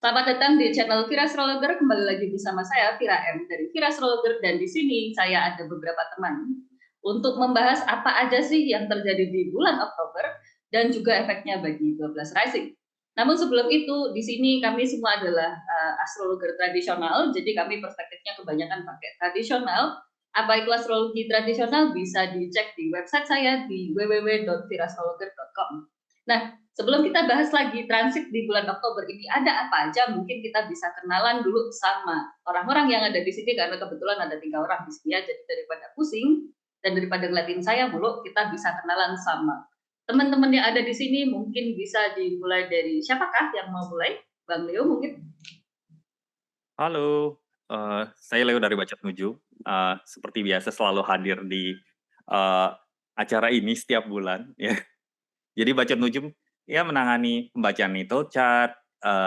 Selamat datang di channel Vira Astrologer. Kembali lagi bersama saya Vira M dari Vira Astrologer, dan di sini saya ada beberapa teman untuk membahas apa aja sih yang terjadi di bulan Oktober dan juga efeknya bagi 12 rising. Namun sebelum itu, di sini kami semua adalah astrologer tradisional, jadi kami perspektifnya kebanyakan pakai tradisional. Apa itu astrologi tradisional? Bisa dicek di website saya di www.virastrologer.com. Nah, sebelum kita bahas lagi transit di bulan Oktober ini ada apa aja, mungkin kita bisa kenalan dulu sama orang-orang yang ada di sini, karena kebetulan ada 3 orang di sini ya. Jadi daripada pusing dan daripada ngeliatin saya mulu, kita bisa kenalan sama teman-teman yang ada di sini. Mungkin bisa dimulai dari siapakah yang mau mulai? Bang Leo mungkin? Halo, saya Leo dari Bacot Nuju. Seperti biasa selalu hadir di acara ini setiap bulan ya. Jadi Bacot Nuju ya menangani pembacaan natal chart,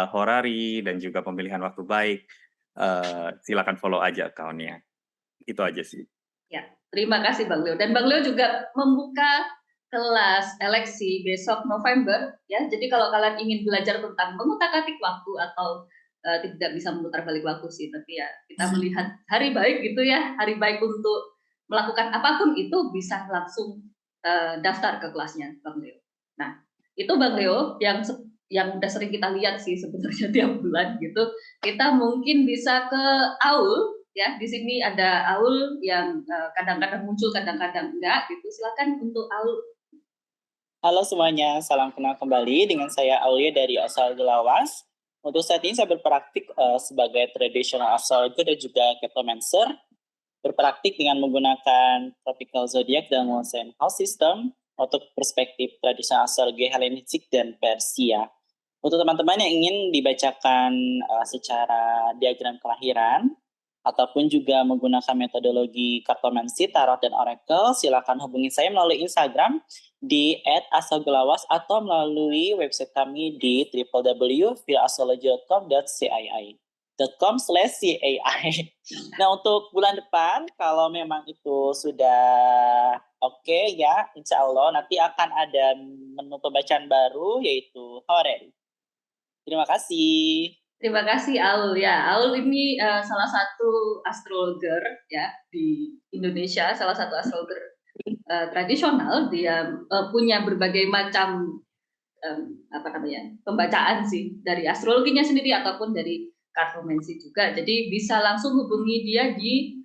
horari dan juga pemilihan waktu baik. Silakan follow aja account-nya. Itu aja sih. Ya, terima kasih Bang Leo. Dan Bang Leo juga membuka kelas eleksi besok November ya. Jadi kalau kalian ingin belajar tentang mengutak-atik waktu atau tidak bisa memutar balik waktu sih, tapi ya kita melihat hari baik gitu ya, hari baik untuk melakukan apapun itu, bisa langsung daftar ke kelasnya Bang Leo. Nah, itu Bang Leo yang udah sering kita lihat sih sebenarnya tiap bulan gitu. Kita mungkin bisa ke Aul ya. Di sini ada Aul yang kadang-kadang muncul, kadang-kadang enggak gitu. Silakan untuk Aul. Halo semuanya, salam kenal kembali dengan saya Aulia dari Astrologi Lawas. Untuk saat ini saya berpraktik sebagai traditional astrologer dan juga Ketomancer. Berpraktik dengan menggunakan tropical zodiac dan moon sign house system untuk perspektif tradisional astrologi Hellenistik dan Persia. Untuk teman-teman yang ingin dibacakan secara diagram kelahiran ataupun juga menggunakan metodologi kartomansi, tarot, dan oracle, silakan hubungi saya melalui Instagram di @astrogelawas atau melalui website kami di www.astrology.com.cii. Nah, untuk bulan depan, kalau memang itu sudah oke ya, insya Allah nanti akan ada menu pembacaan baru yaitu Horary. Terima kasih. Terima kasih Aul ya. Aul ini salah satu astrologer ya di Indonesia, salah satu astrologer tradisional. Dia punya berbagai macam apa namanya, pembacaan sih, dari astrologinya sendiri ataupun dari kartomansi juga. Jadi bisa langsung hubungi dia di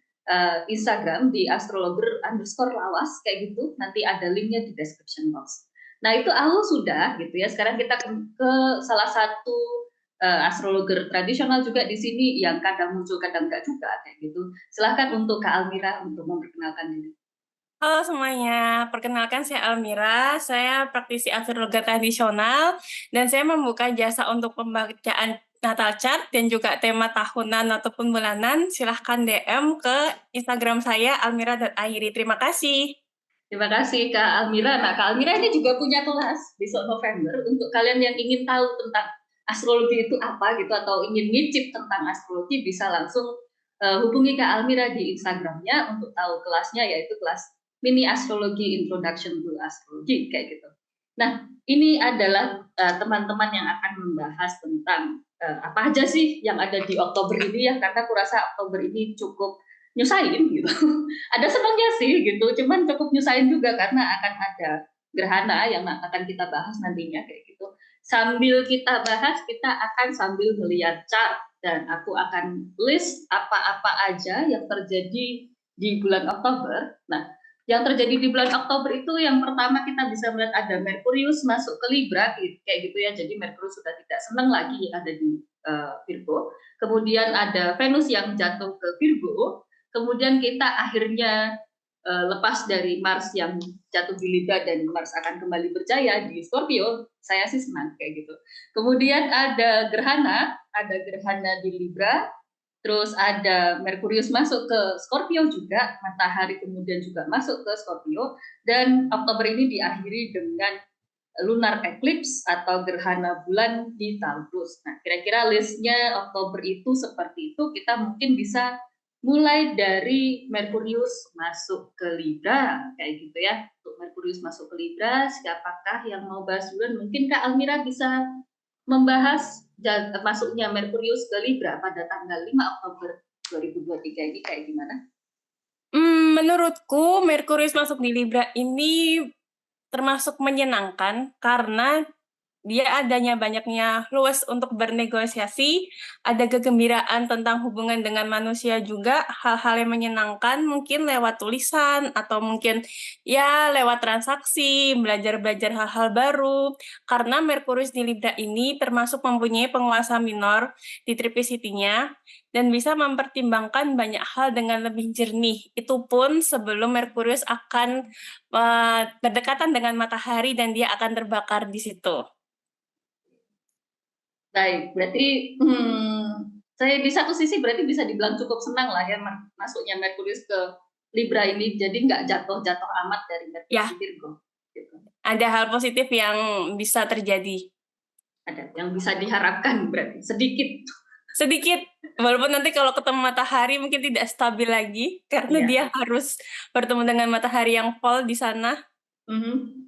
Instagram di astrologer_lawas kayak gitu. Nanti ada linknya di description box. Nah itu Aul sudah gitu ya. Sekarang kita ke salah satu astrologer tradisional juga di sini yang kadang muncul kadang enggak juga kayak gitu. Silahkan untuk Kak Almira untuk memperkenalkan diri. Halo semuanya, perkenalkan saya Almira, saya praktisi astrologi tradisional dan saya membuka jasa untuk pembacaan natal chart dan juga tema tahunan ataupun bulanan. Silahkan DM ke Instagram saya almira.airi. Terima kasih. Terima kasih Kak Almira. Nah, Kak Almira ini juga punya kelas besok November untuk kalian yang ingin tahu tentang astrologi itu apa gitu, atau ingin ngicip tentang astrologi, bisa langsung hubungi Kak Almira di Instagramnya untuk tahu kelasnya, yaitu kelas mini astrologi introduction to astrology kayak gitu. Nah, ini adalah teman-teman yang akan membahas tentang apa aja sih yang ada di Oktober ini ya, karena aku rasa Oktober ini cukup nyusahin gitu. Ada senangnya sih gitu, cuman cukup nyusahin juga karena akan ada gerhana yang akan kita bahas nantinya kayak gitu. Sambil kita bahas, kita akan sambil melihat chart, dan aku akan list apa-apa aja yang terjadi di bulan Oktober. Nah, yang terjadi di bulan Oktober itu yang pertama kita bisa melihat ada Merkurius masuk ke Libra kayak gitu ya. Jadi Merkurius sudah tidak senang lagi ada di Virgo. Kemudian ada Venus yang jatuh ke Virgo. Kemudian kita akhirnya lepas dari Mars yang jatuh di Libra dan Mars akan kembali berjaya di Scorpio. Saya sih senang kayak gitu. Kemudian ada gerhana di Libra, terus ada Merkurius masuk ke Scorpio juga, matahari kemudian juga masuk ke Scorpio, dan Oktober ini diakhiri dengan lunar eclipse atau gerhana bulan di Taurus. Nah, kira-kira listnya Oktober itu seperti itu. Kita mungkin bisa mulai dari Merkurius masuk ke Libra kayak gitu ya. Untuk Merkurius masuk ke Libra, siapakah yang mau bahas duluan? Mungkin Kak Almira bisa membahas masuknya Merkurius ke Libra pada tanggal 5 Oktober 2023 ini kayak gimana? Menurutku Merkurius masuk di Libra ini termasuk menyenangkan karena dia adanya banyaknya luas untuk bernegosiasi, ada kegembiraan tentang hubungan dengan manusia juga, hal-hal yang menyenangkan mungkin lewat tulisan atau mungkin ya lewat transaksi, belajar-belajar hal-hal baru. Karena Merkurius di Libra ini termasuk mempunyai penguasa minor di triplicity-nya dan bisa mempertimbangkan banyak hal dengan lebih jernih. Itu pun sebelum Merkurius akan berdekatan dengan matahari dan dia akan terbakar di situ. Baik, berarti saya di satu sisi berarti bisa dibilang cukup senang lah ya masuknya Merkurius ke Libra ini, jadi nggak jatuh-jatuh amat dari Merkurius Virgo. Gitu. Ada hal positif yang bisa terjadi. Ada yang bisa diharapkan berarti sedikit, walaupun nanti kalau ketemu matahari mungkin tidak stabil lagi karena dia harus bertemu dengan matahari yang full di sana.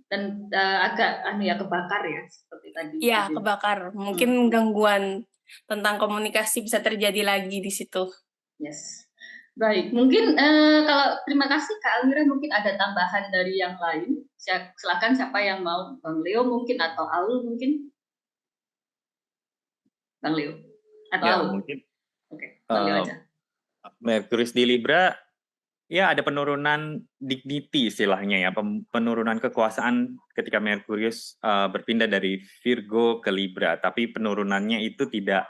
Dan agak kebakar ya seperti tadi. Iya, kebakar. Mungkin gangguan tentang komunikasi bisa terjadi lagi di situ. Yes. Baik, mungkin kalau terima kasih Kak Almira, mungkin ada tambahan dari yang lain. Silakan siapa yang mau, Bang Leo mungkin atau Aul mungkin. Bang Leo atau Ya, Aul? mungkin. Oke, Bang Leo aja. Merkurius di Libra, ya ada penurunan dignity istilahnya ya, penurunan kekuasaan ketika Merkurius berpindah dari Virgo ke Libra, tapi penurunannya itu tidak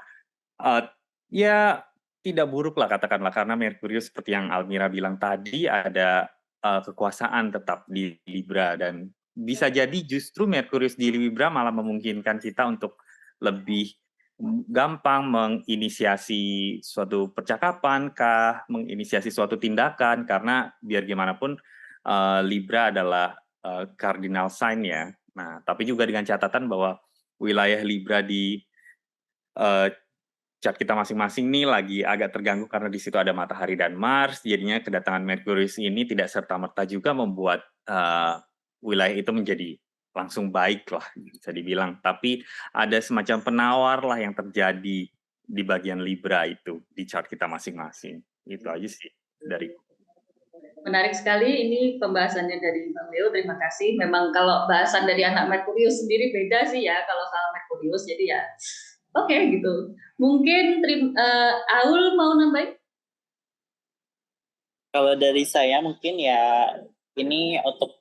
tidak buruk lah katakanlah, karena Merkurius seperti yang Almira bilang tadi ada kekuasaan tetap di Libra, dan bisa jadi justru Merkurius di Libra malah memungkinkan kita untuk lebih gampang menginisiasi suatu percakapan menginisiasi suatu tindakan, karena biar gimana pun Libra adalah cardinal sign ya. Nah, tapi juga dengan catatan bahwa wilayah Libra di chart kita masing-masing nih lagi agak terganggu karena di situ ada matahari dan Mars, jadinya kedatangan Merkurius ini tidak serta-merta juga membuat wilayah itu menjadi langsung baik lah bisa dibilang, tapi ada semacam penawar lah yang terjadi di bagian Libra itu di chart kita masing-masing. Itu aja sih dari. Menarik sekali ini pembahasannya dari Bang Leo, terima kasih. Memang kalau bahasan dari anak Merkurius sendiri beda sih ya kalau soal Merkurius, jadi ya oke, gitu. Mungkin Aul mau nambahin? Kalau dari saya mungkin ya ini untuk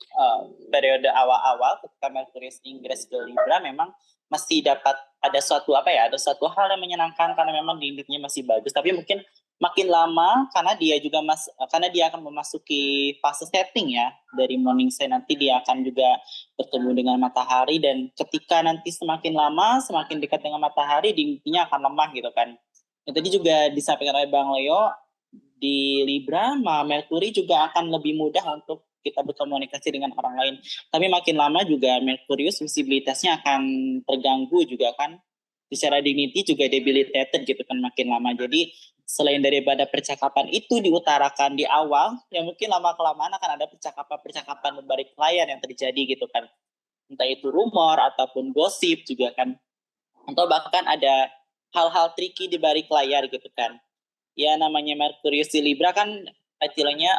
periode awal-awal ketika Merkurius Inggris ke Libra memang masih dapat ada suatu hal yang menyenangkan karena memang dindingnya masih bagus, tapi mungkin makin lama karena dia akan memasuki fase setting ya dari morning sign, nanti dia akan juga bertemu dengan matahari, dan ketika nanti semakin lama semakin dekat dengan matahari dindingnya akan lemah gitu kan. Dan tadi juga disampaikan oleh Bang Leo, di Libra Merkuri juga akan lebih mudah untuk kita berkomunikasi dengan orang lain. Tapi makin lama juga Merkurius visibilitasnya akan terganggu juga kan. Secara dignity juga debilitated gitu kan makin lama. Jadi selain daripada percakapan itu diutarakan di awal, ya mungkin lama-kelamaan akan ada percakapan di balik layar yang terjadi gitu kan. Entah itu rumor ataupun gosip juga kan. Atau bahkan ada hal-hal tricky di balik layar gitu kan. Ya namanya Merkurius di Libra kan istilahnya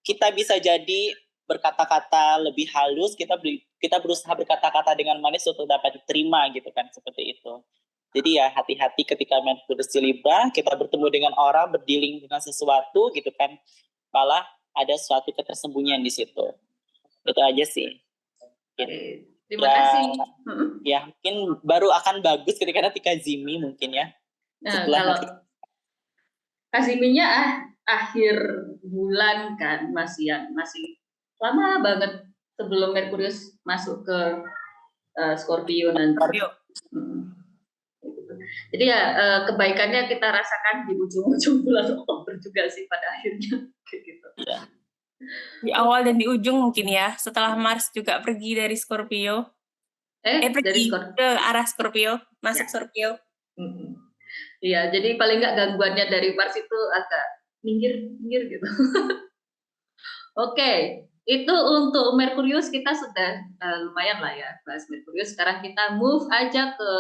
kita bisa jadi berkata-kata lebih halus, kita berusaha berkata-kata dengan manis untuk dapat diterima gitu kan, seperti itu. Jadi ya hati-hati ketika Merkurius di Libra, kita bertemu dengan orang, berdealing dengan sesuatu gitu kan, malah ada suatu ketersembunyian di situ. Itu aja sih. Gitu. Terima kasih. Ya mungkin baru akan bagus ketika nanti Kazimi mungkin ya. Kalau Kaziminya akhir bulan kan, masih lama banget sebelum Merkurius masuk ke Scorpio nanti. Jadi ya kebaikannya kita rasakan di ujung-ujung bulan Oktober juga sih pada akhirnya. Gitu. Di awal dan di ujung mungkin ya, setelah Mars juga pergi dari Scorpio. Pergi ke arah Scorpio, masuk Scorpio. Iya, jadi paling nggak gangguannya dari Mars itu agak minggir gitu. Oke, Itu untuk Merkurius kita sudah lumayan lah ya bahas Merkurius. Sekarang kita move aja ke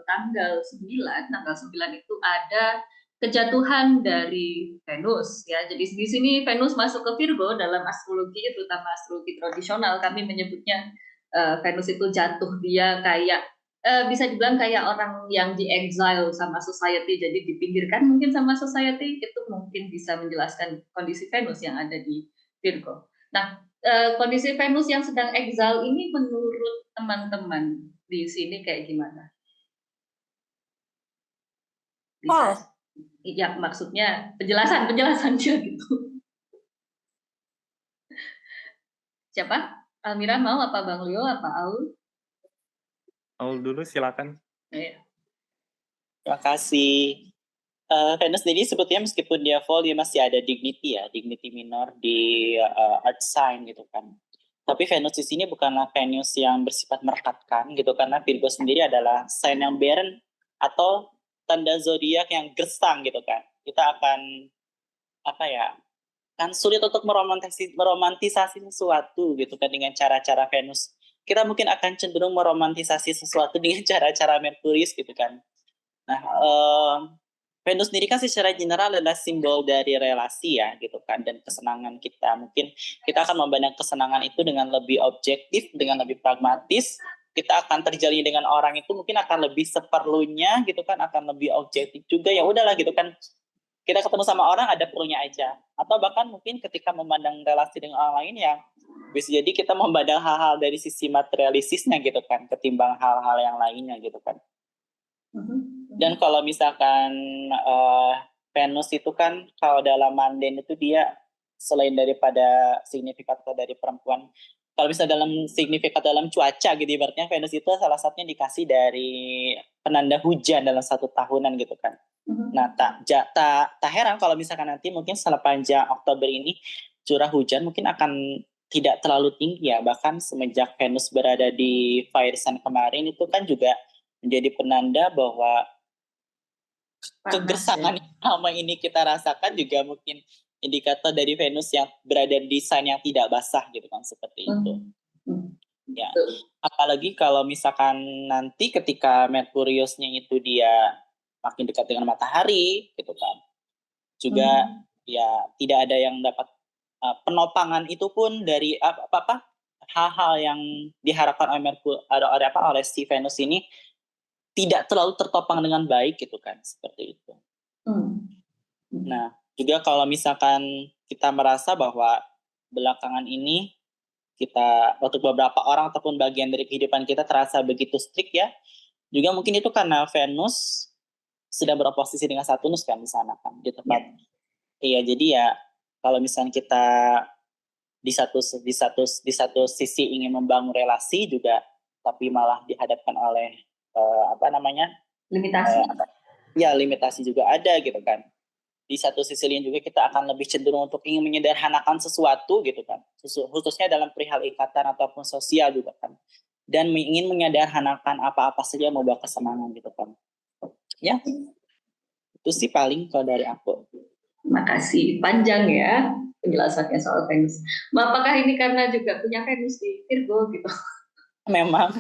tanggal 9. Tanggal 9 itu ada kejatuhan dari Venus ya. Jadi di sini Venus masuk ke Virgo dalam astrologi, terutama astrologi tradisional. Kami menyebutnya Venus itu jatuh, dia kayak bisa dibilang kayak orang yang di exile sama society, jadi dipinggirkan mungkin sama society. Itu mungkin bisa menjelaskan kondisi Venus yang ada di Virgo. Nah, kondisi Venus yang sedang exile ini menurut teman-teman di sini kayak gimana? Bisa, ya maksudnya penjelasan dia gitu. Siapa? Almira mau apa Bang Leo apa Aul? Aul dulu silakan. Ya. Terima kasih. Venus sendiri sebetulnya meskipun dia fall, dia masih ada dignity ya, dignity minor di earth sign gitu kan. Tapi Venus di sini bukanlah Venus yang bersifat merekatkan gitu, karena Virgo sendiri adalah sign yang barren atau tanda zodiak yang gersang gitu kan. Kita akan kan sulit untuk meromantisasi sesuatu gitu kan dengan cara-cara Venus. Kita mungkin akan cenderung meromantisasi sesuatu dengan cara-cara Merkurius gitu kan. Nah, Venus sendiri kan secara general adalah simbol dari relasi ya gitu kan, dan kesenangan kita. Mungkin kita akan memandang kesenangan itu dengan lebih objektif, dengan lebih pragmatis. Kita akan terjalin dengan orang itu mungkin akan lebih seperlunya gitu kan, akan lebih objektif juga, ya udahlah gitu kan. Kita ketemu sama orang ada perlunya aja. Atau bahkan mungkin ketika memandang relasi dengan orang lain ya bisa jadi kita memandang hal-hal dari sisi materialistisnya gitu kan, ketimbang hal-hal yang lainnya gitu kan. Dan kalau misalkan Venus itu kan kalau dalam mundane itu dia selain daripada signifikat dari perempuan, kalau misalnya dalam signifikat dalam cuaca gitu ibaratnya Venus itu salah satunya dikasih dari penanda hujan dalam 1 tahunan gitu kan. Nah tak heran kalau misalkan nanti mungkin setelah panjang Oktober ini curah hujan mungkin akan tidak terlalu tinggi ya, bahkan semenjak Venus berada di fire sign kemarin itu kan juga menjadi penanda bahwa kegersangan yang selama ini kita rasakan juga mungkin indikator dari Venus yang berada di sign yang tidak basah gitu kan, seperti itu. Ya, apalagi kalau misalkan nanti ketika Merkuriusnya itu dia makin dekat dengan matahari gitu kan, juga ya tidak ada yang dapat penopangan itu pun dari hal-hal yang diharapkan oleh si Venus ini tidak terlalu tertopang dengan baik gitu kan, seperti itu. Nah, juga kalau misalkan kita merasa bahwa belakangan ini kita untuk beberapa orang ataupun bagian dari kehidupan kita terasa begitu strict ya, juga mungkin itu karena Venus sedang beroposisi dengan Saturnus kan di sana kan, di tempat. Iya, jadi ya kalau misalnya kita di satu sisi ingin membangun relasi juga, tapi malah dihadapkan oleh limitasi. Limitasi juga ada gitu kan. Di satu sisi lain juga kita akan lebih cenderung untuk ingin menyederhanakan sesuatu gitu kan, khususnya dalam perihal ikatan ataupun sosial juga kan, dan ingin menyederhanakan apa-apa saja yang membawa kesenangan gitu kan. Ya, itu sih paling kalau dari aku. Makasih, panjang ya penjelasannya soal Venus. Apakah ini karena juga punya Venus di Virgo gitu? Memang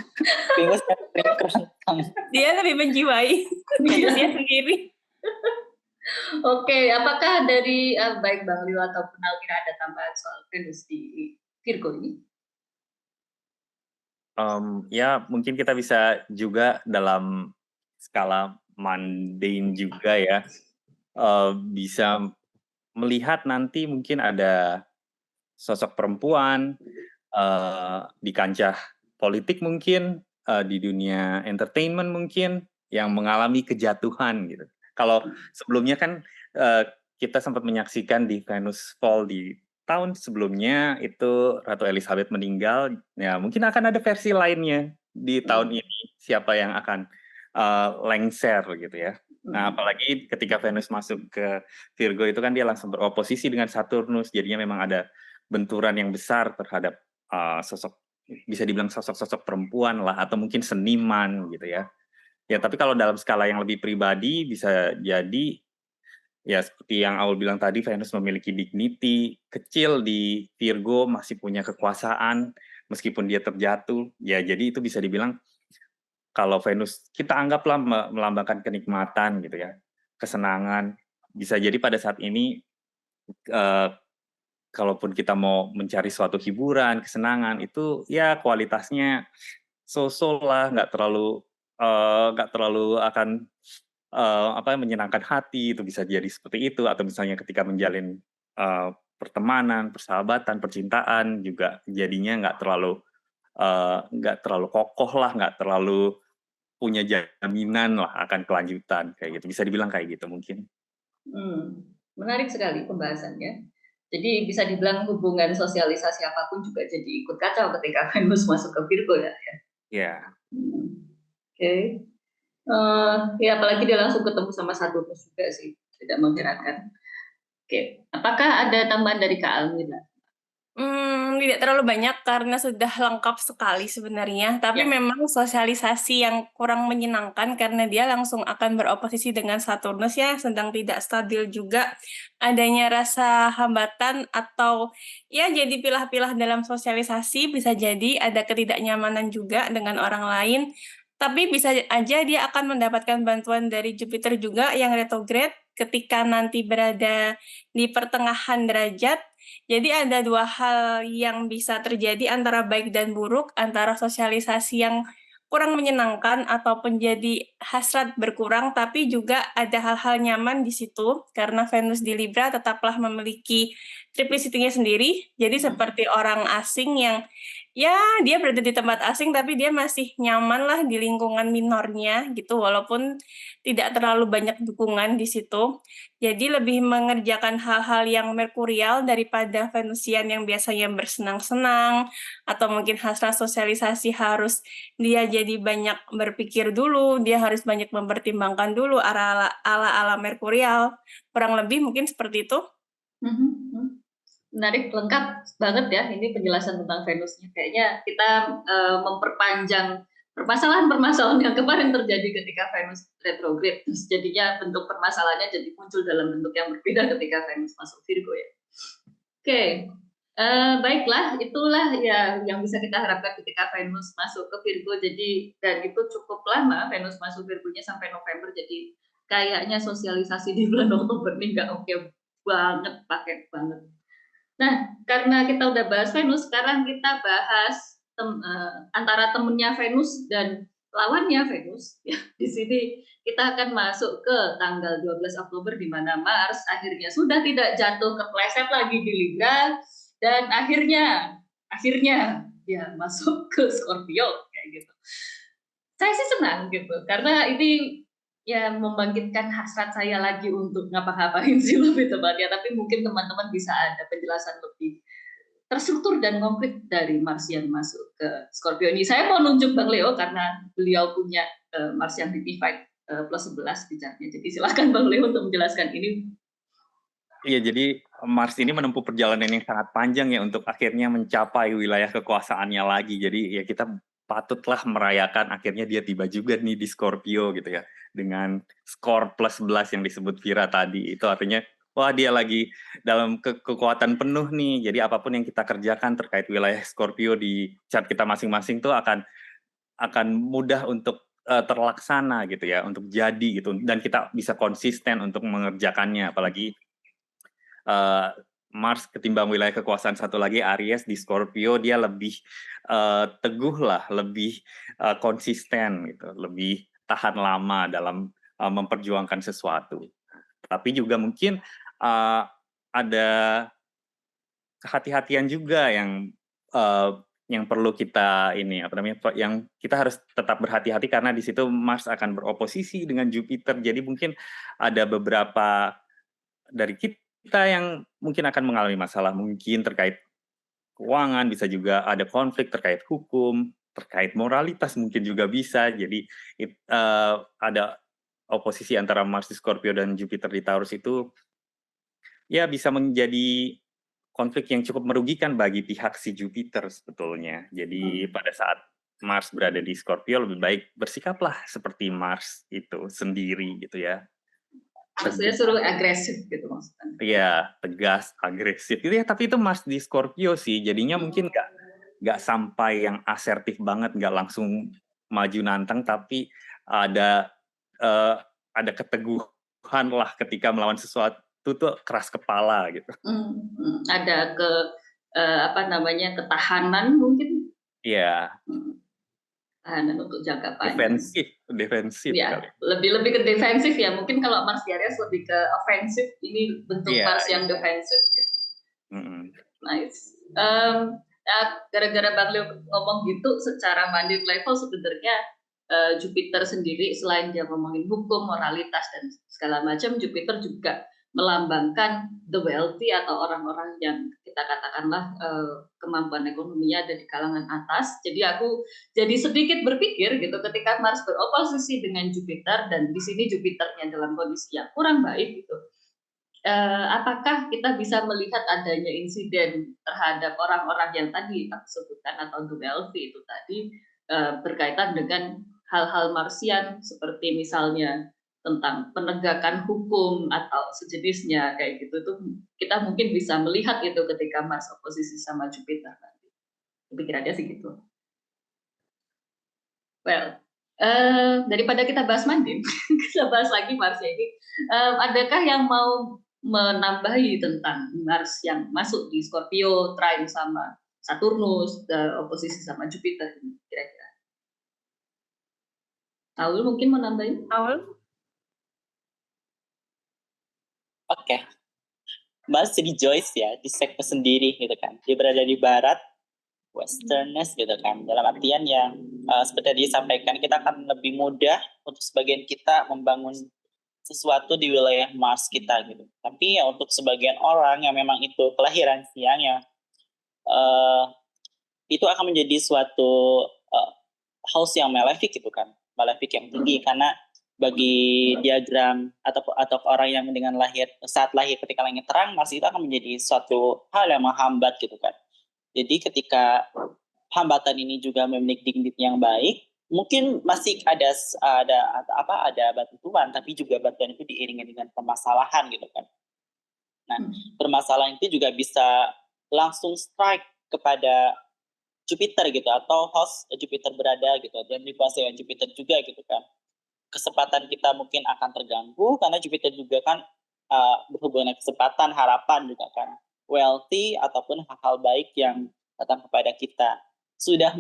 Venus kerontang. Dia lebih menjiwai dia sendiri. Oke, apakah dari baik Bang Leo ataupun Almira ada tambahan soal Venus di Virgo ini? Ya mungkin kita bisa juga dalam skala mundane juga ya, bisa melihat nanti mungkin ada sosok perempuan di kancah politik mungkin, di dunia entertainment mungkin yang mengalami kejatuhan gitu. Kalau sebelumnya kan kita sempat menyaksikan di Venus Fall di tahun sebelumnya itu Ratu Elizabeth meninggal, ya mungkin akan ada versi lainnya di tahun ini, siapa yang akan lengser gitu ya. Nah apalagi ketika Venus masuk ke Virgo itu kan dia langsung beroposisi dengan Saturnus, jadinya memang ada benturan yang besar terhadap sosok, bisa dibilang sosok-sosok perempuan lah, atau mungkin seniman gitu ya. Ya tapi kalau dalam skala yang lebih pribadi bisa jadi Ya seperti yang Aul bilang tadi, Venus memiliki dignity, kecil di Virgo masih punya kekuasaan meskipun dia terjatuh. Ya jadi itu bisa dibilang kalau Venus kita anggaplah melambangkan kenikmatan gitu ya, kesenangan. Bisa jadi pada saat ini eh, kalaupun kita mau mencari suatu hiburan, kesenangan itu ya kualitasnya so-so lah, nggak terlalu akan menyenangkan hati, itu bisa jadi seperti itu, atau misalnya ketika menjalin pertemanan, persahabatan, percintaan juga jadinya nggak terlalu kokoh lah, nggak terlalu punya jaminan lah akan kelanjutan kayak gitu. Bisa dibilang kayak gitu mungkin. Menarik sekali pembahasannya. Jadi bisa dibilang hubungan sosialisasi apapun juga jadi ikut kacau ketika Venus masuk ke Virgo ya. Ya. Oke. Ya apalagi dia langsung ketemu sama Saturnus juga sih, tidak mengherankan. Oke. Apakah ada tambahan dari Kak Almira? Tidak terlalu banyak karena sudah lengkap sekali sebenarnya. Tapi Ya. memang sosialisasi yang kurang menyenangkan karena dia langsung akan beroposisi dengan Saturnus ya, sedang tidak stabil juga. Adanya rasa hambatan atau ya jadi pilah-pilah dalam sosialisasi, bisa jadi ada ketidaknyamanan juga dengan orang lain. Tapi bisa aja dia akan mendapatkan bantuan dari Jupiter juga yang retrograde ketika nanti berada di pertengahan derajat. Jadi ada dua hal yang bisa terjadi antara baik dan buruk, antara sosialisasi yang kurang menyenangkan ataupun jadi hasrat berkurang, tapi juga ada hal-hal nyaman di situ karena Venus di Libra tetaplah memiliki triplicity-nya sendiri. Jadi seperti orang asing yang ya dia berada di tempat asing tapi dia masih nyaman lah di lingkungan minornya gitu walaupun tidak terlalu banyak dukungan di situ. Jadi lebih mengerjakan hal-hal yang merkurial daripada Venusian yang biasanya bersenang-senang atau mungkin hasrat sosialisasi harus dia jadi banyak berpikir dulu, dia harus banyak mempertimbangkan dulu ala merkurial. Kurang lebih mungkin seperti itu. Menarik, lengkap banget ya ini penjelasan tentang Venusnya. Kayaknya kita memperpanjang permasalahan-permasalahan yang kemarin terjadi ketika Venus retrograde. Terus jadinya bentuk permasalahannya jadi muncul dalam bentuk yang berbeda ketika Venus masuk Virgo ya. Oke, baiklah, itulah ya yang bisa kita harapkan ketika Venus masuk ke Virgo. Jadi dan itu cukup lama Venus masuk Virgonya sampai November. Jadi kayaknya sosialisasi di bulan Oktober ini nggak oke banget, pakai banget. Nah, karena kita udah bahas Venus, sekarang kita bahas antara temennya Venus dan lawannya Venus. Ya, di sini kita akan masuk ke tanggal 12 Oktober di mana Mars akhirnya sudah tidak jatuh kepleset lagi di Libra dan akhirnya dia masuk ke Scorpio kayak gitu. Saya sih senang gitu karena ini ya membangkitkan hasrat saya lagi untuk ngapa-ngapain sih lebih tepatnya, tapi mungkin teman-teman bisa ada penjelasan lebih terstruktur dan konkret dari Mars yang masuk ke Scorpio ini. Saya mau nunjuk Bang Leo karena beliau punya Mars yang dignified plus 11 di chartnya. Jadi silakan Bang Leo untuk menjelaskan ini. Iya, jadi Mars ini menempuh perjalanan yang sangat panjang ya untuk akhirnya mencapai wilayah kekuasaannya lagi. Jadi ya kita patutlah merayakan akhirnya dia tiba juga nih di Scorpio gitu ya. Dengan skor plus 11 yang disebut Vira tadi. Itu artinya wah dia lagi dalam kekuatan penuh nih. Jadi apapun yang kita kerjakan terkait wilayah Scorpio di chart kita masing-masing tuh akan mudah untuk terlaksana gitu ya, untuk jadi gitu. Dan kita bisa konsisten untuk mengerjakannya, apalagi Mars ketimbang wilayah kekuasaan satu lagi Aries di Scorpio, dia lebih teguh lah, lebih konsisten gitu, lebih tahan lama dalam memperjuangkan sesuatu. Tapi juga mungkin ada kehati-hatian juga yang perlu kita yang kita harus tetap berhati-hati karena di situ Mars akan beroposisi dengan Jupiter. Jadi mungkin ada beberapa dari kita yang mungkin akan mengalami masalah mungkin terkait keuangan, bisa juga ada konflik terkait hukum, terkait moralitas mungkin juga bisa. Jadi ada oposisi antara Mars di Scorpio dan Jupiter di Taurus itu ya bisa menjadi konflik yang cukup merugikan bagi pihak si Jupiter sebetulnya. Jadi pada saat Mars berada di Scorpio lebih baik bersikaplah seperti Mars itu sendiri gitu ya. Maksudnya suruh agresif gitu maksudnya. Iya, tegas, agresif gitu ya. Tapi itu Mars di Scorpio sih, jadinya mungkin nggak sampai yang asertif banget, nggak langsung maju nantang, tapi ada eh, ada keteguhan lah ketika melawan sesuatu tuh keras kepala gitu. Ada ketahanan mungkin. Iya. Tahanan untuk jangka panjang. Defensif ya, kali. Lebih ke defensif ya. Mungkin kalau Mars di Aries lebih ke ofensif. Ini bentuk Mars yang defensif. Nice. Gara-gara Bang Leo ngomong gitu, secara mandiri level sebenarnya Jupiter sendiri selain dia ngomongin hukum, moralitas dan segala macam, Jupiter juga melambangkan the wealthy atau orang-orang yang kita katakanlah kemampuan ekonominya ada di kalangan atas. Jadi aku jadi sedikit berpikir gitu ketika Mars beroposisi dengan Jupiter dan di sini Jupiternya dalam kondisi yang kurang baik gitu. Apakah kita bisa melihat adanya insiden terhadap orang-orang yang tadi aku sebutkan atau the wealthy itu tadi berkaitan dengan hal-hal Marsian seperti misalnya tentang penegakan hukum atau sejenisnya kayak gitu tuh kita mungkin bisa melihat itu ketika Mars oposisi sama Jupiter nanti. Pikirannya sih gitu. Well, daripada kita bahas Mandim, kita bahas lagi Mars ini. Adakah yang mau menambahi tentang Mars yang masuk di Scorpio, trine sama Saturnus, oposisi sama Jupiter ini kira-kira? Aul mungkin mau nambahin? Aul? Oke. Mars jadi Joyce ya, di sektor sendiri gitu kan. Dia berada di barat, westerness gitu kan. Dalam artian yang seperti yang disampaikan, kita akan lebih mudah untuk sebagian kita membangun sesuatu di wilayah Mars kita gitu. Tapi ya untuk sebagian orang yang memang itu kelahiran siang ya, itu akan menjadi suatu house yang malefic gitu kan. Malefic yang tinggi karena bagi diagram atau orang yang dengan saat lahir ketika langit terang, Mars itu akan menjadi suatu hal yang menghambat gitu kan. Jadi ketika hambatan ini juga memiliki dignity yang baik, mungkin masih ada bantuan, tapi juga bantuan itu diiringi dengan permasalahan gitu kan. Nah, permasalahan itu juga bisa langsung strike kepada Jupiter gitu, atau host Jupiter berada gitu, dan dikuasai oleh Jupiter juga gitu kan. Kesempatan kita mungkin akan terganggu karena Jupiter juga kan berhubungan dengan kesempatan, harapan juga kan, wealthy ataupun hal-hal baik yang datang kepada kita. Sudah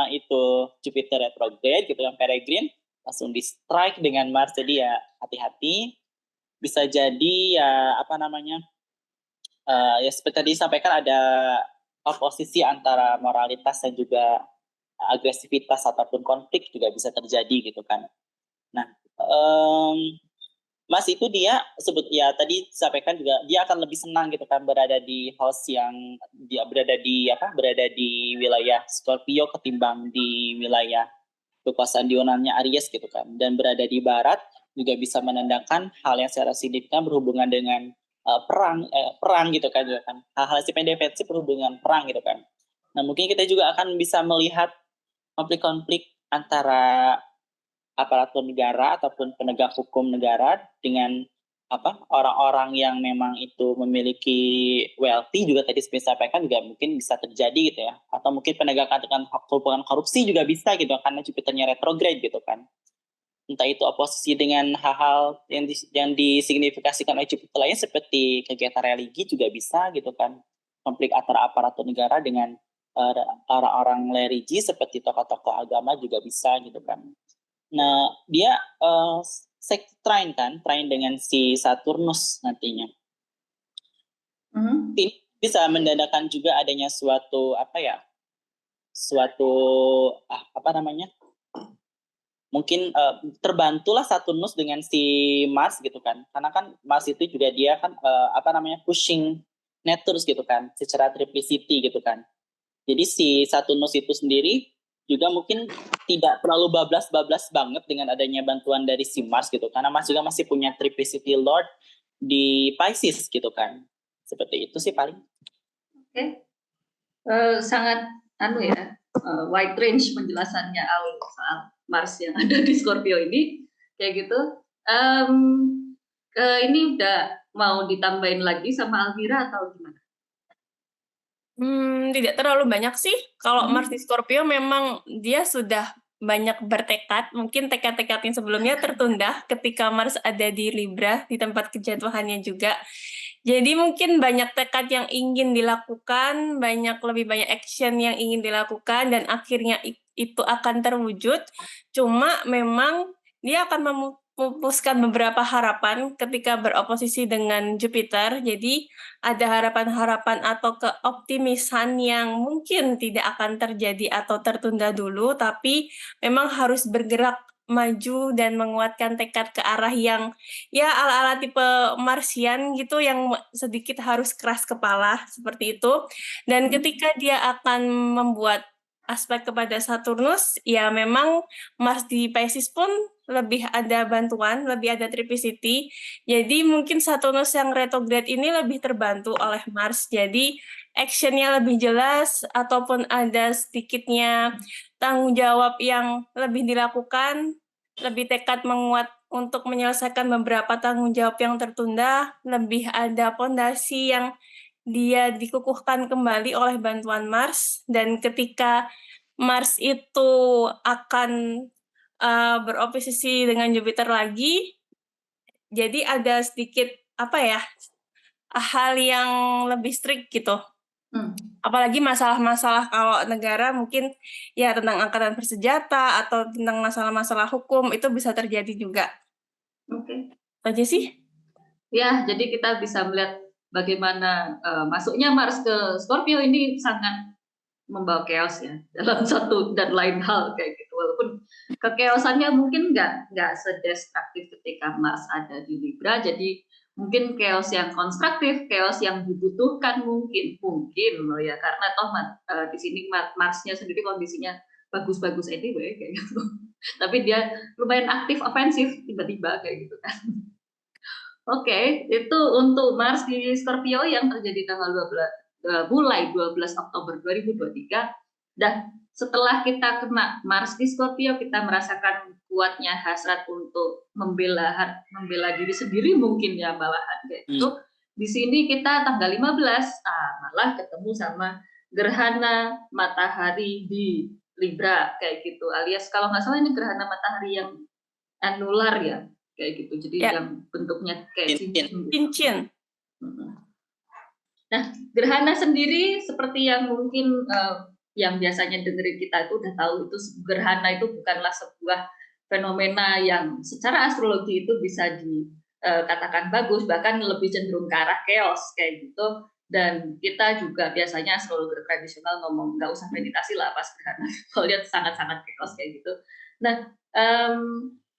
itu Jupiter retrograde gitu kan, peregrine, langsung di strike dengan Mars. Jadi ya hati-hati, bisa jadi ya ya seperti tadi disampaikan ada oposisi antara moralitas dan juga agresivitas ataupun konflik juga bisa terjadi gitu kan. Nah, Mas itu dia tadi disampaikan juga dia akan lebih senang gitu kan berada di house yang dia berada di wilayah Scorpio ketimbang di wilayah kekuasaan dionannya Aries gitu kan. Dan berada di barat juga bisa menandakan hal yang secara signifikan berhubungan dengan perang gitu kan. Hal-hal sifatnya defensif berhubungan perang gitu kan. Nah, mungkin kita juga akan bisa melihat konflik-konflik antara aparatur negara ataupun penegak hukum negara dengan orang-orang yang memang itu memiliki wealthy juga tadi seperti sampaikan juga mungkin bisa terjadi gitu ya, atau mungkin penegakan dengan hubungan korupsi juga bisa gitu karena Jupiternya retrograde gitu kan. Entah itu oposisi dengan hal-hal yang disignifikasikan oleh Jupiter lainnya seperti kegiatan religi juga bisa gitu kan, konflik antara aparatur negara dengan orang-orang religi seperti tokoh-tokoh agama juga bisa gitu kan. Nah, dia trine dengan si Saturnus nantinya. Ini bisa mendandakan juga adanya suatu mungkin terbantulah Saturnus dengan si Mars gitu kan, karena kan Mars itu juga dia kan pushing Neptunus gitu kan, secara triplicity gitu kan. Jadi si Saturnus itu sendiri juga mungkin tidak terlalu bablas banget dengan adanya bantuan dari si Mars gitu, karena Mars juga masih punya triplicity Lord di Pisces gitu kan. Seperti itu sih paling. Oke. Sangat wide range penjelasannya soal Mars yang ada di Scorpio ini kayak gitu. Em, ini udah mau ditambahin lagi sama Almira atau gimana? Tidak terlalu banyak sih. Kalau Mars di Hmm. Scorpio memang dia sudah banyak bertekad. Mungkin tekad-tekad yang sebelumnya tertunda ketika Mars ada di Libra, di tempat kejatuhannya juga. Jadi mungkin banyak tekad yang ingin dilakukan, lebih banyak action yang ingin dilakukan, dan akhirnya itu akan terwujud. Cuma memang dia akan memupuskan beberapa harapan ketika beroposisi dengan Jupiter. Jadi ada harapan-harapan atau keoptimisan yang mungkin tidak akan terjadi atau tertunda dulu, tapi memang harus bergerak maju dan menguatkan tekad ke arah yang ya ala-ala tipe Marsian gitu, yang sedikit harus keras kepala seperti itu. Dan ketika dia akan membuat aspek kepada Saturnus, ya memang Mars di Pisces pun lebih ada bantuan, lebih ada triplicity. Jadi mungkin Saturnus yang retrograde ini lebih terbantu oleh Mars. Jadi actionnya lebih jelas, ataupun ada sedikitnya tanggung jawab yang lebih dilakukan, lebih tekad menguat untuk menyelesaikan beberapa tanggung jawab yang tertunda, lebih ada pondasi yang dia dikukuhkan kembali oleh bantuan Mars. Dan ketika Mars itu akan beroposisi dengan Jupiter lagi, jadi ada sedikit apa ya, hal yang lebih strict gitu. Apalagi masalah-masalah kalau negara mungkin ya tentang angkatan bersenjata atau tentang masalah-masalah hukum itu bisa terjadi juga. Oke. Aja sih. Ya, jadi kita bisa melihat bagaimana masuknya Mars ke Scorpio ini sangat membawa chaos ya dalam satu dan lain hal kayak gitu. Walaupun kekeosannya mungkin nggak sedestruktif ketika Mars ada di Libra, jadi mungkin chaos yang konstruktif, chaos yang dibutuhkan mungkin loh ya, karena toh di sini Marsnya sendiri kondisinya bagus-bagus anyway kayak gitu. Tapi dia lumayan aktif, ofensif tiba-tiba kayak gitu kan. Oke, itu untuk Mars di Scorpio yang terjadi tanggal 12 mulai 12 Oktober 2023. Dan setelah kita kena Mars di Scorpio, kita merasakan kuatnya hasrat untuk membela diri sendiri mungkin ya, malahan kayak gitu. Di sini kita tanggal 15 malah ketemu sama gerhana matahari di Libra kayak gitu, alias kalau nggak salah ini gerhana matahari yang anular ya kayak gitu, jadi Ya. yang bentuknya kayak cincin. Nah, gerhana sendiri seperti yang mungkin yang biasanya dengerin kita itu udah tahu, itu gerhana itu bukanlah sebuah fenomena yang secara astrologi itu bisa dikatakan bagus, bahkan lebih cenderung ke arah chaos kayak gitu. Dan kita juga biasanya astrologi tradisional ngomong nggak usah meditasi lah pas gerhana, kalau lihat sangat-sangat chaos kayak gitu. Nah,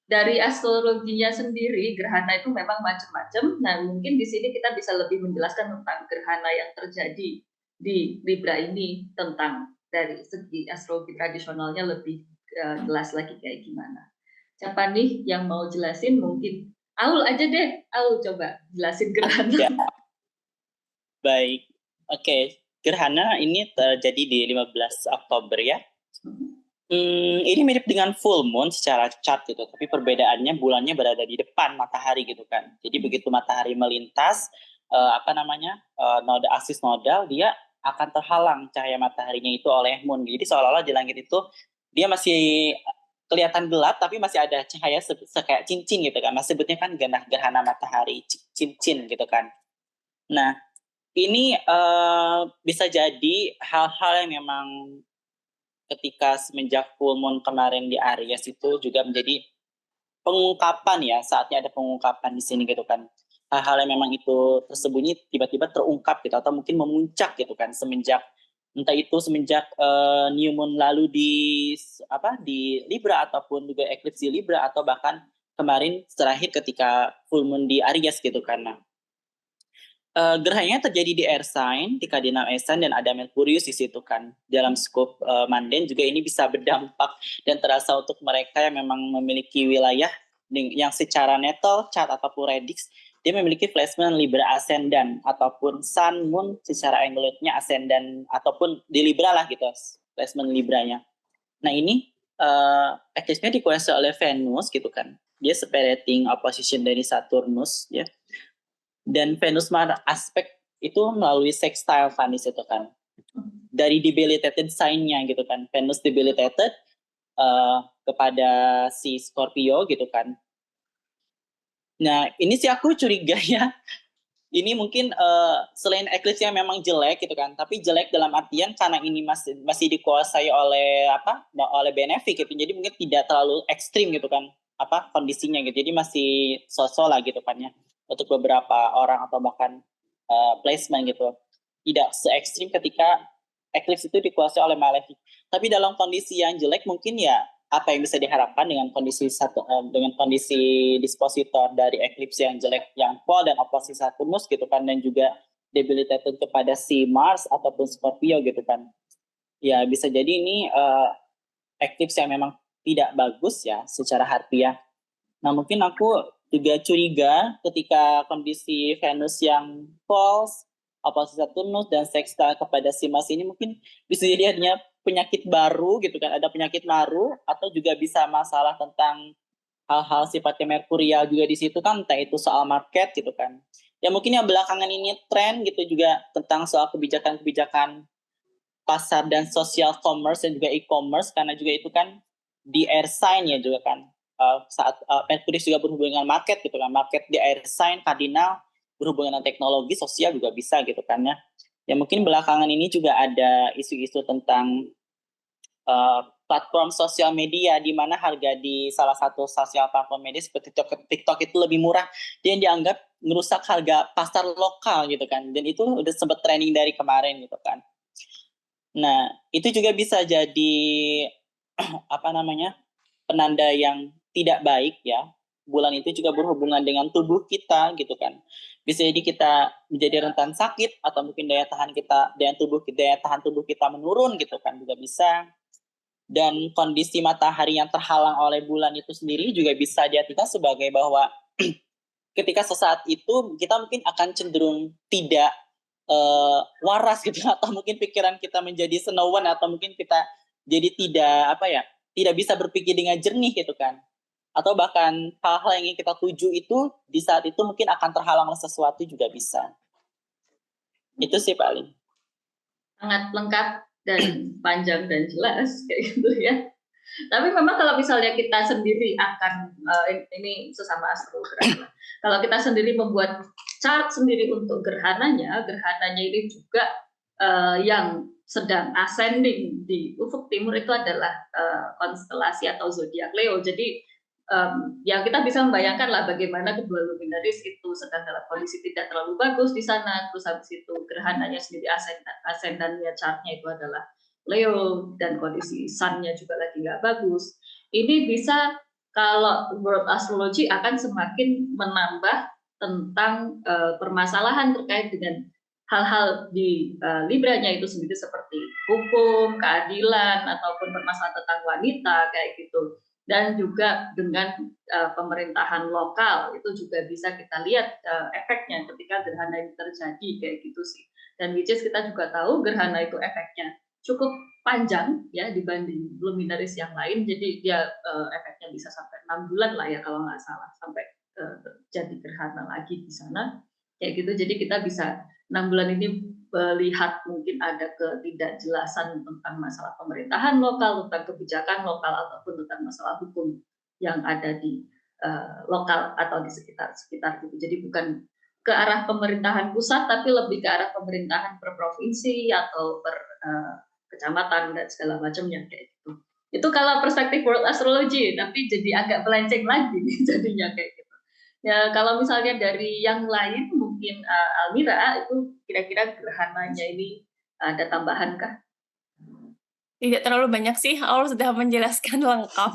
dari astrologinya sendiri gerhana itu memang macam-macam. Nah, mungkin di sini kita bisa lebih menjelaskan tentang gerhana yang terjadi di Libra ini, tentang dari segi astrologi tradisionalnya lebih jelas lagi kayak gimana. Siapa nih yang mau jelasin? Mungkin Aul aja deh. Aul coba jelasin gerhana. Ya. Baik. Oke. Gerhana ini terjadi di 15 Oktober ya. Ini mirip dengan full moon secara chart gitu, tapi perbedaannya bulannya berada di depan matahari gitu kan. Jadi begitu matahari melintas, noda aksis nodal, dia akan terhalang cahaya mataharinya itu oleh moon. Jadi seolah-olah di langit itu dia masih kelihatan gelap, tapi masih ada cahaya kayak cincin gitu kan. Mas sebutnya kan gerhana matahari cincin gitu kan. Nah, ini bisa jadi hal-hal yang memang ketika semenjak full moon kemarin di Aries itu juga menjadi pengungkapan ya, saatnya ada pengungkapan di sini gitu kan. Hal-hal yang memang itu tersembunyi tiba-tiba terungkap gitu, atau mungkin memuncak gitu kan, semenjak new moon lalu di Libra, ataupun juga eclipse di Libra, atau bahkan kemarin terakhir ketika full moon di Aries gitu kan. Nah, gerhananya terjadi di air sign, di kardinal air sign, dan ada Merkurius di situ kan. Dalam skop manden juga ini bisa berdampak dan terasa untuk mereka yang memang memiliki wilayah yang secara natal chart ataupun radix, dia memiliki placement Libra ascendant ataupun sun moon secara angle-nya ascendant ataupun di Libra lah gitu, placement Libranya. Nah, ini eclipse-nya dikuasai oleh Venus gitu kan. dia separating opposition dari Saturnus ya. Dan Venus aspek itu melalui sextile Vanis itu kan. Dari debilitated sign-nya gitu kan. Venus debilitated kepada si Scorpio gitu kan. Nah, ini sih aku curiga ya. Ini mungkin selain eclipse yang memang jelek gitu kan, tapi jelek dalam artian karena ini masih dikuasai oleh oleh benefit gitu. Jadi mungkin tidak terlalu ekstrim gitu kan kondisinya gitu. Jadi masih sosok lah gitu kan ya untuk beberapa orang atau bahkan placement gitu. Tidak se ekstrim ketika eclipse itu dikuasai oleh malefic. Tapi dalam kondisi yang jelek mungkin ya apa yang bisa diharapkan dengan kondisi dispositor dari eclipse yang jelek yang full dan oposisi Saturnus gitu kan, dan juga debilitated kepada si Mars ataupun Scorpio gitu kan. Ya bisa jadi ini eclipse yang memang tidak bagus ya secara harfiah. Nah mungkin aku juga curiga ketika kondisi Venus yang false, oposisi Saturnus dan sextile kepada si Mars ini mungkin bisa jadi adanya penyakit baru gitu kan, ada penyakit baru atau juga bisa masalah tentang hal-hal sifatnya merkurial juga di situ kan, entah itu soal market gitu kan. Ya mungkin yang belakangan ini tren gitu juga tentang soal kebijakan-kebijakan pasar dan social commerce dan juga e-commerce, karena juga itu kan di air sign ya juga kan. Saat Merkurius juga berhubungan dengan market gitu kan, market di air sign kardinal berhubungan dengan teknologi sosial juga bisa gitu kan ya. Ya mungkin belakangan ini juga ada isu-isu tentang platform sosial media di mana harga di salah satu sosial platform media seperti TikTok itu lebih murah dan dianggap merusak harga pasar lokal gitu kan, dan itu udah sempat trending dari kemarin gitu kan. Nah itu juga bisa jadi penanda yang tidak baik ya. Bulan itu juga berhubungan dengan tubuh kita gitu kan. Bisa jadi kita menjadi rentan sakit atau mungkin daya tahan tubuh kita menurun gitu kan, juga bisa. Dan kondisi matahari yang terhalang oleh bulan itu sendiri juga bisa diartikan sebagai bahwa ketika sesaat itu kita mungkin akan cenderung tidak waras gitu, atau mungkin pikiran kita menjadi senewan, atau mungkin kita jadi tidak bisa berpikir dengan jernih gitu kan. Atau bahkan hal-hal yang ingin kita tuju itu di saat itu mungkin akan terhalang oleh sesuatu juga bisa. Itu sih paling. Sangat lengkap dan panjang dan jelas kayak gitu ya. Tapi memang kalau misalnya kita sendiri akan ini sesama astrologer, kalau kita sendiri membuat chart sendiri untuk gerhananya ini juga yang sedang ascending di ufuk timur itu adalah konstelasi atau zodiak Leo. Jadi ya kita bisa membayangkan lah bagaimana kedua luminaris itu sedang dalam kondisi tidak terlalu bagus di sana. Terus habis itu gerhananya sendiri ascendannya chartnya itu adalah Leo dan kondisi sun-nya juga lagi nggak bagus. Ini bisa, kalau world astrology akan semakin menambah tentang permasalahan terkait dengan hal-hal di Libranya itu sendiri seperti hukum, keadilan, ataupun permasalahan tentang wanita kayak gitu. Dan juga dengan pemerintahan lokal itu juga bisa kita lihat efeknya ketika gerhana ini terjadi kayak gitu sih. Dan which is kita juga tahu gerhana itu efeknya cukup panjang ya dibanding luminaris yang lain, jadi dia efeknya bisa sampai 6 bulan lah ya kalau nggak salah, sampai jadi gerhana lagi di sana kayak gitu. Jadi kita bisa 6 bulan ini melihat mungkin ada ketidakjelasan tentang masalah pemerintahan lokal, tentang kebijakan lokal, ataupun tentang masalah hukum yang ada di lokal atau di sekitar gitu. Jadi bukan ke arah pemerintahan pusat, tapi lebih ke arah pemerintahan per provinsi atau per kecamatan dan segala macamnya kayak gitu. Itu kalau perspektif world astrology, tapi jadi agak melenceng lagi jadinya kayak gitu. Ya kalau misalnya dari yang lain mungkin Almira, itu kira-kira gerhananya ini ada tambahan kah? Tidak terlalu banyak sih, Allah sudah menjelaskan lengkap.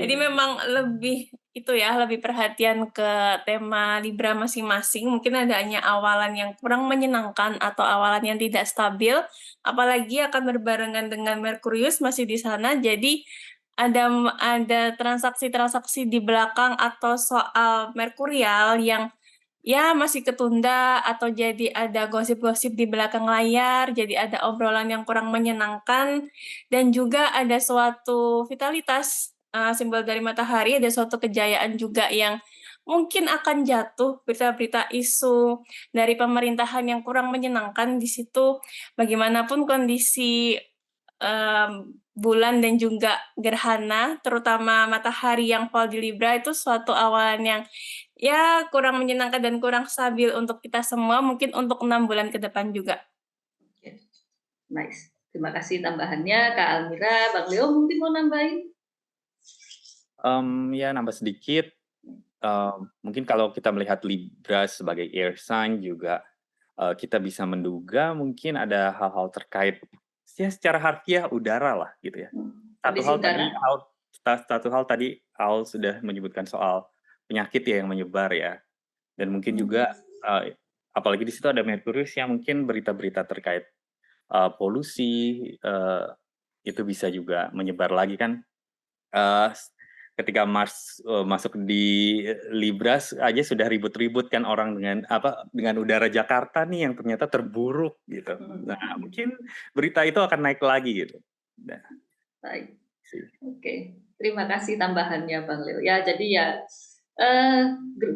Jadi memang lebih lebih perhatian ke tema Libra masing-masing. Mungkin adanya awalan yang kurang menyenangkan atau awalan yang tidak stabil, apalagi akan berbarengan dengan Merkurius masih di sana. Jadi ada transaksi-transaksi di belakang atau soal merkurial yang ya masih ketunda, atau jadi ada gosip-gosip di belakang layar, jadi ada obrolan yang kurang menyenangkan, dan juga ada suatu vitalitas simbol dari matahari, ada suatu kejayaan juga yang mungkin akan jatuh, berita-berita isu dari pemerintahan yang kurang menyenangkan di situ. Bagaimanapun kondisi bulan dan juga gerhana, terutama matahari yang fall di Libra itu suatu awalan yang ya kurang menyenangkan dan kurang stabil untuk kita semua, mungkin untuk 6 bulan ke depan juga. Oke, nice. Terima kasih tambahannya, Kak Almira. Bang Leo mungkin mau nambahin? Ya nambah sedikit, mungkin kalau kita melihat Libra sebagai air sign juga kita bisa menduga mungkin ada hal-hal terkait ya secara harfiah udara lah gitu ya. Kondisi udara. Satu hal tadi Aul sudah menyebutkan soal penyakit ya yang menyebar ya, dan mungkin juga apalagi di situ ada Merkurius yang mungkin berita-berita terkait polusi itu bisa juga menyebar lagi kan. Ketika Mars masuk di Libra aja sudah ribut-ribut kan orang dengan udara Jakarta nih yang ternyata terburuk gitu. Nah, mungkin berita itu akan naik lagi gitu. Nah, baik. Oke. Terima kasih tambahannya Bang Leo. Ya, jadi ya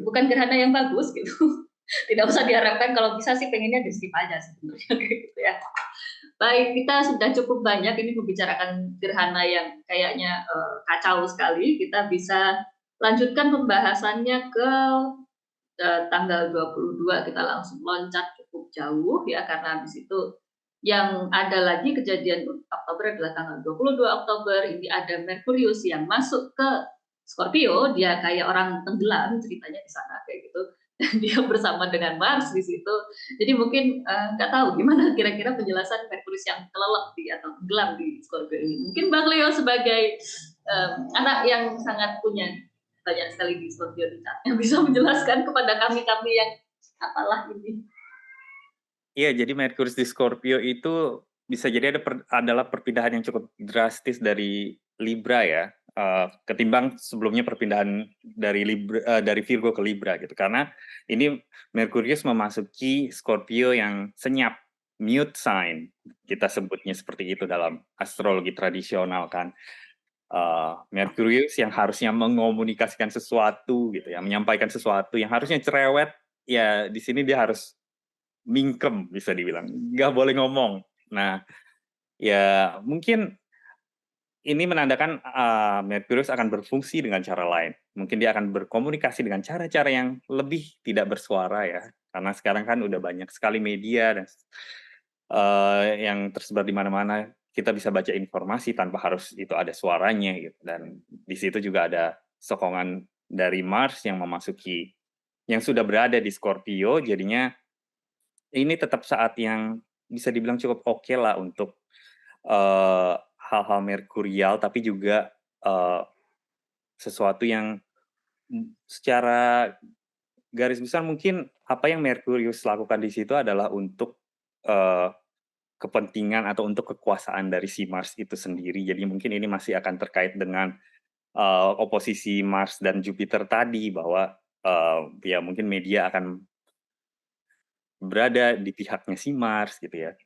bukan gerhana yang bagus gitu. Tidak usah diharapkan, kalau bisa sih pengennya di skip aja sebenarnya kayak gitu ya. Baik, kita sudah cukup banyak ini membicarakan gerhana yang kayaknya kacau sekali. Kita bisa lanjutkan pembahasannya ke tanggal 22, kita langsung loncat cukup jauh ya, karena habis itu yang ada lagi kejadian Oktober adalah tanggal 22 Oktober, ini ada Merkurius yang masuk ke Scorpio, dia kayak orang tenggelam ceritanya di sana kayak gitu. Dan dia bersama dengan Mars di situ. Jadi mungkin nggak tahu gimana kira-kira penjelasan Merkurius yang kelelep atau tenggelam di Scorpio ini. Mungkin Bang Leo sebagai anak yang sangat punya banyak sekali di Scorpio di chat, yang bisa menjelaskan kepada kami yang apalah ini. Iya, jadi Merkurius di Scorpio itu bisa jadi adalah perpindahan yang cukup drastis dari Libra ya. Ketimbang sebelumnya perpindahan dari Virgo ke Libra gitu, karena ini Merkurius memasuki Scorpio yang senyap, mute sign, kita sebutnya seperti itu dalam astrologi tradisional kan. Merkurius yang harusnya mengomunikasikan sesuatu gitu ya, menyampaikan sesuatu yang harusnya cerewet, ya di sini dia harus mingkem bisa dibilang, nggak boleh ngomong. Nah, ya mungkin ini menandakan Merkurius akan berfungsi dengan cara lain. Mungkin dia akan berkomunikasi dengan cara-cara yang lebih tidak bersuara ya. Karena sekarang kan udah banyak sekali media dan yang tersebar di mana-mana. Kita bisa baca informasi tanpa harus itu ada suaranya gitu. Dan di situ juga ada sokongan dari Mars yang sudah berada di Scorpio. Jadinya ini tetap saat yang bisa dibilang cukup oke lah untuk hal-hal merkurial, tapi juga sesuatu yang secara garis besar mungkin apa yang Merkurius lakukan di situ adalah untuk kepentingan atau untuk kekuasaan dari si Mars itu sendiri. Jadi mungkin ini masih akan terkait dengan oposisi Mars dan Jupiter tadi, bahwa ya mungkin media akan berada di pihaknya si Mars gitu ya.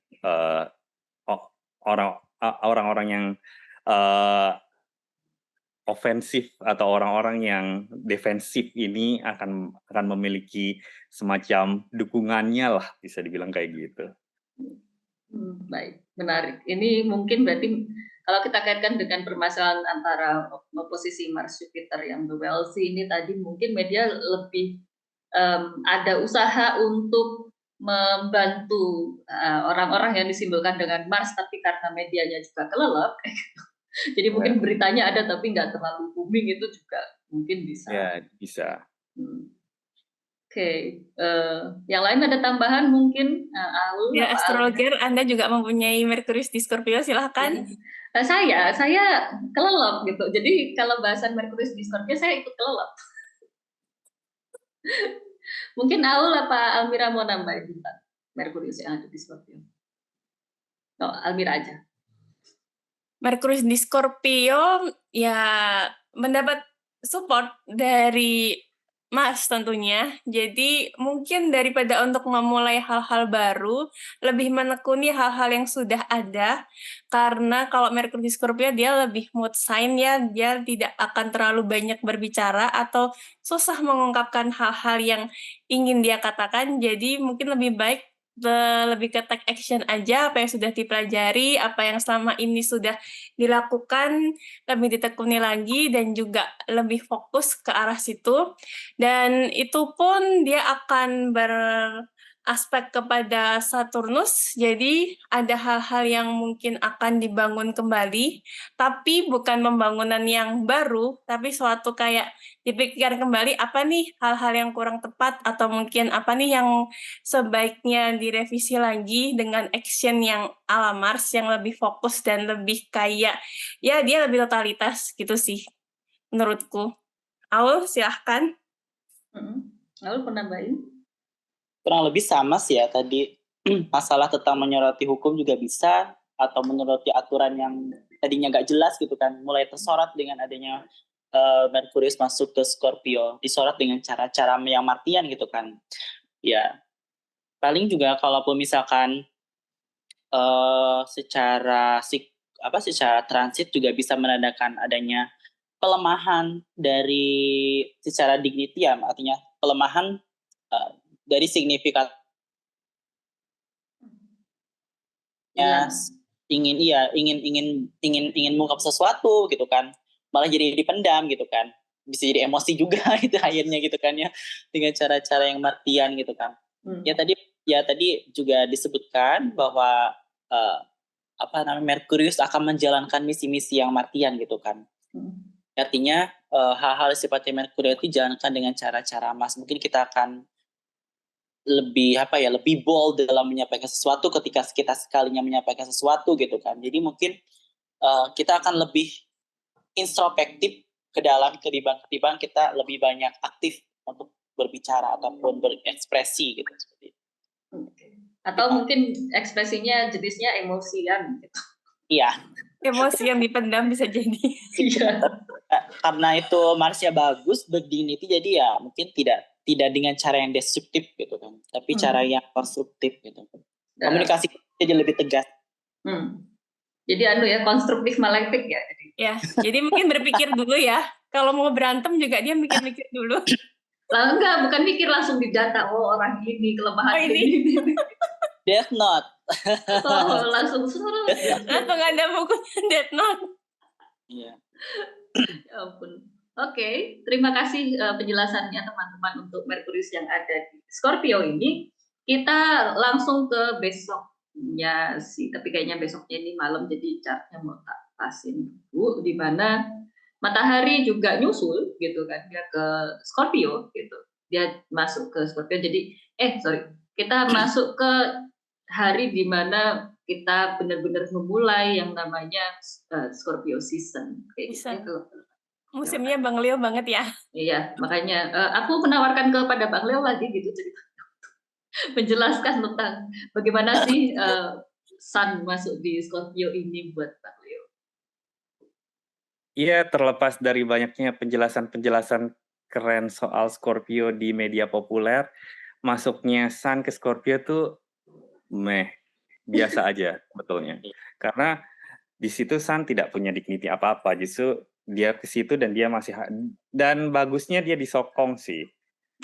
Orang-orang yang ofensif atau orang-orang yang defensif ini akan memiliki semacam dukungannya lah, bisa dibilang kayak gitu. Baik, menarik. Ini mungkin berarti kalau kita kaitkan dengan permasalahan antara posisi Mars Jupiter yang the wealthy ini tadi, mungkin media lebih ada usaha untuk membantu orang-orang yang disimbolkan dengan Mars, tapi karena medianya juga kelelep, jadi mungkin beritanya ada tapi nggak terlalu booming, itu juga mungkin bisa. Ya, bisa. Oke, yang lain ada tambahan mungkin? Aul, ya, astrologer, Anda juga mempunyai Merkurius di Scorpio, silahkan. Saya kelelep gitu. Jadi kalau bahasan Merkurius di Scorpio, saya ikut kelelep. Mungkin Aul apa Almira mau nambahin tentang Merkurius yang ada di Scorpio? Oh, Almira aja. Merkurius di Scorpio ya mendapat support dari Mars tentunya. Jadi mungkin daripada untuk memulai hal-hal baru, lebih menekuni hal-hal yang sudah ada. Karena kalau Mercury di Scorpio dia lebih mood sign ya, dia tidak akan terlalu banyak berbicara atau susah mengungkapkan hal-hal yang ingin dia katakan. Jadi mungkin lebih baik lebih ke take action aja apa yang sudah dipelajari, apa yang selama ini sudah dilakukan, lebih ditekuni lagi dan juga lebih fokus ke arah situ. Dan itu pun dia akan beraspek kepada Saturnus, jadi ada hal-hal yang mungkin akan dibangun kembali, tapi bukan pembangunan yang baru, tapi suatu kayak dipikirkan kembali apa nih hal-hal yang kurang tepat atau mungkin apa nih yang sebaiknya direvisi lagi dengan action yang ala Mars yang lebih fokus dan lebih kayak ya dia lebih totalitas gitu sih menurutku. Aul, silahkan. Lalu penambahin? Kurang lebih sama sih ya tadi. Masalah tentang menyoroti hukum juga bisa, atau menyoroti aturan yang tadinya nggak jelas gitu kan, mulai tersorot dengan adanya Merkurius masuk ke Scorpio, disorot dengan cara-cara yang martian gitu kan. Ya, paling juga kalaupun misalkan secara transit juga bisa menandakan adanya pelemahan dari secara dignity ya, artinya pelemahan dari signifikan ingin mengungkap sesuatu gitu kan, malah jadi dipendam gitu kan, bisa jadi emosi juga itu akhirnya gitu kan ya, dengan cara-cara yang martian gitu kan. Ya tadi juga disebutkan bahwa Merkurius akan menjalankan misi-misi yang martian gitu kan. Artinya hal-hal sifatnya Merkurius itu dijalankan dengan cara-cara Mas. Mungkin kita akan lebih bold dalam menyampaikan sesuatu ketika kita sekalinya menyampaikan sesuatu gitu kan. Jadi mungkin kita akan lebih introspektif ke dalam ketimbang kita lebih banyak aktif untuk berbicara ataupun berekspresi gitu seperti itu. Atau mungkin ekspresinya jenisnya emosian gitu. Iya. Emosi yang dipendam bisa jadi. Iya. Karena itu Marsnya bagus, berdignity, jadi ya mungkin tidak dengan cara yang destruktif gitu kan, tapi cara yang konstruktif gitu. Komunikasi jadi lebih tegas. Jadi konstruktif malektik ya. Ya, jadi mungkin berpikir dulu ya. Kalau mau berantem juga dia mikir-mikir dulu. Lah enggak, bukan mikir langsung didata. Oh, orang ini kelemahan ini. Death Note. Langsung suruh. Langsung ada bukunya Death Note. Iya. Ya ampun. Oke, terima kasih penjelasannya teman-teman untuk Merkurius yang ada di Scorpio ini. Kita langsung ke besoknya sih, tapi kayaknya besoknya ini malam jadi chartnya mau tak pasin dulu, di mana Matahari juga nyusul gitu kan, dia ke Scorpio gitu. Dia masuk ke Scorpio, jadi kita masuk ke hari di mana kita benar-benar memulai yang namanya Scorpio season kayak gitu. Musimnya Bang Leo banget ya. Iya, makanya aku menawarkan kepada Bang Leo lagi gitu cerita menjelaskan tentang bagaimana sih Sun masuk di Scorpio ini buat Bang Leo. Iya, terlepas dari banyaknya penjelasan-penjelasan keren soal Scorpio di media populer, masuknya Sun ke Scorpio tuh biasa aja sebetulnya. Karena di situ Sun tidak punya dignity apa-apa, justru dia ke situ dan dia dan bagusnya dia disokong sih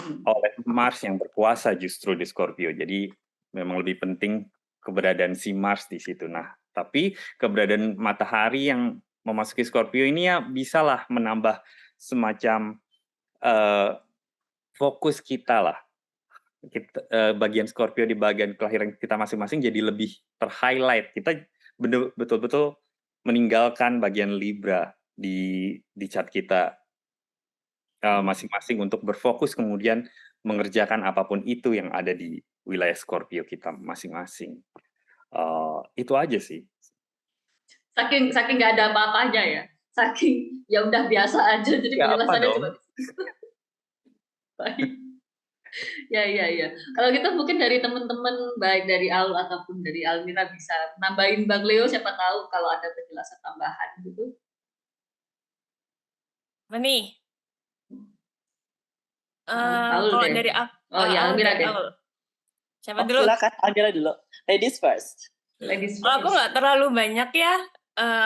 oleh Mars yang berkuasa justru di Scorpio. Jadi memang lebih penting keberadaan si Mars di situ. Nah, tapi keberadaan matahari yang memasuki Scorpio ini ya bisalah menambah semacam fokus kita lah. Bagian Scorpio di bagian kelahiran kita masing-masing jadi lebih ter-highlight. Kita betul-betul meninggalkan bagian Libra di chart kita masing-masing untuk berfokus kemudian mengerjakan apapun itu yang ada di wilayah Scorpio kita masing-masing. Itu aja sih. Saking nggak ada apa-apanya ya. Saking ya udah biasa aja, jadi penjelasannya cuma baik. Ya. Kalau gitu mungkin dari teman-teman baik dari Aul ataupun dari Almira bisa nambahin Bang Leo, siapa tahu kalau ada penjelasan tambahan gitu. Apa nih? Paul Kalau deh. dari aku, Oh ya, Almira deh. Siapa Oh, dulu? silakan, Almira dulu. Ladies first. Ladies Kalau aku first. nggak terlalu banyak ya.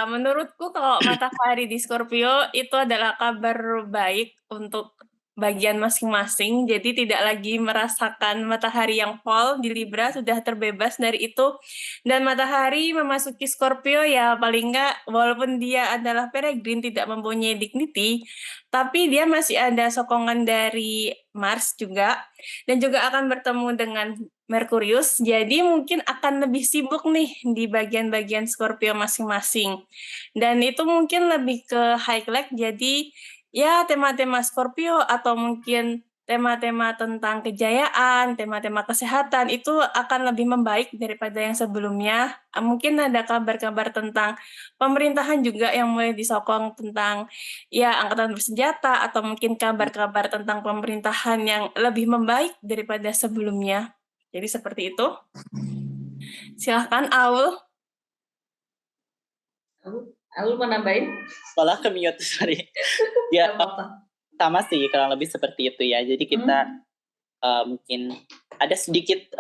Menurutku kalau matahari di Scorpio itu adalah kabar baik untuk bagian masing-masing. Jadi tidak lagi merasakan matahari yang fall di Libra, sudah terbebas dari itu. Dan matahari memasuki Scorpio ya paling nggak, walaupun dia adalah peregrine tidak mempunyai dignity, tapi dia masih ada sokongan dari Mars juga. Dan juga akan bertemu dengan Merkurius, jadi mungkin akan lebih sibuk nih di bagian-bagian Scorpio masing-masing. Dan itu mungkin lebih ke highlight, jadi ya tema-tema Scorpio atau mungkin tema-tema tentang kejayaan, tema-tema kesehatan itu akan lebih membaik daripada yang sebelumnya. Mungkin ada kabar-kabar tentang pemerintahan juga yang mulai disokong tentang ya angkatan bersenjata atau mungkin kabar-kabar tentang pemerintahan yang lebih membaik daripada sebelumnya. Jadi seperti itu. Silahkan Aul. Aul mau nambahin? Malah ke mute, sorry. Ya, Ya, sama sih kurang lebih seperti itu ya. Jadi kita mungkin ada sedikit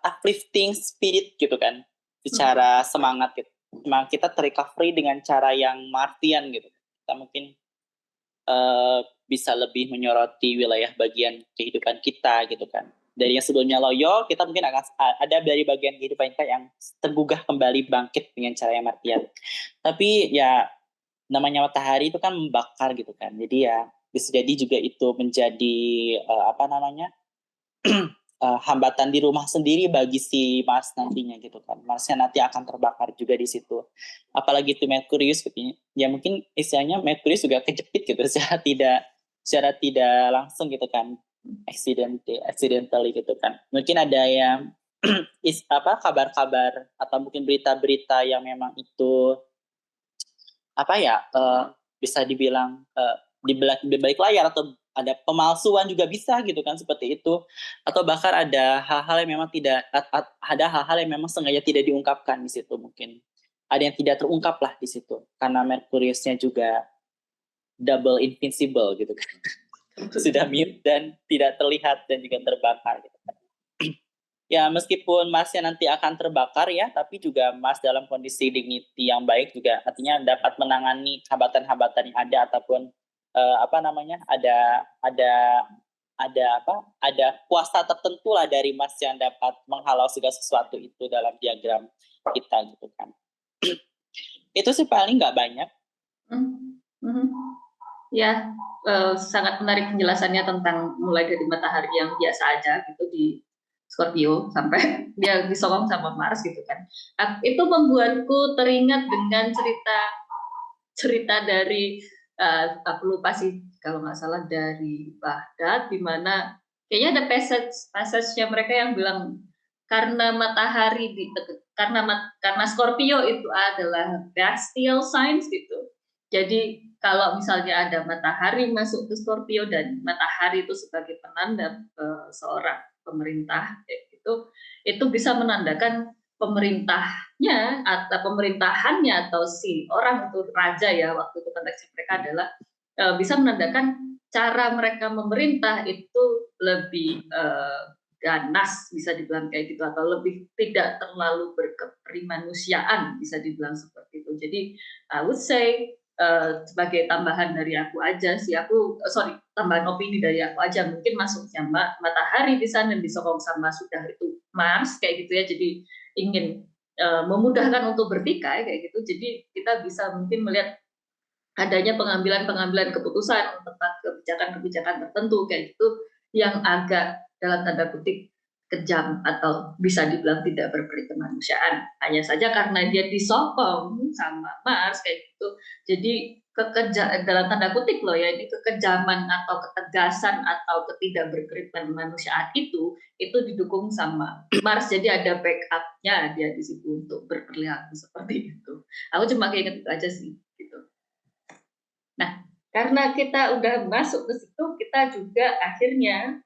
uplifting spirit gitu kan, secara semangat gitu. Memang kita terrecovery dengan cara yang Martian gitu. Kita mungkin bisa lebih menyoroti wilayah bagian kehidupan kita gitu kan. Dari yang sebelumnya loyo, kita mungkin akan ada dari bagian kehidupan kita yang tergugah kembali bangkit dengan cara yang Martian. Tapi ya namanya matahari itu kan membakar gitu kan. Jadi ya bisa jadi juga itu menjadi hambatan di rumah sendiri bagi si Mars nantinya gitu kan. Marsnya nanti akan terbakar juga di situ. Apalagi itu Merkurius gitu ya, mungkin istilahnya Merkurius juga kejepit gitu secara tidak langsung gitu kan, accidentally gitu kan. Mungkin ada yang kabar-kabar atau mungkin berita-berita yang memang itu bisa dibilang di balik layar atau ada pemalsuan juga bisa gitu kan, seperti itu. Atau bahkan ada hal-hal yang memang ada hal-hal yang memang sengaja tidak diungkapkan di situ, mungkin ada yang tidak terungkap lah di situ karena Merkuriusnya juga double invincible gitu kan. Sudah mute dan tidak terlihat dan juga terbakar gitu kan. Ya meskipun Marsnya nanti akan terbakar ya, tapi juga Mars dalam kondisi dignity yang baik juga artinya dapat menangani hambatan-hambatan yang ada ataupun ada kuasa tertentu lah dari Mars yang dapat menghalau segala sesuatu itu dalam diagram kita gitu kan. Itu sih paling nggak banyak. Ya, sangat menarik penjelasannya tentang mulai dari matahari yang biasa aja gitu di Scorpio sampai dia disokong sama Mars gitu kan. Itu membuatku teringat dengan cerita dari aku lupa sih kalau nggak salah dari Baghdad, di mana kayaknya ada passage-nya mereka yang bilang karena matahari karena Scorpio itu adalah bestial signs gitu. Jadi kalau misalnya ada matahari masuk ke Scorpio dan matahari itu sebagai penanda seorang pemerintah itu bisa menandakan pemerintahnya atau pemerintahannya atau si orang itu raja ya, waktu itu konteksnya mereka adalah bisa menandakan cara mereka memerintah itu lebih ganas, bisa dibilang kayak gitu, atau lebih tidak terlalu berkeperimanusiaan, bisa dibilang seperti itu. Jadi I would say sebagai tambahan dari aku aja sih, tambahan opini dari aku aja, mungkin masuknya matahari di sana dan disokong sama sudah itu Mars kayak gitu ya, jadi ingin memudahkan untuk bertikai kayak gitu. Jadi kita bisa mungkin melihat adanya pengambilan keputusan tentang kebijakan-kebijakan tertentu kayak gitu yang agak dalam tanda kutip kejam atau bisa dibilang tidak berberi kemanusiaan, hanya saja karena dia disokong sama Mars kayak gitu. Jadi dalam tanda kutip loh ya, ini kekejaman atau ketegasan atau ketidakberperi kemanusiaan itu didukung sama Mars. Jadi ada backupnya dia di situ untuk berperilaku seperti itu. Aku cuma kayak gitu aja sih gitu. Nah, karena kita udah masuk ke situ, kita juga akhirnya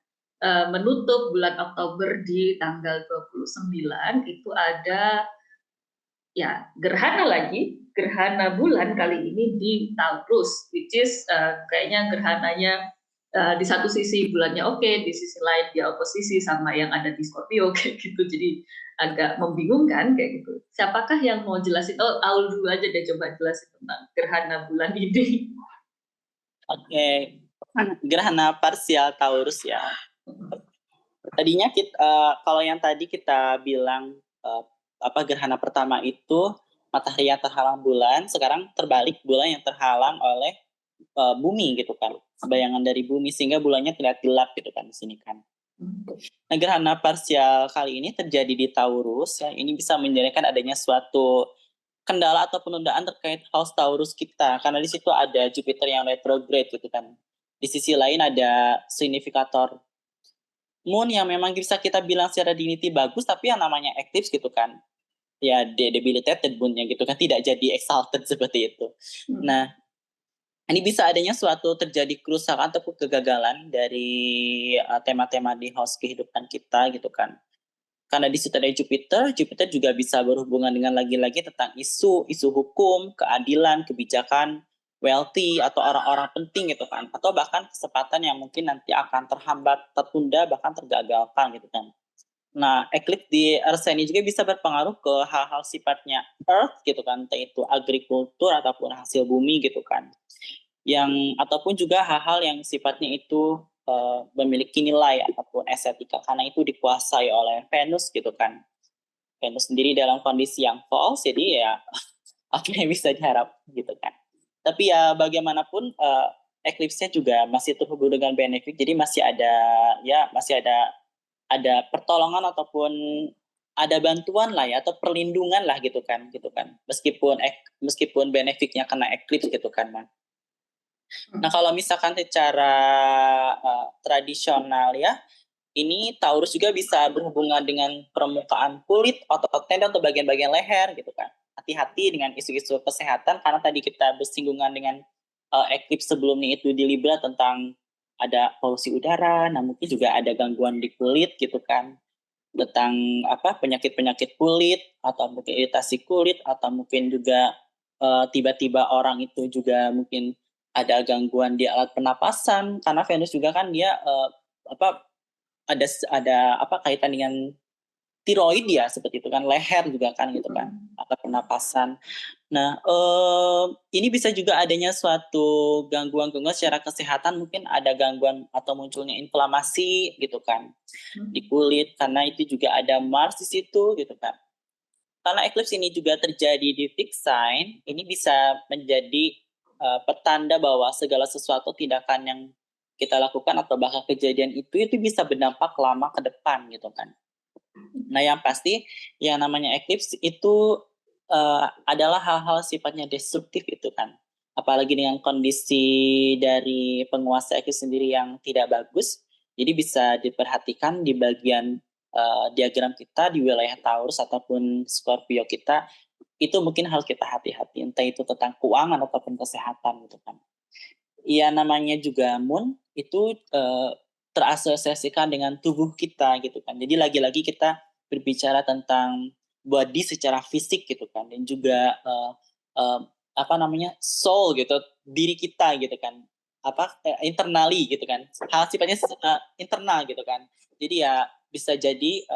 menutup bulan Oktober di tanggal 29 itu ada ya gerhana bulan kali ini di Taurus, which is kayaknya gerhananya di satu sisi bulannya oke, di sisi lain dia oposisi sama yang ada di Scorpio kayak gitu. Jadi agak membingungkan kayak gitu. Siapakah yang mau jelasin? Oh, Aul dulu aja deh, coba jelasin tentang gerhana bulan ini. Oke, gerhana parsial Taurus ya. Tadinya kalau yang tadi kita bilang gerhana pertama itu matahari yang terhalang bulan, sekarang terbalik, bulan yang terhalang oleh bumi gitu kan, bayangan dari bumi sehingga bulannya terlihat gelap gitu kan di sini kan. Nah, gerhana parsial kali ini terjadi di Taurus ya, ini bisa menjadikan adanya suatu kendala atau penundaan terkait house Taurus kita karena di situ ada Jupiter yang retrograde gitu kan. Di sisi lain ada signifikator moon yang memang bisa kita bilang secara dignity bagus tapi yang namanya eclipse gitu kan. Ya debilitated moon-nya gitu kan, tidak jadi exalted seperti itu. Nah, ini bisa adanya suatu terjadi kerusakan ataupun kegagalan dari tema-tema di house kehidupan kita gitu kan. Karena di situ ada Jupiter, Jupiter juga bisa berhubungan dengan lagi-lagi tentang isu hukum, keadilan, kebijakan, wealthy atau orang-orang penting gitu kan, atau bahkan kesempatan yang mungkin nanti akan terhambat, tertunda, bahkan tergagalkan gitu kan. Nah, eclipse di Earth ini juga bisa berpengaruh ke hal-hal sifatnya Earth gitu kan, entah itu agrikultur ataupun hasil bumi gitu kan. Ataupun juga hal-hal yang sifatnya itu memiliki nilai ataupun estetika karena itu dikuasai oleh Venus gitu kan. Venus sendiri dalam kondisi yang false, jadi ya apa yang bisa diharap gitu kan. Tapi ya bagaimanapun eclipse-nya juga masih terhubung dengan benefit, jadi masih ada pertolongan ataupun ada bantuan lah ya atau perlindungan lah gitu kan meskipun benefitnya kena eclipse gitu kan. Nah, kalau misalkan secara tradisional ya, ini Taurus juga bisa berhubungan dengan permukaan kulit, otot tendon atau bagian-bagian leher gitu kan. Hati-hati dengan isu-isu kesehatan karena tadi kita bersinggungan dengan eclipse sebelumnya itu di Libra tentang ada polusi udara, nah mungkin juga ada gangguan di kulit gitu kan. Tentang penyakit-penyakit kulit atau mungkin iritasi kulit atau mungkin juga tiba-tiba orang itu juga mungkin ada gangguan di alat pernapasan karena Venus juga kan dia ada kaitan dengan tiroid ya seperti itu kan, leher juga kan gitu kan, alat pernapasan. Nah, ini bisa juga adanya suatu gangguan-gangguan secara kesehatan, mungkin ada gangguan atau munculnya inflamasi gitu kan di kulit karena itu juga ada Mars di situ gitu kan. Karena eclipse ini juga terjadi di fixed sign, ini bisa menjadi petanda bahwa segala sesuatu tindakan yang kita lakukan atau bahkan kejadian itu bisa berdampak lama ke depan gitu kan. Nah, yang pasti yang namanya eclipse itu adalah hal-hal sifatnya destruktif itu kan. Apalagi dengan kondisi dari penguasa eclipse sendiri yang tidak bagus, jadi bisa diperhatikan di bagian diagram kita di wilayah Taurus ataupun Scorpio kita, itu mungkin harus kita hati-hati, entah itu tentang keuangan ataupun kesehatan gitu kan. Iya, namanya juga moon itu terasosiasikan dengan tubuh kita gitu kan. Jadi lagi-lagi kita berbicara tentang body secara fisik gitu kan, dan juga soul gitu, diri kita gitu kan, internally gitu kan, hal sifatnya internal gitu kan. Jadi ya bisa jadi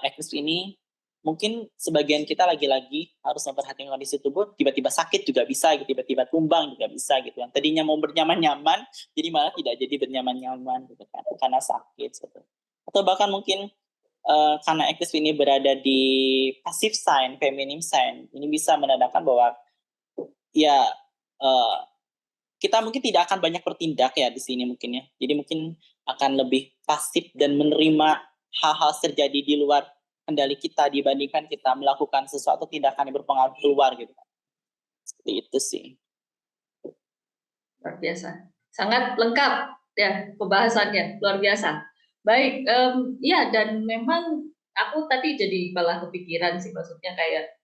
eclipse ini mungkin sebagian kita lagi-lagi harus memperhatikan kondisi tubuh, tiba-tiba sakit juga bisa, tiba-tiba tumbang juga bisa gitu. Yang tadinya mau bernyaman-nyaman, jadi malah tidak jadi bernyaman-nyaman gitu kan, karena sakit gitu. Atau bahkan mungkin karena eclipse ini berada di passive sign, feminine sign, ini bisa menandakan bahwa ya kita mungkin tidak akan banyak bertindak ya di sini mungkin ya. Jadi mungkin akan lebih pasif dan menerima hal-hal terjadi di luar kendali kita dibandingkan kita melakukan sesuatu tindakan yang berpengaruh keluar gitu. Seperti itu sih. Luar biasa. Sangat lengkap ya pembahasannya, luar biasa. Baik, ya dan memang aku tadi jadi malah kepikiran sih, maksudnya kayak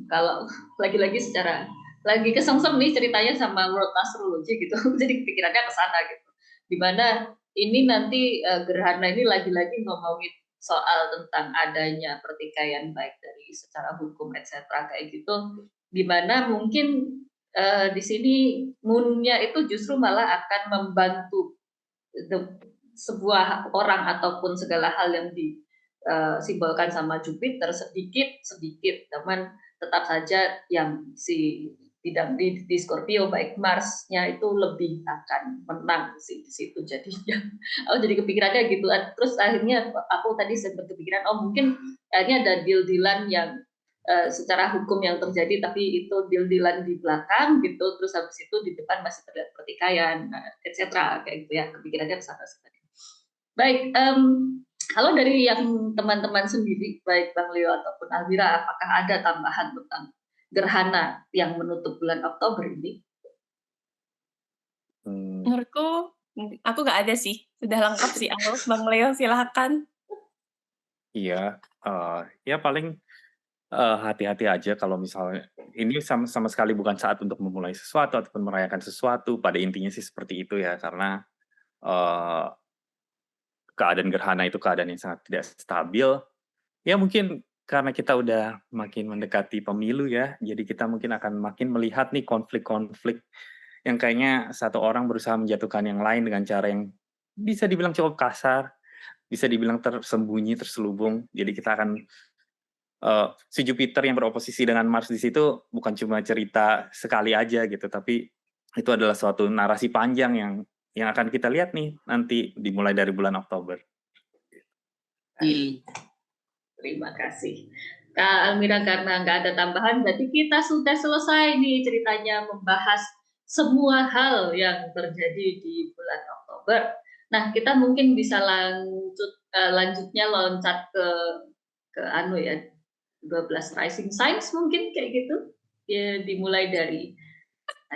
kalau lagi-lagi secara lagi kesengsem nih ceritanya sama world astrology gitu, jadi kepikirannya ke sana gitu. Dimana ini nanti gerhana ini lagi-lagi ngomongin soal tentang adanya pertikaian baik dari secara hukum etc. kayak gitu, dimana mungkin di sini moon-nya itu justru malah akan membantu sebuah orang ataupun segala hal yang disimbolkan sama Jupiter sedikit, teman tetap saja yang si tidak di Scorpio baik Mars-nya itu lebih akan menang di situ jadinya. Aku jadi kepikirannya gitu. Terus akhirnya aku tadi sempat kepikiran, oh mungkin ini ada deal-dealan yang secara hukum yang terjadi, tapi itu deal-dealan di belakang gitu, terus habis itu di depan masih terlihat pertikaian, etc. kayak gitu ya, kepikirannya ke sana. Baik, kalau dari yang teman-teman sendiri, baik Bang Leo ataupun Almira, apakah ada tambahan tentang gerhana yang menutup bulan Oktober ini? Menurutku, aku nggak ada sih, sudah lengkap sih Al. Bang Leo silahkan. Iya, ya paling hati-hati aja kalau misalnya ini sama sekali bukan saat untuk memulai sesuatu ataupun merayakan sesuatu. Pada intinya sih seperti itu ya, karena keadaan gerhana itu keadaan yang sangat tidak stabil. Ya mungkin karena kita udah makin mendekati pemilu ya, jadi kita mungkin akan makin melihat nih konflik-konflik yang kayaknya satu orang berusaha menjatuhkan yang lain dengan cara yang bisa dibilang cukup kasar, bisa dibilang tersembunyi, terselubung. Jadi kita akan si Jupiter yang beroposisi dengan Mars di situ bukan cuma cerita sekali aja gitu, tapi itu adalah suatu narasi panjang yang akan kita lihat nih nanti dimulai dari bulan Oktober. Terima kasih. Kak Almira, karena nggak ada tambahan, berarti kita sudah selesai nih ceritanya membahas semua hal yang terjadi di bulan Oktober. Nah, kita mungkin bisa lanjutnya loncat ke anu ya, 12 rising signs mungkin kayak gitu. Ya, dimulai dari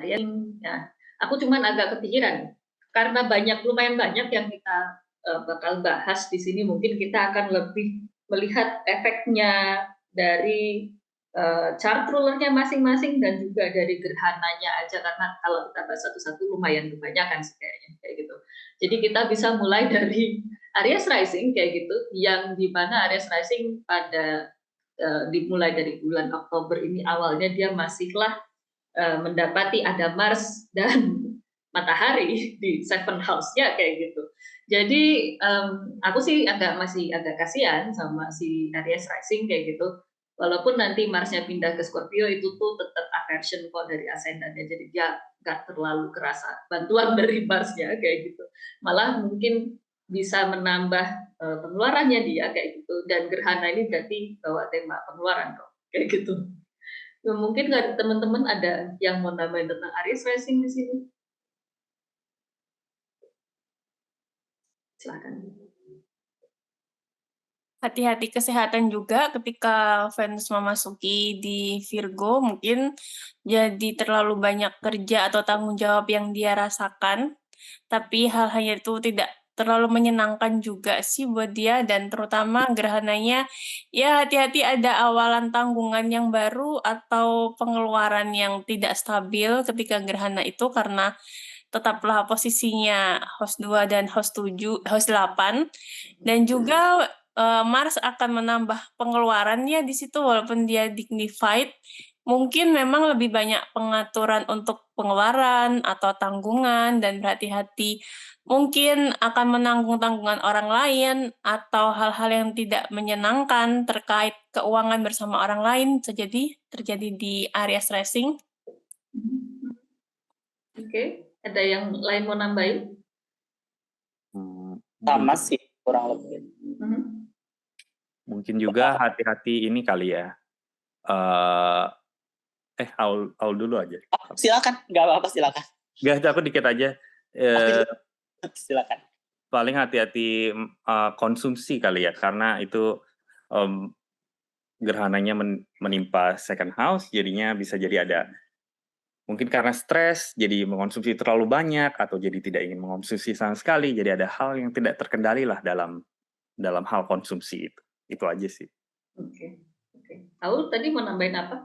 Aries. Ya, aku cuman agak kepikiran karena lumayan banyak yang kita bakal bahas di sini, mungkin kita akan lebih melihat efeknya dari chart rulernya masing-masing dan juga dari gerhananya aja, karena kalau kita bahas satu-satu lumayan kebanyakan kayaknya kayak gitu. Jadi kita bisa mulai dari Aries rising kayak gitu, yang dimana Aries rising pada dimulai dari bulan Oktober ini awalnya dia masihlah mendapati ada Mars dan Matahari di 7 house-nya kayak gitu. Jadi aku sih masih agak kasihan sama si Aries rising kayak gitu. Walaupun nanti Mars-nya pindah ke Scorpio, itu tuh tetap aversion kok dari ascendannya. Jadi dia nggak terlalu kerasa bantuan dari Mars-nya kayak gitu. Malah mungkin bisa menambah pengeluarannya dia kayak gitu. Dan gerhana ini berarti bawa tema pengeluaran kok kayak gitu. Mungkin nggak teman-teman ada yang mau nambahin tentang Aries rising di sini? Silakan. Hati-hati kesehatan juga ketika Venus memasuki di Virgo, mungkin jadi terlalu banyak kerja atau tanggung jawab yang dia rasakan, tapi hal-hal itu tidak terlalu menyenangkan juga sih buat dia, dan terutama gerhananya, ya hati-hati ada awalan tanggungan yang baru atau pengeluaran yang tidak stabil ketika gerhana itu, karena tetaplah posisinya house 2 dan house 8, dan juga Mars akan menambah pengeluarannya di situ walaupun dia dignified. Mungkin memang lebih banyak pengaturan untuk pengeluaran atau tanggungan, dan berhati-hati mungkin akan menanggung tanggungan orang lain atau hal-hal yang tidak menyenangkan terkait keuangan bersama orang lain terjadi di Aries rising. Oke, ada yang lain mau nambahin? Sama sih kurang lebih. Mungkin juga hati-hati ini kali ya. Aul dulu aja. Silakan, nggak apa-apa, silakan. Nggak, aku dikit aja. Silakan. Paling hati-hati konsumsi kali ya, karena itu gerhananya menimpa second house, jadinya bisa jadi ada mungkin karena stres jadi mengonsumsi terlalu banyak, atau jadi tidak ingin mengonsumsi sama sekali, jadi ada hal yang tidak terkendali lah dalam hal konsumsi itu aja sih. Oke. Aul tadi mau nambahin apa?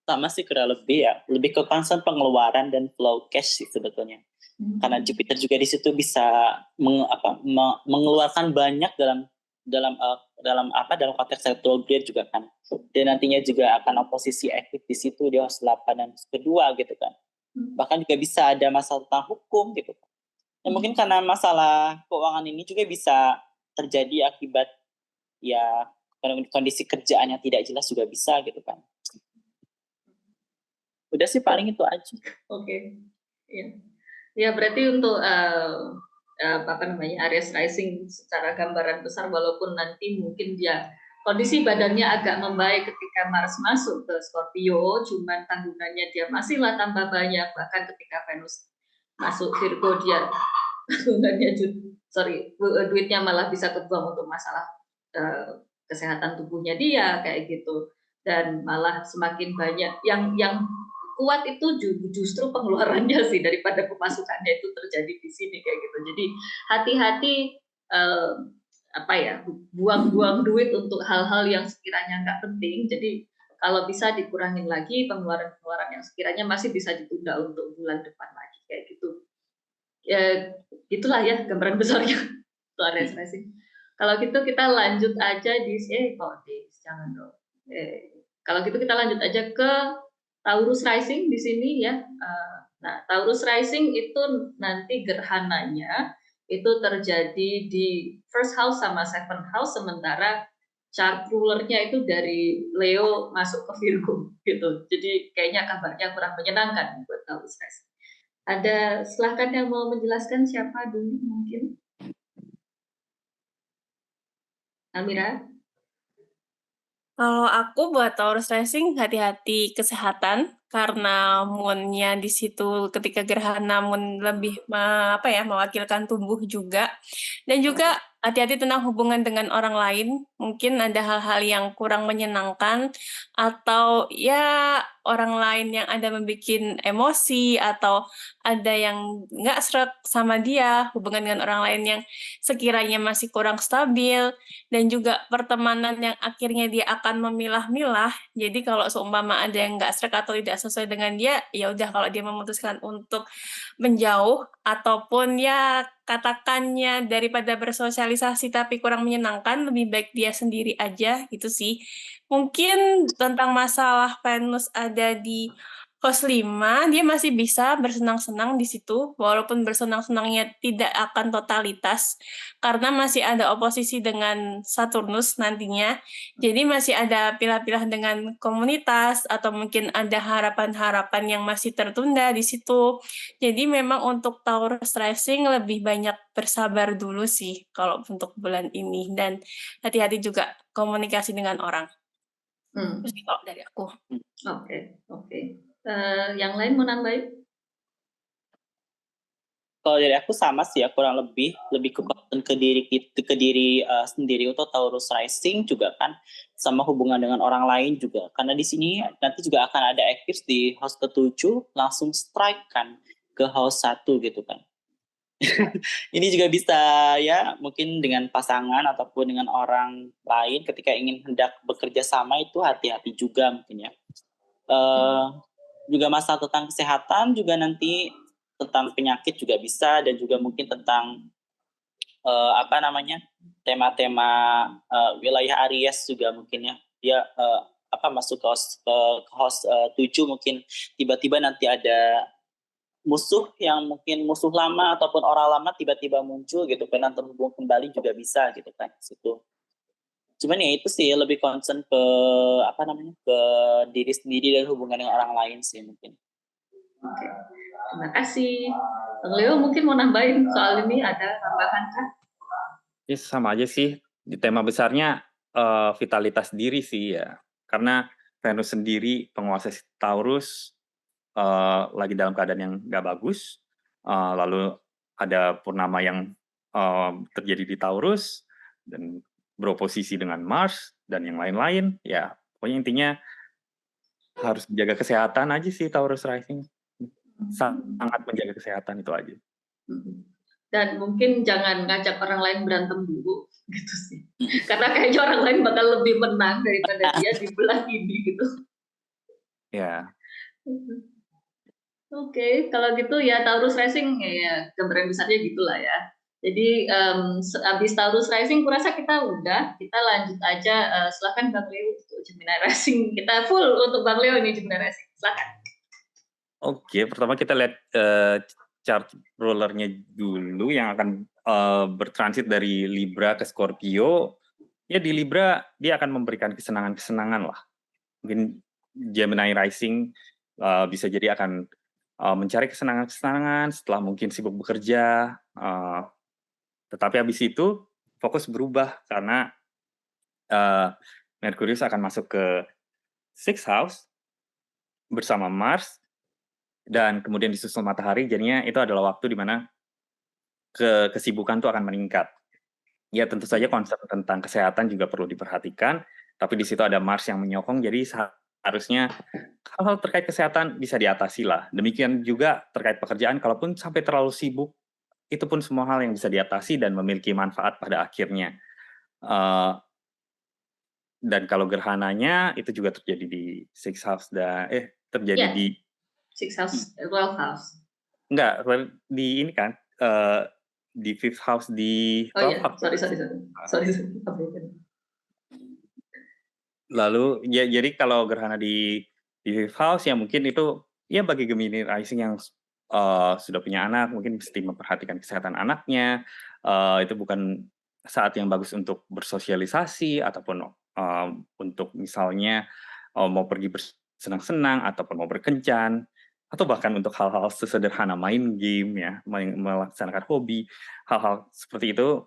Sama sih kurang lebih ya, lebih ke concern pengeluaran dan flow cash sih sebetulnya. Karena Jupiter juga di situ bisa mengeluarkan banyak dalam dalam konteks retrograde juga kan. Dan nantinya juga akan oposisi aktif di situ di house 8 dan house kedua gitu kan. Bahkan juga bisa ada masalah tentang hukum gitu kan. Dan mungkin karena masalah keuangan ini juga bisa terjadi akibat ya kondisi kerjaan yang tidak jelas juga bisa gitu kan. Udah sih paling itu aja. Oke. Ya. Ya berarti untuk Aries rising secara gambaran besar, walaupun nanti mungkin dia kondisi badannya agak membaik ketika Mars masuk ke Scorpio, cuman tanggungannya dia masihlah tambah banyak. Bahkan ketika Venus masuk Virgo, dia tanggungannya duitnya malah bisa kebuang untuk masalah kesehatan tubuhnya dia kayak gitu. Dan malah semakin banyak yang kuat itu justru pengeluarannya sih daripada pemasukannya itu terjadi di sini kayak gitu. Jadi hati-hati buang-buang duit untuk hal-hal yang sekiranya nggak penting. Jadi kalau bisa dikurangin lagi pengeluaran-pengeluaran yang sekiranya masih bisa ditunda untuk bulan depan lagi kayak gitu. Ya itulah ya gambaran besarnya untuk Aries rising. Kalau gitu kita lanjut aja jangan dong. Kalau gitu kita lanjut aja ke Taurus rising di sini ya. Nah, Taurus rising itu nanti gerhananya itu terjadi di first house sama seventh house, sementara chart rulernya itu dari Leo masuk ke Virgo gitu. Jadi kayaknya kabarnya kurang menyenangkan buat Taurus rising. Silahkan yang mau menjelaskan siapa dulu mungkin? Almira? Kalau aku buat Taurus rising hati-hati kesehatan karena moon-nya di situ ketika gerhana moon lebih mewakilkan tubuh juga. Dan juga hati-hati tentang hubungan dengan orang lain. Mungkin ada hal-hal yang kurang menyenangkan atau ya orang lain yang ada membuat emosi atau ada yang nggak sreg sama dia, hubungan dengan orang lain yang sekiranya masih kurang stabil, dan juga pertemanan yang akhirnya dia akan memilah-milah. Jadi kalau seumpama ada yang nggak sreg atau tidak sesuai dengan dia, ya udah kalau dia memutuskan untuk menjauh ataupun ya katakannya daripada bersosialisasi tapi kurang menyenangkan, lebih baik dia sendiri aja gitu sih. Mungkin tentang masalah Venus ada di house 5, dia masih bisa bersenang-senang di situ, walaupun bersenang-senangnya tidak akan totalitas, karena masih ada oposisi dengan Saturnus nantinya. Jadi masih ada pilah-pilah dengan komunitas, atau mungkin ada harapan-harapan yang masih tertunda di situ. Jadi memang untuk Taurus rising lebih banyak bersabar dulu sih kalau untuk bulan ini, dan hati-hati juga komunikasi dengan orang. Terus kalau dari aku. Oke. Yang lain mau nambahin? Kalau dari aku sama sih ya, kurang lebih ke diri sendiri untuk Taurus rising juga kan, sama hubungan dengan orang lain juga. Karena di sini nanti juga akan ada eclipse di house ke-7 langsung strike kan ke house 1 gitu kan. Ini juga bisa ya mungkin dengan pasangan ataupun dengan orang lain ketika ingin hendak bekerja sama itu hati-hati juga mungkin ya. Juga masalah tentang kesehatan juga nanti, tentang penyakit juga bisa, dan juga mungkin tentang tema-tema wilayah Aries juga mungkin ya. Dia masuk ke house 7 mungkin tiba-tiba nanti ada musuh yang mungkin musuh lama ataupun orang lama tiba-tiba muncul gitu kan, terhubung kembali juga bisa gitu kan situ. Cuman ya itu sih lebih concern ke ke diri sendiri dan hubungan dengan orang lain sih mungkin. Oke. Terima kasih. Bang Leo mungkin mau nambahin soal ini, ada tambahan kan? Ya sama aja sih. Di tema besarnya vitalitas diri sih ya. Karena Venus sendiri penguasa Taurus lagi dalam keadaan yang nggak bagus. Lalu ada purnama yang terjadi di Taurus dan beroposisi dengan Mars dan yang lain-lain. Ya pokoknya intinya harus menjaga kesehatan aja sih Taurus rising. Sangat menjaga kesehatan itu aja. Dan mungkin jangan ngajak orang lain berantem dulu gitu sih, karena kayaknya orang lain bakal lebih menang daripada dia di bulan ini gitu. Ya. Oke, kalau gitu ya Taurus rising ya gambaran besarnya gitulah ya. Jadi habis Taurus Rising, kurasa kita udah, kita lanjut aja. Silakan Bang Leo untuk Gemini Rising. Kita full untuk Bang Leo nih Gemini Rising. Silakan. Oke, pertama kita lihat chart rollernya dulu yang akan bertransit dari Libra ke Scorpio. Ya di Libra dia akan memberikan kesenangan-kesenangan lah. Mungkin Gemini Rising bisa jadi akan mencari kesenangan-kesenangan setelah mungkin sibuk bekerja. Tetapi habis itu fokus berubah karena Merkurius akan masuk ke sixth house bersama Mars dan kemudian disusul matahari, jadinya itu adalah waktu di mana kesibukan itu akan meningkat. Ya tentu saja konsep tentang kesehatan juga perlu diperhatikan, tapi di situ ada Mars yang menyokong, jadi seharusnya hal-hal terkait kesehatan bisa diatasi lah. Demikian juga terkait pekerjaan, kalaupun sampai terlalu sibuk, itu pun semua hal yang bisa diatasi dan memiliki manfaat pada akhirnya. Dan kalau gerhananya itu juga terjadi di sixth house terjadi di sixth house, 12th house. Enggak, di ini kan di fifth house di 12th house. Sorry. Lalu ya jadi kalau gerhana di fifth house ya mungkin itu ya bagi Gemini Rising yang sudah punya anak mungkin mesti memperhatikan kesehatan anaknya. Itu bukan saat yang bagus untuk bersosialisasi ataupun untuk misalnya mau pergi bersenang-senang ataupun mau berkencan atau bahkan untuk hal-hal sesederhana main game ya, melaksanakan hobi, hal-hal seperti itu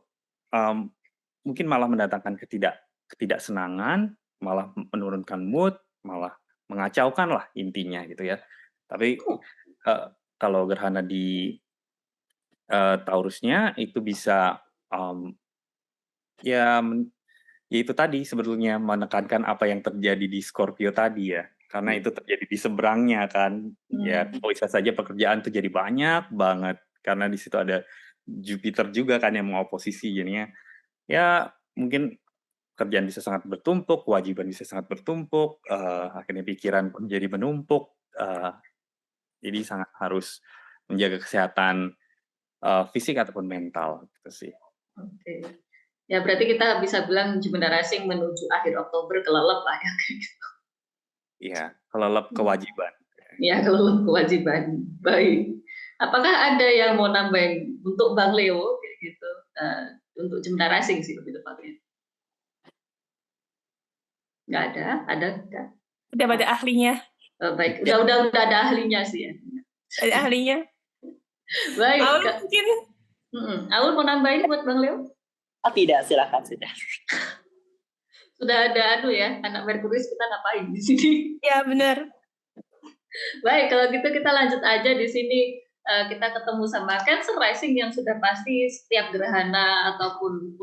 mungkin malah mendatangkan ketidaksenangan, malah menurunkan mood, malah mengacaukan lah intinya gitu ya. Tapi kalau gerhana di Taurusnya itu bisa ya itu tadi sebetulnya menekankan apa yang terjadi di Scorpio tadi ya. Karena itu terjadi di seberangnya kan. Ya, bisa saja pekerjaan itu jadi banyak banget karena di situ ada Jupiter juga kan yang mengoposisi jadinya. Ya, mungkin kerjaan bisa sangat bertumpuk, kewajiban bisa sangat bertumpuk, akhirnya pikiran pun jadi menumpuk. Jadi sangat harus menjaga kesehatan fisik ataupun mental gitu sih. Oke. Ya berarti kita bisa bilang Gemini Rising menuju akhir Oktober kelelep lah ya kayak gitu. Iya, kelelep kewajiban. Ya kelelep kewajiban. Baik. Apakah ada yang mau nambahin untuk Bang Leo kayak gitu? Untuk Gemini Rising sih lebih tepatnya. Nggak ada? Ada nggak? Udah pada ahlinya. Baik, udah ada ahlinya sih ya. Ada ahlinya. Baik. Aul mungkin. Aul mau nambahin buat Bang Leo? Oh tidak, silakan sudah. Sudah ada ya, anak Merkurius kita ngapain di sini? Ya benar. Baik, kalau gitu kita lanjut aja di sini. Kita ketemu sama Cancer Rising yang sudah pasti setiap gerhana ataupun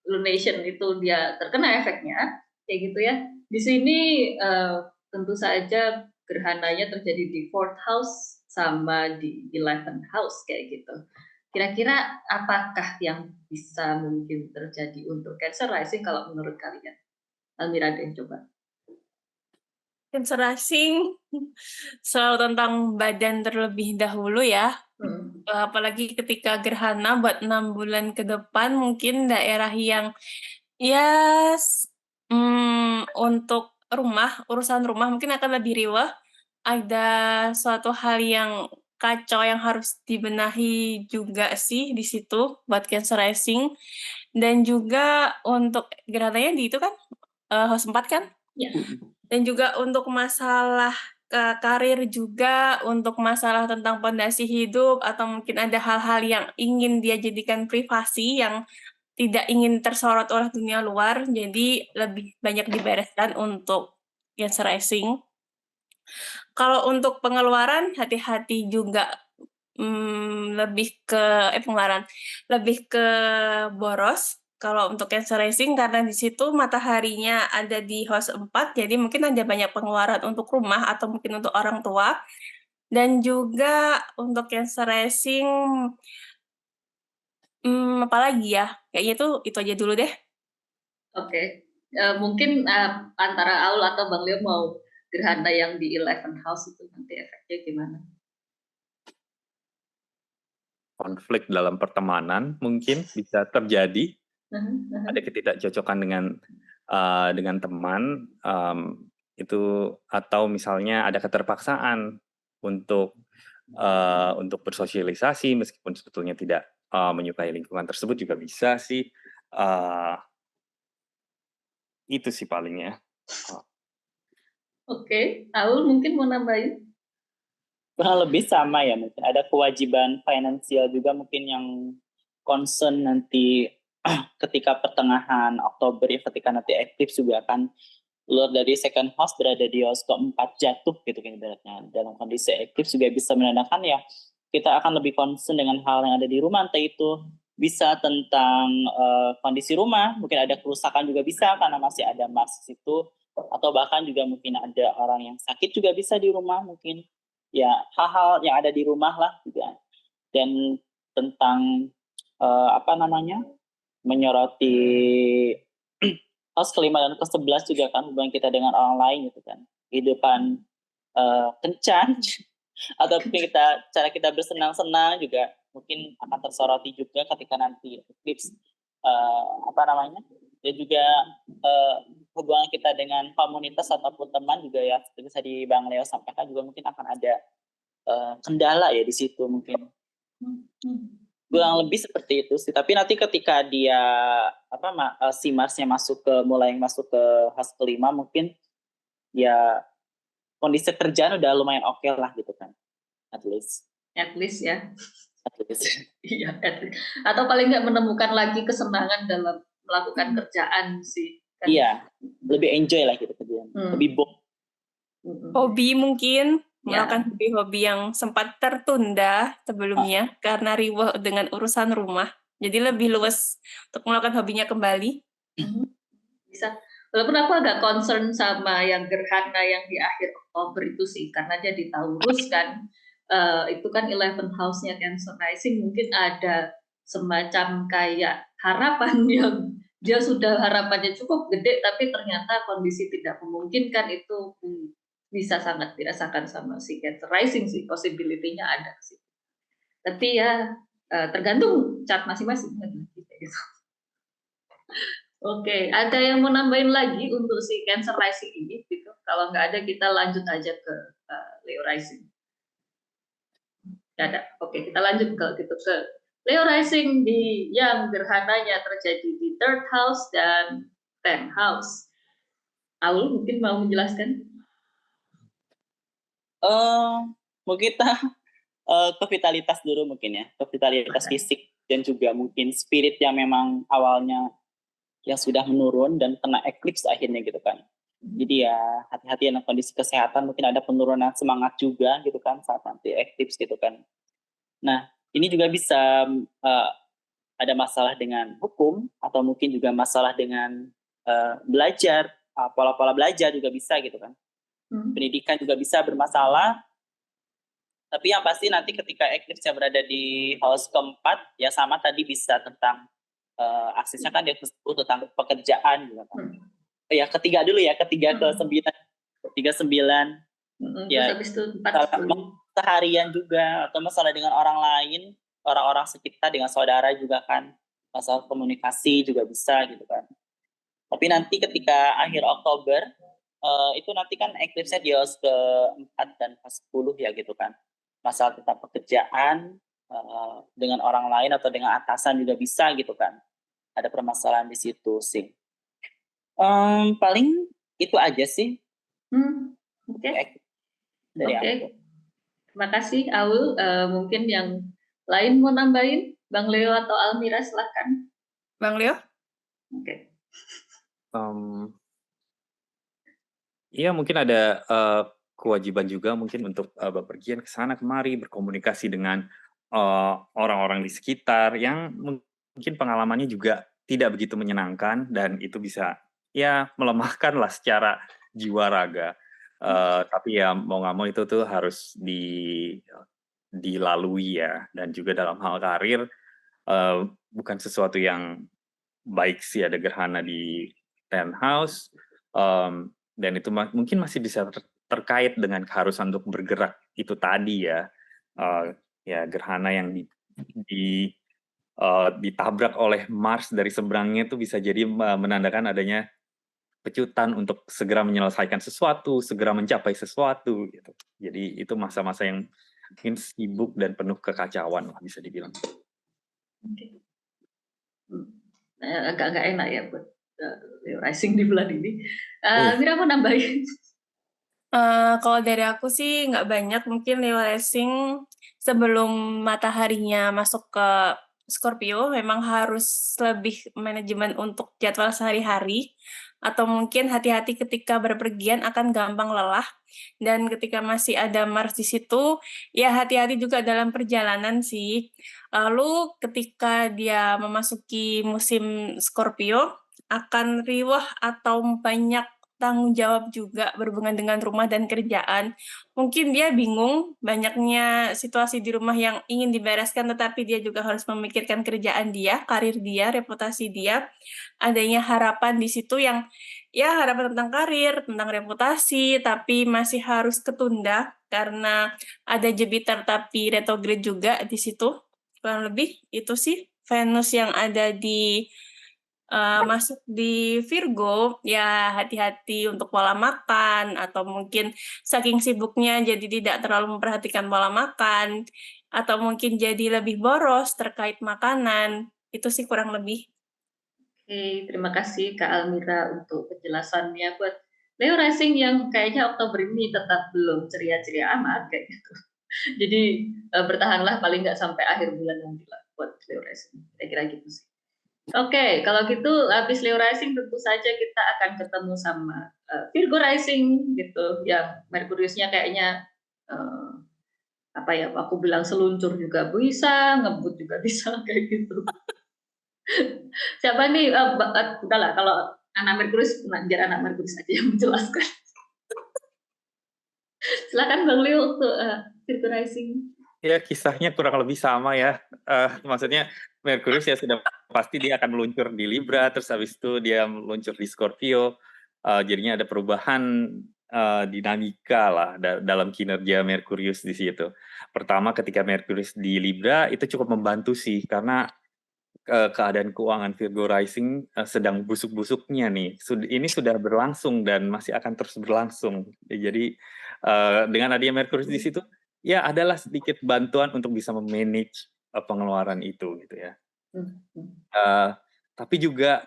lunation itu dia terkena efeknya, kayak gitu ya. Di sini tentu saja gerhananya terjadi di 4th house sama di 11th house kayak gitu. Kira-kira apakah yang bisa mungkin terjadi untuk Cancer Rising kalau menurut kalian? Almira deh coba. Cancer Rising selalu tentang badan terlebih dahulu ya. Apalagi ketika gerhana buat 6 bulan ke depan mungkin daerah yang ya untuk urusan rumah mungkin akan lebih riwah. Ada suatu hal yang kacau yang harus dibenahi juga sih di situ buat Cancer Rising. Dan juga untuk gerhananya di itu kan house 4 kan? Ya. Dan juga untuk masalah karir juga, untuk masalah tentang pondasi hidup atau mungkin ada hal-hal yang ingin dia jadikan privasi yang tidak ingin tersorot oleh dunia luar, jadi lebih banyak dibereskan untuk Cancer Rising. Kalau untuk pengeluaran hati-hati juga lebih ke boros kalau untuk Cancer Rising karena di situ mataharinya ada di house 4 jadi mungkin ada banyak pengeluaran untuk rumah atau mungkin untuk orang tua. Dan juga untuk Cancer Rising apalagi ya? Kayaknya itu aja dulu deh. Oke. Mungkin antara Aul atau Bang Leo mau gerhana yang di 11th house itu nanti efeknya gimana? konflik dalam pertemanan mungkin bisa terjadi, ada ketidakcocokan dengan teman, itu atau misalnya ada keterpaksaan untuk bersosialisasi meskipun sebetulnya tidak menyukai lingkungan tersebut juga bisa sih. Itu sih paling ya. Oke, Aul mungkin mau nambahin? Kurang lebih sama ya, mungkin ada kewajiban finansial juga mungkin yang concern nanti ketika pertengahan Oktober ya, ketika nanti eclipse juga akan keluar dari second house berada di house keempat jatuh gitu kan ibaratnya. Dalam kondisi eclipse juga bisa menandakan ya kita akan lebih concern dengan hal yang ada di rumah, entah itu bisa tentang kondisi rumah, mungkin ada kerusakan juga bisa karena masih ada Mars di situ, atau bahkan juga mungkin ada orang yang sakit juga bisa di rumah, mungkin ya hal-hal yang ada di rumah lah juga. Dan tentang menyoroti house kelima dan ke-11 juga kan hubungan kita dengan orang lain gitu kan, kehidupan kencan atau cara kita bersenang-senang juga mungkin akan tersoroti juga ketika nanti eclipse dan juga hubungan kita dengan komunitas ataupun teman juga ya, seperti tadi Bang Leo sampaikan juga mungkin akan ada kendala ya di situ mungkin. Kurang lebih seperti itu sih. Tapi nanti ketika dia si Marsnya mulai masuk ke house kelima, mungkin ya kondisi kerjaan udah lumayan oke lah gitu kan, at least ya. Iya, atau paling nggak menemukan lagi kesenangan dalam melakukan kerjaan sih kan? Iya, lebih enjoy lah gitu kerjaan, lebih hobi mungkin melakukan hobi yang sempat tertunda sebelumnya karena riweh dengan urusan rumah, jadi lebih luas untuk melakukan hobinya kembali. Bisa. Walaupun aku agak concern sama yang gerhana yang di akhir Oktober itu sih, karena dia di Taurus kan, itu kan 11th house-nya Cancer Rising, mungkin ada semacam kayak harapan yang dia sudah harapannya cukup gede, tapi ternyata kondisi tidak memungkinkan, itu bisa sangat dirasakan sama si Cancer Rising sih, possibility-nya ada sih. Tapi ya tergantung chart masing-masing gitu. Oke, ada yang mau nambahin lagi untuk si Cancer Rising ini gitu? Kalau nggak ada kita lanjut aja ke Leo Rising. Nggak ada. Oke, kita lanjut ke Leo Rising yang gerhananya terjadi di 3rd house dan 10th house. Aul mungkin mau menjelaskan? Mungkin kita ke vitalitas dulu mungkin ya, ke vitalitas fisik dan juga mungkin spirit yang memang awalnya yang sudah menurun dan kena eclipse akhirnya gitu kan. Jadi ya hati-hati dengan kondisi kesehatan, mungkin ada penurunan semangat juga gitu kan saat nanti eclipse gitu kan. Nah, ini juga bisa ada masalah dengan hukum atau mungkin juga masalah dengan belajar, pola-pola belajar juga bisa gitu kan. Pendidikan juga bisa bermasalah. Tapi yang pasti nanti ketika eclipse berada di house keempat, ya sama tadi bisa tentang aksesnya kan dia tentang pekerjaan gitu kan. Ya ketiga dulu ya, ketiga ke 9, 39. Ya habis itu 40. Seharian juga atau masalah dengan orang lain, orang-orang sekitar, dengan saudara juga kan, masalah komunikasi juga bisa gitu kan. Tapi nanti ketika akhir Oktober itu nanti kan eclipse-nya di house ke-4 dan ke-10 ya gitu kan. Masalah tentang pekerjaan dengan orang lain atau dengan atasan juga bisa gitu kan. Ada permasalahan di situ sih. Paling itu aja sih. Oke. Terima kasih Aul. Mungkin yang lain mau nambahin, Bang Leo atau Almira silahkan. Bang Leo? Oke. Iya mungkin ada kewajiban juga mungkin untuk bepergian ke sana kemari, berkomunikasi dengan orang-orang di sekitar yang mungkin pengalamannya juga tidak begitu menyenangkan dan itu bisa ya melemahkan lah secara jiwa raga. Tapi ya mau nggak mau itu tuh harus dilalui ya, dan juga dalam hal karir bukan sesuatu yang baik sih ada gerhana di 10th house, dan itu mungkin masih bisa terkait dengan keharusan untuk bergerak itu tadi ya, ya gerhana yang ditabrak oleh Mars dari seberangnya itu bisa jadi menandakan adanya pecutan untuk segera menyelesaikan sesuatu, segera mencapai sesuatu gitu. Jadi itu masa-masa yang mungkin sibuk dan penuh kekacauan lah bisa dibilang. Oke. Agak enak ya buat Leo Rising di bulan ini. Mira mau nambahin? Kalau dari aku sih nggak banyak, mungkin Leo Rising sebelum mataharinya masuk ke Scorpio memang harus lebih manajemen untuk jadwal sehari-hari, atau mungkin hati-hati ketika berpergian akan gampang lelah, dan ketika masih ada Mars di situ, ya hati-hati juga dalam perjalanan sih. Lalu ketika dia memasuki musim Scorpio, akan riwah atau banyak tanggung jawab juga berhubungan dengan rumah dan kerjaan. Mungkin dia bingung, banyaknya situasi di rumah yang ingin dibereskan, tetapi dia juga harus memikirkan kerjaan dia, karir dia, reputasi dia. Adanya harapan di situ yang, ya harapan tentang karir, tentang reputasi, tapi masih harus ketunda karena ada Jupiter tapi retrograde juga di situ. Kurang lebih itu sih Venus yang ada di masuk di Virgo, ya hati-hati untuk pola makan, atau mungkin saking sibuknya jadi tidak terlalu memperhatikan pola makan, atau mungkin jadi lebih boros terkait makanan. Itu sih kurang lebih. Oke, terima kasih Kak Almira untuk penjelasannya buat Leo Rising yang kayaknya Oktober ini tetap belum ceria-ceria amat kayak gitu. Jadi bertahanlah paling nggak sampai akhir bulan nanti lah buat Leo Rising. Kira-kira gitu sih. Oke, kalau gitu habis Leo Rising tentu saja kita akan ketemu sama Virgo Rising gitu, yang Merkuriusnya kayaknya apa ya? Aku bilang seluncur juga bisa, ngebut juga bisa kayak gitu. Siapa nih? Udahlah, kalau anak Merkurius, biar anak Merkurius aja yang menjelaskan. Silakan Bang Leo untuk Virgo Rising. Ya kisahnya kurang lebih sama ya. Maksudnya Merkurius ya sudah pasti dia akan meluncur di Libra, terus habis itu dia meluncur di Scorpio. Jadinya ada perubahan dinamika lah dalam kinerja Merkurius di situ. Pertama ketika Merkurius di Libra itu cukup membantu sih karena keadaan keuangan Virgo Rising sedang busuk-busuknya nih. Ini sudah berlangsung dan masih akan terus berlangsung. Jadi dengan adanya Merkurius di situ, ya adalah sedikit bantuan untuk bisa memanage pengeluaran itu gitu ya. Tapi juga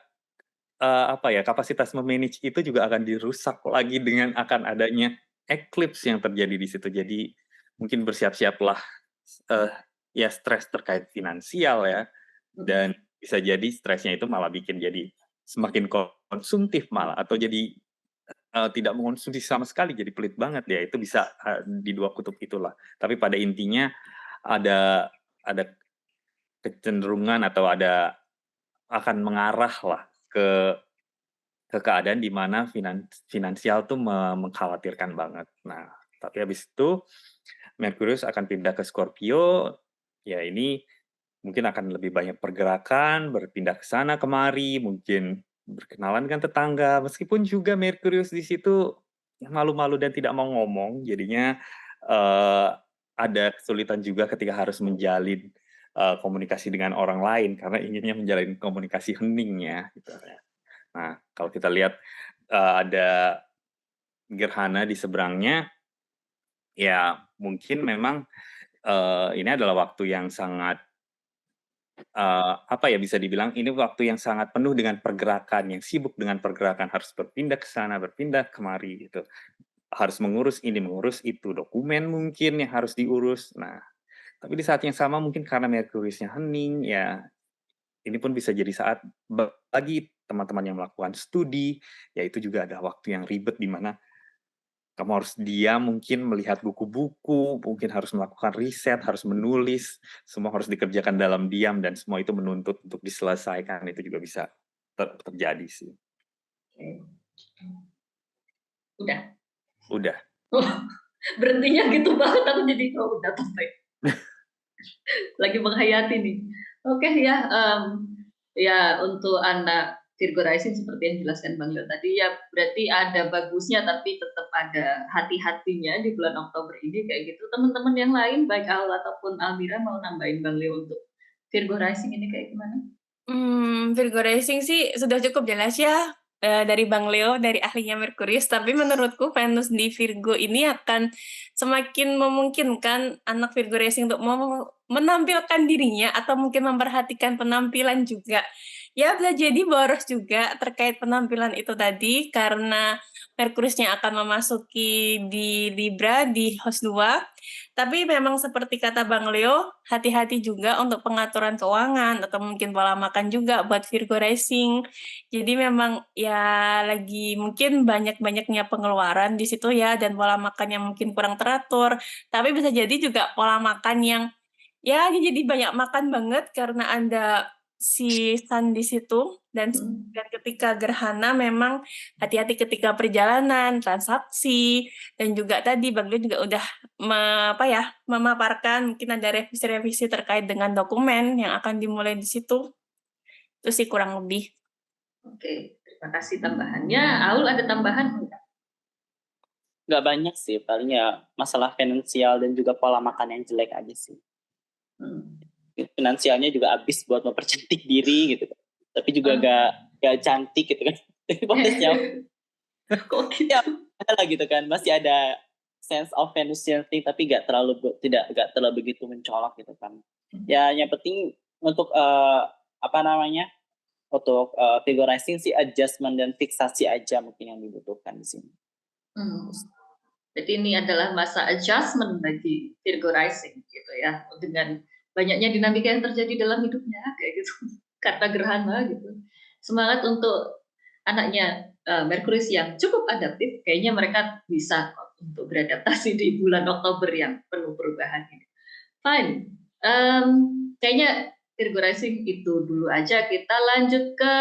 apa ya, kapasitas memanage itu juga akan dirusak lagi dengan akan adanya eclipse yang terjadi di situ. Jadi mungkin bersiap-siaplah ya stres terkait finansial ya, dan bisa jadi stresnya itu malah bikin jadi semakin konsumtif malah, atau jadi tidak mengonsumsi sama sekali, jadi pelit banget ya. Itu bisa di dua kutub itulah. Tapi pada intinya ada kecenderungan atau ada akan mengarah lah ke keadaan di mana finansial tuh mengkhawatirkan banget. Nah, tapi habis itu Merkurius akan pindah ke Scorpio, ya ini mungkin akan lebih banyak pergerakan, berpindah ke sana kemari, mungkin berkenalan dengan tetangga, meskipun juga Merkurius di situ malu-malu dan tidak mau ngomong, jadinya ada kesulitan juga ketika harus menjalin komunikasi dengan orang lain karena inginnya menjalin komunikasi hening ya. Gitu. Nah, kalau kita lihat ada gerhana di seberangnya, ya mungkin memang ini adalah waktu yang sangat apa ya, bisa dibilang ini waktu yang sangat penuh dengan pergerakan, yang sibuk dengan pergerakan, harus berpindah ke sana, berpindah kemari gitu. Harus mengurus ini, mengurus itu, dokumen mungkin yang harus diurus. Nah, tapi di saat yang sama mungkin karena Merkuriusnya hening, ya ini pun bisa jadi saat bagi teman-teman yang melakukan studi, ya itu juga ada waktu yang ribet di mana kamu harus diam, mungkin melihat buku-buku, mungkin harus melakukan riset, harus menulis, semua harus dikerjakan dalam diam dan semua itu menuntut untuk diselesaikan, itu juga bisa terjadi sih. Udah. Berhentinya gitu banget, aku jadi udah sampai. Lagi menghayati nih. Oke ya, ya untuk anak Virgo rising seperti yang dijelaskan Bang Leo tadi, ya berarti ada bagusnya tapi tetap ada hati-hatinya di bulan Oktober ini kayak gitu. Teman-teman yang lain baik Aul ataupun Almira mau nambahin Bang Leo untuk Virgo rising ini kayak gimana? Virgo Rising sih sudah cukup jelas ya dari Bang Leo, dari ahlinya Merkurius. Tapi menurutku Venus di Virgo ini akan semakin memungkinkan anak Virgo Rising untuk menampilkan dirinya atau mungkin memperhatikan penampilan juga. Ya bisa jadi boros juga terkait penampilan itu tadi karena Merkuriusnya akan memasuki di Libra di house 2. Tapi memang seperti kata Bang Leo, hati-hati juga untuk pengaturan keuangan atau mungkin pola makan juga buat Virgo Rising. Jadi memang ya lagi mungkin banyak-banyaknya pengeluaran di situ ya dan pola makan yang mungkin kurang teratur. Tapi bisa jadi juga pola makan yang ya jadi banyak makan banget karena ada si Sun di situ dan ketika gerhana memang hati-hati ketika perjalanan, transaksi dan juga tadi Bang Leo juga udah memaparkan mungkin ada revisi-revisi terkait dengan dokumen yang akan dimulai di situ. Itu sih kurang lebih. Oke, terima kasih tambahannya. Aul ada tambahan enggak? Nggak banyak sih, paling ya masalah finansial dan juga pola makan yang jelek aja sih. Finansialnya juga habis buat mempercantik diri gitu, tapi juga gak cantik gitu kan. Potensial Kok gitu? ya ada lah gitu kan, masih ada sense of Venusian thing tapi gak terlalu begitu mencolok gitu kan. Ya yang penting untuk untuk Virgo rising sih adjustment dan fiksasi aja mungkin yang dibutuhkan di sini. Jadi ini adalah masa adjustment bagi Virgo rising gitu ya, dengan banyaknya dinamika yang terjadi dalam hidupnya kayak gitu karena gerhana gitu. Semangat untuk anaknya Merkurius yang cukup adaptif, kayaknya mereka bisa untuk beradaptasi di bulan Oktober yang penuh perubahan ini. Fine, kayaknya Virgo rising itu dulu aja. Kita lanjut ke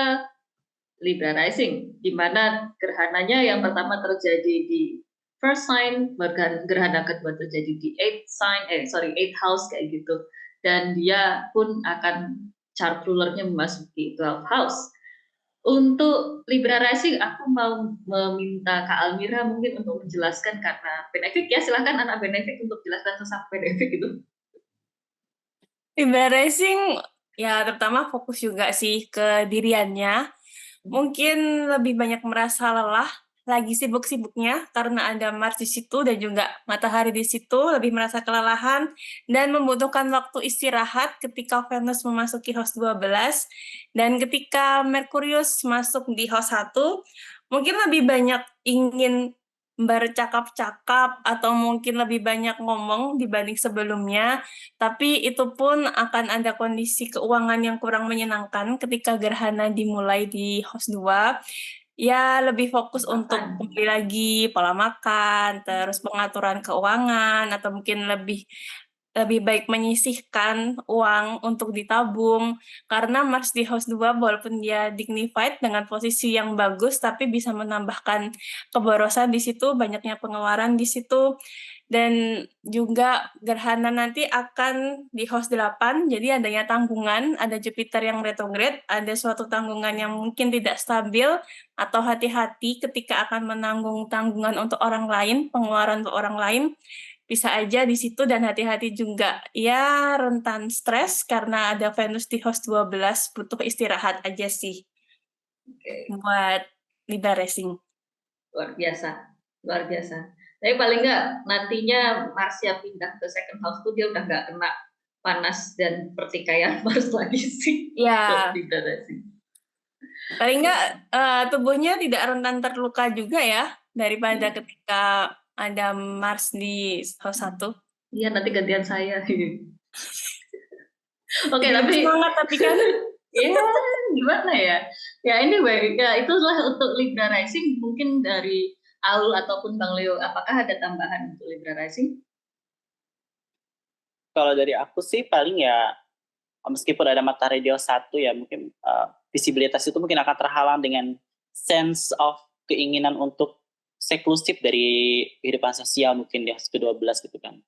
Libra rising, di mana gerhananya yang pertama terjadi di first sign, gerhana kedua terjadi di eighth house kayak gitu, dan dia pun akan chart rulernya memasuki 12th house. Untuk Libra rising, aku mau meminta Kak Almira mungkin untuk menjelaskan karena benefit ya, silahkan anak benefit untuk jelaskan tentang benefit itu. Libra Rising ya terutama fokus juga sih ke diriannya. Mungkin lebih banyak merasa lelah, lagi sibuk-sibuknya karena ada Mars di situ dan juga matahari di situ, lebih merasa kelelahan dan membutuhkan waktu istirahat ketika Venus memasuki house 12 dan ketika Merkurius masuk di house 1, mungkin lebih banyak ingin bercakap-cakap atau mungkin lebih banyak ngomong dibanding sebelumnya, tapi itu pun akan ada kondisi keuangan yang kurang menyenangkan ketika gerhana dimulai di house 2. Ya lebih fokus untuk kembali lagi pola makan, terus pengaturan keuangan, atau mungkin lebih baik menyisihkan uang untuk ditabung karena Mars di house 2 walaupun dia dignified dengan posisi yang bagus tapi bisa menambahkan keborosan di situ, banyaknya pengeluaran di situ. Dan juga gerhana nanti akan di house 8, jadi adanya tanggungan, ada Jupiter yang retrograde, ada suatu tanggungan yang mungkin tidak stabil atau hati-hati ketika akan menanggung tanggungan untuk orang lain, pengeluaran untuk orang lain. Bisa aja di situ dan hati-hati juga ya rentan stres karena ada Venus di house 12, butuh istirahat aja sih. Buat Libra Rising. Luar biasa. Tapi paling nggak nantinya Marsnya pindah ke second house tuh dia udah nggak kena panas dan pertikaian Mars lagi sih. Ya. Libra rising. Paling nggak tubuhnya tidak rentan terluka juga ya daripada ketika ada Mars di house 1. Iya, nanti gantian saya. Oke, tapi semangat tapi kan ya gimana ya? Ya anyway, ya itulah untuk Libra rising. Mungkin dari Aul ataupun Bang Leo, apakah ada tambahan untuk Libra rising? Kalau dari aku sih paling ya meskipun ada matahari di house 1 ya mungkin visibilitas itu mungkin akan terhalang dengan sense of keinginan untuk seklusif dari kehidupan sosial mungkin di house ke-12 gitu kan.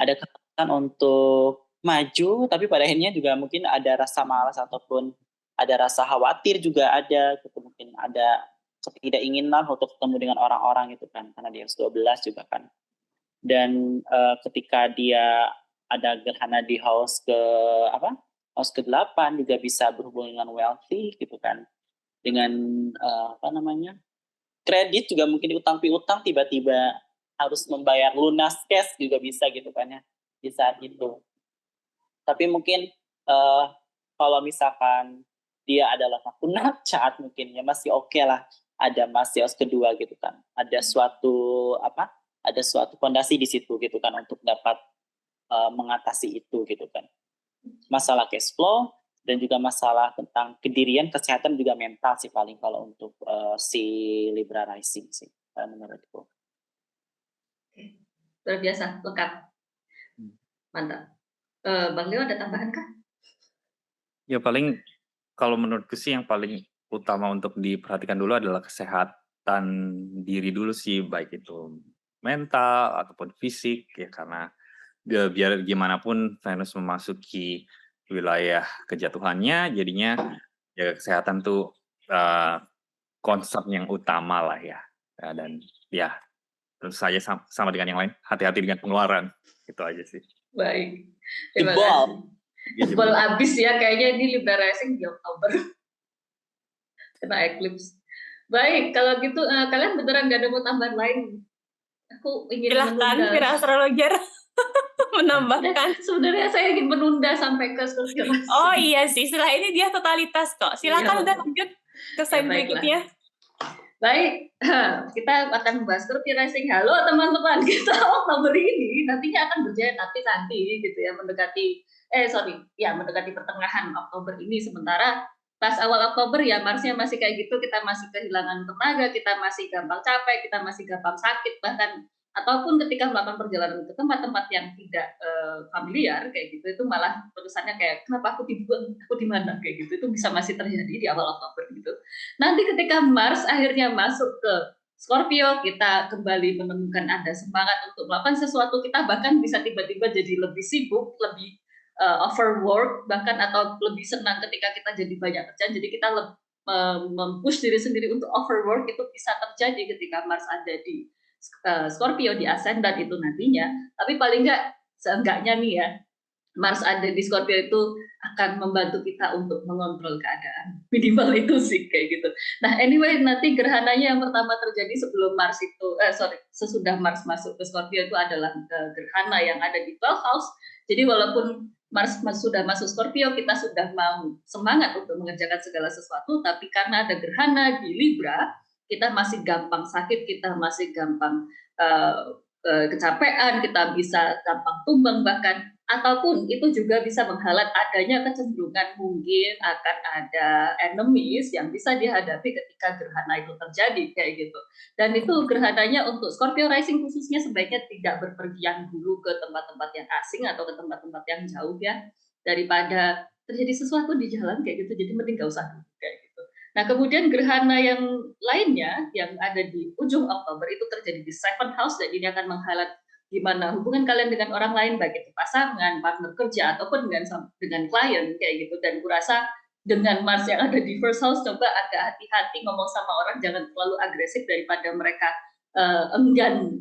Ada ketakutan untuk maju tapi pada akhirnya juga mungkin ada rasa malas ataupun ada rasa khawatir juga ada, gitu. Mungkin ada ketidakinginan untuk ketemu dengan orang-orang gitu kan, karena dia 12 juga kan. Dan ketika dia ada gerhana di house house ke-8 juga bisa berhubungan dengan wealthy gitu kan. Dengan kredit juga mungkin utang piutang tiba-tiba harus membayar lunas cash juga bisa gitu kan ya di saat itu. Tapi mungkin kalau misalkan dia adalah natal chart mungkin ya masih oke lah, ada Mars di house kedua gitu kan. Ada suatu fondasi di situ gitu kan untuk dapat mengatasi itu gitu kan. Masalah cash flow dan juga masalah tentang kedirian, kesehatan juga mental sih paling kalau untuk si Libra rising sih menurutku. Luar biasa, lengkap. Mantap. Bang Leo ada tambahan kah? Ya paling kalau menurutku sih yang paling utama untuk diperhatikan dulu adalah kesehatan diri dulu sih, baik itu mental ataupun fisik ya, karena biar gimana pun Venus memasuki wilayah kejatuhannya, jadinya jaga kesehatan tuh konsep yang utama lah ya. Dan ya tentu saja sama dengan yang lain, hati-hati dengan pengeluaran, itu aja sih. Baik, terima Jebol. kasih. Jebol abis ya kayaknya ini Libra rising di Oktober. Kena eclipse. Baik, kalau gitu kalian beneran gak ada mau tambahan lain? Aku ingin Silahkan menunda. Vira Astrologer menambahkan. Sebenarnya saya ingin menunda sampai ke Scorpio. Oh iya sih, setelah ini dia totalitas kok. Silakan udah lanjut ke slide berikutnya. Baik, kita akan membahas Scorpio rising. Halo teman-teman, kita Oktober ini nantinya akan berjaya tapi nanti gitu ya mendekati pertengahan Oktober ini. Sementara pas awal Oktober ya Marsnya masih kayak gitu, kita masih kehilangan tenaga, kita masih gampang capek, kita masih gampang sakit, bahkan ataupun ketika melakukan perjalanan ke tempat-tempat yang tidak familiar kayak gitu, itu malah terusannya kayak kenapa aku di mana kayak gitu, itu bisa masih terjadi di awal Oktober gitu. Nanti ketika Mars akhirnya masuk ke Scorpio, kita kembali menemukan ada semangat untuk melakukan sesuatu, kita bahkan bisa tiba-tiba jadi lebih sibuk, lebih overwork bahkan, atau lebih senang ketika kita jadi banyak kerjaan, jadi kita mempush diri sendiri untuk overwork. Itu bisa terjadi ketika Mars ada di Scorpio di ascendant itu nantinya. Tapi paling seenggaknya nih ya, Mars ada di Scorpio itu akan membantu kita untuk mengontrol keadaan. Minimal itu sih kayak gitu. Nah anyway, nanti gerhananya yang pertama terjadi sebelum Mars itu, sesudah Mars masuk ke Scorpio itu adalah gerhana yang ada di 12th house. Jadi walaupun Mars sudah masuk Scorpio, kita sudah mau semangat untuk mengerjakan segala sesuatu, tapi karena ada gerhana di Libra, kita masih gampang sakit, kita masih gampang kecapean, kita bisa gampang tumbang bahkan, ataupun itu juga bisa menghalat adanya kecenderungan mungkin akan ada enemies yang bisa dihadapi ketika gerhana itu terjadi kayak gitu. Dan itu gerhananya untuk Scorpio rising khususnya sebaiknya tidak berpergian dulu ke tempat-tempat yang asing atau ke tempat-tempat yang jauh ya, daripada terjadi sesuatu di jalan kayak gitu, jadi mending gak usah dulu kayak gitu. Nah kemudian gerhana yang lainnya yang ada di ujung Oktober itu terjadi di 7th house, dan ini akan menghalat gimana hubungan kalian dengan orang lain, baik itu pasangan, partner kerja, ataupun dengan klien kayak gitu. Dan kurasa dengan Mars yang ada di 1st house, coba agak hati-hati ngomong sama orang, jangan terlalu agresif daripada mereka enggan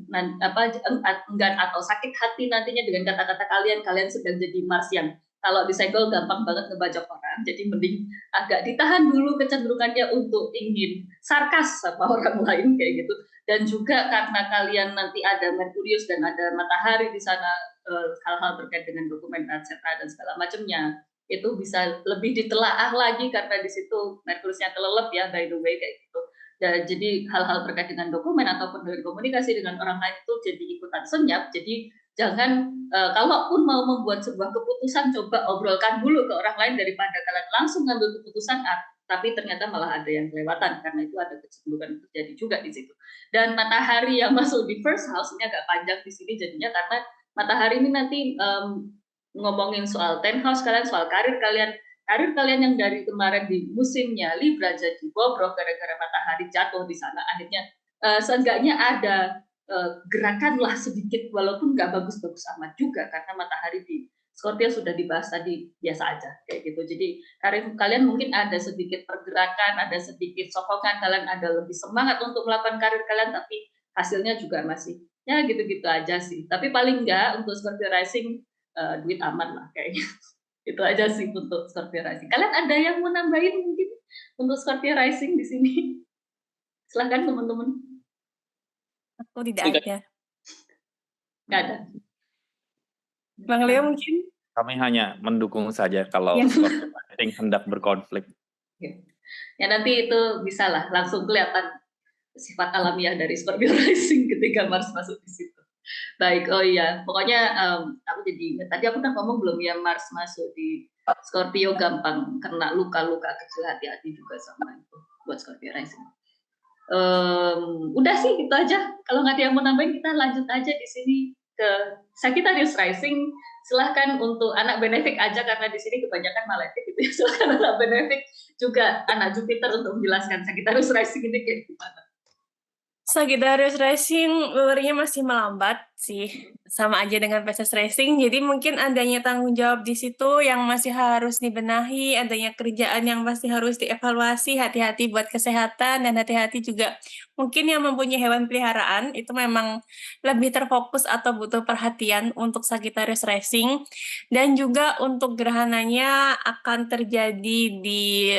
atau sakit hati nantinya dengan kata-kata kalian sedang jadi Mars yang kalau disenggol gampang banget ngebajak orang. Jadi mending agak ditahan dulu kecenderungannya untuk ingin sarkas sama orang lain kayak gitu. Dan juga karena kalian nanti ada Merkurius dan ada matahari di sana, hal-hal terkait dengan dokumen etc dan segala macamnya itu bisa lebih ditelaah lagi, karena di situ Merkuriusnya kelelep ya by the way kayak gitu. Dan jadi hal-hal terkait dengan dokumen ataupun dengan komunikasi dengan orang lain itu jadi ikutan senyap. Jadi jangan kalaupun mau membuat sebuah keputusan, coba obrolkan dulu ke orang lain daripada kalian langsung ngambil keputusan tapi ternyata malah ada yang kelewatan, karena itu ada kecenderungan terjadi juga di situ. Dan matahari yang masuk di 1st house ini agak panjang di sini jadinya, karena matahari ini nanti ngomongin soal 10th house kalian, soal karir kalian yang dari kemarin di musimnya Libra jadi bobrok gara-gara matahari jatuh di sana. Akhirnya seenggaknya ada gerakan lah sedikit, walaupun nggak bagus-bagus amat juga, karena matahari di Scorpio sudah dibahas tadi, biasa aja kayak gitu. Jadi kalian mungkin ada sedikit pergerakan, ada sedikit sokongan, kalian ada lebih semangat untuk melakukan karir kalian, tapi hasilnya juga masih ya gitu-gitu aja sih. Tapi paling enggak untuk Scorpio rising duit aman lah kayaknya. Itu aja sih untuk Scorpio rising. Kalian ada yang mau nambahin mungkin untuk Scorpio rising di sini? Silahkan teman-teman. Aku tidak ada. Nggak ada. Bang Leo mungkin? Kami hanya mendukung saja kalau Ya. Scorpio rising hendak berkonflik. Ya nanti itu bisa lah langsung kelihatan sifat alamiah dari Scorpio rising ketika Mars masuk di situ. Baik, oh iya, pokoknya aku jadi ingat tadi aku udah ngomong belum ya, Mars masuk di Scorpio gampang kena luka-luka kecil, hati-hati juga sama itu buat Scorpio rising. Udah sih gitu aja. Kalau nggak ada yang mau nambahin, kita lanjut aja di sini ke Sagittarius rising. Silahkan untuk anak benefik aja karena di sini kebanyakan malefik gitu ya. Silahkan anak benefik juga anak Jupiter untuk menjelaskan Sagittarius rising ini kayak gimana. Sagittarius Rising luarnya masih melambat sih, sama aja dengan Pisces Rising. Jadi mungkin adanya tanggung jawab di situ yang masih harus dibenahi, adanya kerjaan yang pasti harus dievaluasi, hati-hati buat kesehatan, dan hati-hati juga mungkin yang mempunyai hewan peliharaan, itu memang lebih terfokus atau butuh perhatian untuk Sagittarius Rising. Dan juga untuk gerhananya akan terjadi di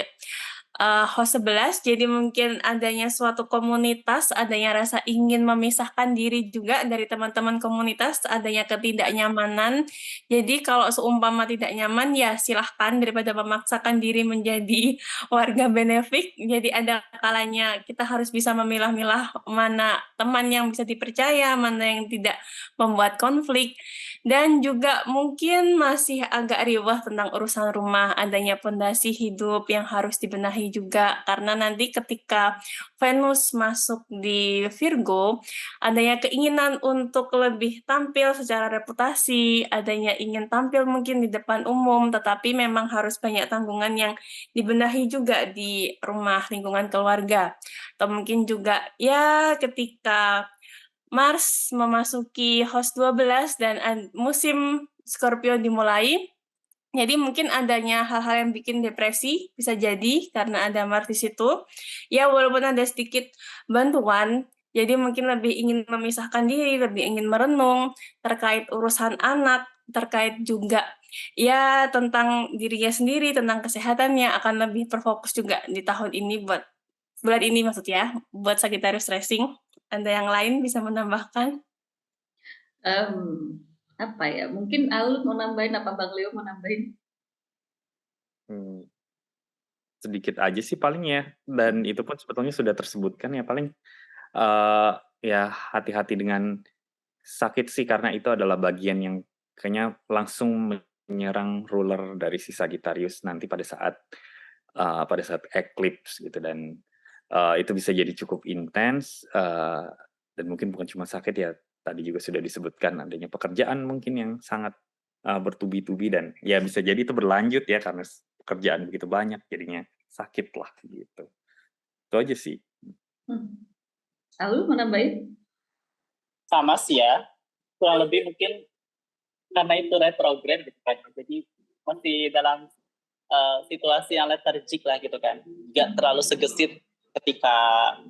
host 11, jadi mungkin adanya suatu komunitas, adanya rasa ingin memisahkan diri juga dari teman-teman komunitas, adanya ketidaknyamanan. Jadi kalau seumpama tidak nyaman, ya silahkan daripada memaksakan diri menjadi warga benefik. Jadi ada kalanya kita harus bisa memilah-milah mana teman yang bisa dipercaya, mana yang tidak membuat konflik. Dan juga mungkin masih agak riwah tentang urusan rumah, adanya pondasi hidup yang harus dibenahi juga, karena nanti ketika Venus masuk di Virgo, adanya keinginan untuk lebih tampil secara reputasi, adanya ingin tampil mungkin di depan umum, tetapi memang harus banyak tanggungan yang dibenahi juga di rumah, lingkungan keluarga. Atau mungkin juga ya ketika Mars memasuki host 12 dan musim Scorpio dimulai. Jadi mungkin adanya hal-hal yang bikin depresi, bisa jadi karena ada Mars di situ. Ya walaupun ada sedikit bantuan, jadi mungkin lebih ingin memisahkan diri, lebih ingin merenung terkait urusan anak, terkait juga ya tentang dirinya sendiri, tentang kesehatannya, akan lebih terfokus juga di tahun ini buat bulan ini maksudnya, buat Sagittarius Rising. Ada yang lain bisa menambahkan? Apa ya? Mungkin Alun mau nambahin, apa Bang Leo mau nambahin? Sedikit aja sih paling ya, dan itu pun sebetulnya sudah tersebutkan ya, paling ya hati-hati dengan sakit sih, karena itu adalah bagian yang kayaknya langsung menyerang ruler dari si Sagittarius nanti pada saat eclipse gitu, dan itu bisa jadi cukup intens, dan mungkin bukan cuma sakit ya, tadi juga sudah disebutkan adanya pekerjaan mungkin yang sangat bertubi-tubi, dan ya bisa jadi itu berlanjut ya karena pekerjaan begitu banyak jadinya sakit lah gitu. Itu aja sih. Alun mau nambahin? Sama sih ya, kurang lebih mungkin karena itu retrograde gitu kan, jadi masih dalam situasi yang lethargic lah gitu kan, nggak terlalu segesit ketika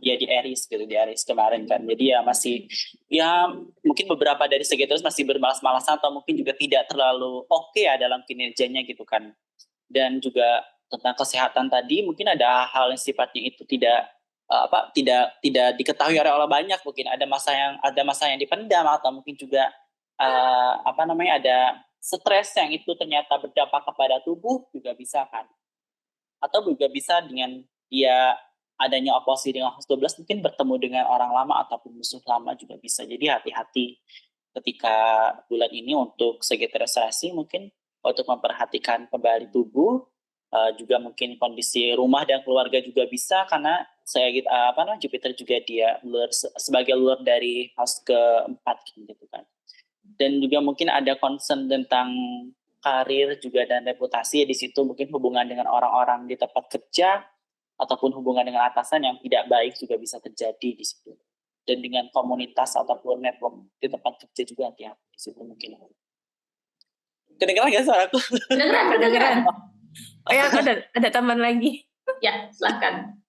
dia di Aries gitu, di Aries kemarin kan. Jadi ya masih, ya mungkin beberapa dari Sagittarius masih bermalas-malasan atau mungkin juga tidak terlalu oke ya dalam kinerjanya gitu kan. Dan juga tentang kesehatan tadi mungkin ada hal yang sifatnya itu tidak tidak diketahui oleh banyak, mungkin ada masa yang dipendam, atau mungkin juga ada stres yang itu ternyata berdampak kepada tubuh juga bisa kan. Atau juga bisa dengan dia adanya oposisi dengan host 12 mungkin bertemu dengan orang lama ataupun musuh lama juga bisa. Jadi hati-hati ketika bulan ini untuk Sagittarius rising mungkin untuk memperhatikan kembali tubuh, juga mungkin kondisi rumah dan keluarga juga bisa, karena Jupiter juga dia sebagai luar dari house keempat gitu kan. Dan juga mungkin ada concern tentang karir juga dan reputasi di situ, mungkin hubungan dengan orang-orang di tempat kerja ataupun hubungan dengan atasan yang tidak baik juga bisa terjadi di situ. Dan dengan komunitas ataupun network di tempat kerja juga hati-hati di situ mungkin. Kedengeran nggak suaraku? Kedengeran. Oh ya, aku ada tambahan lagi. Ya, silakan.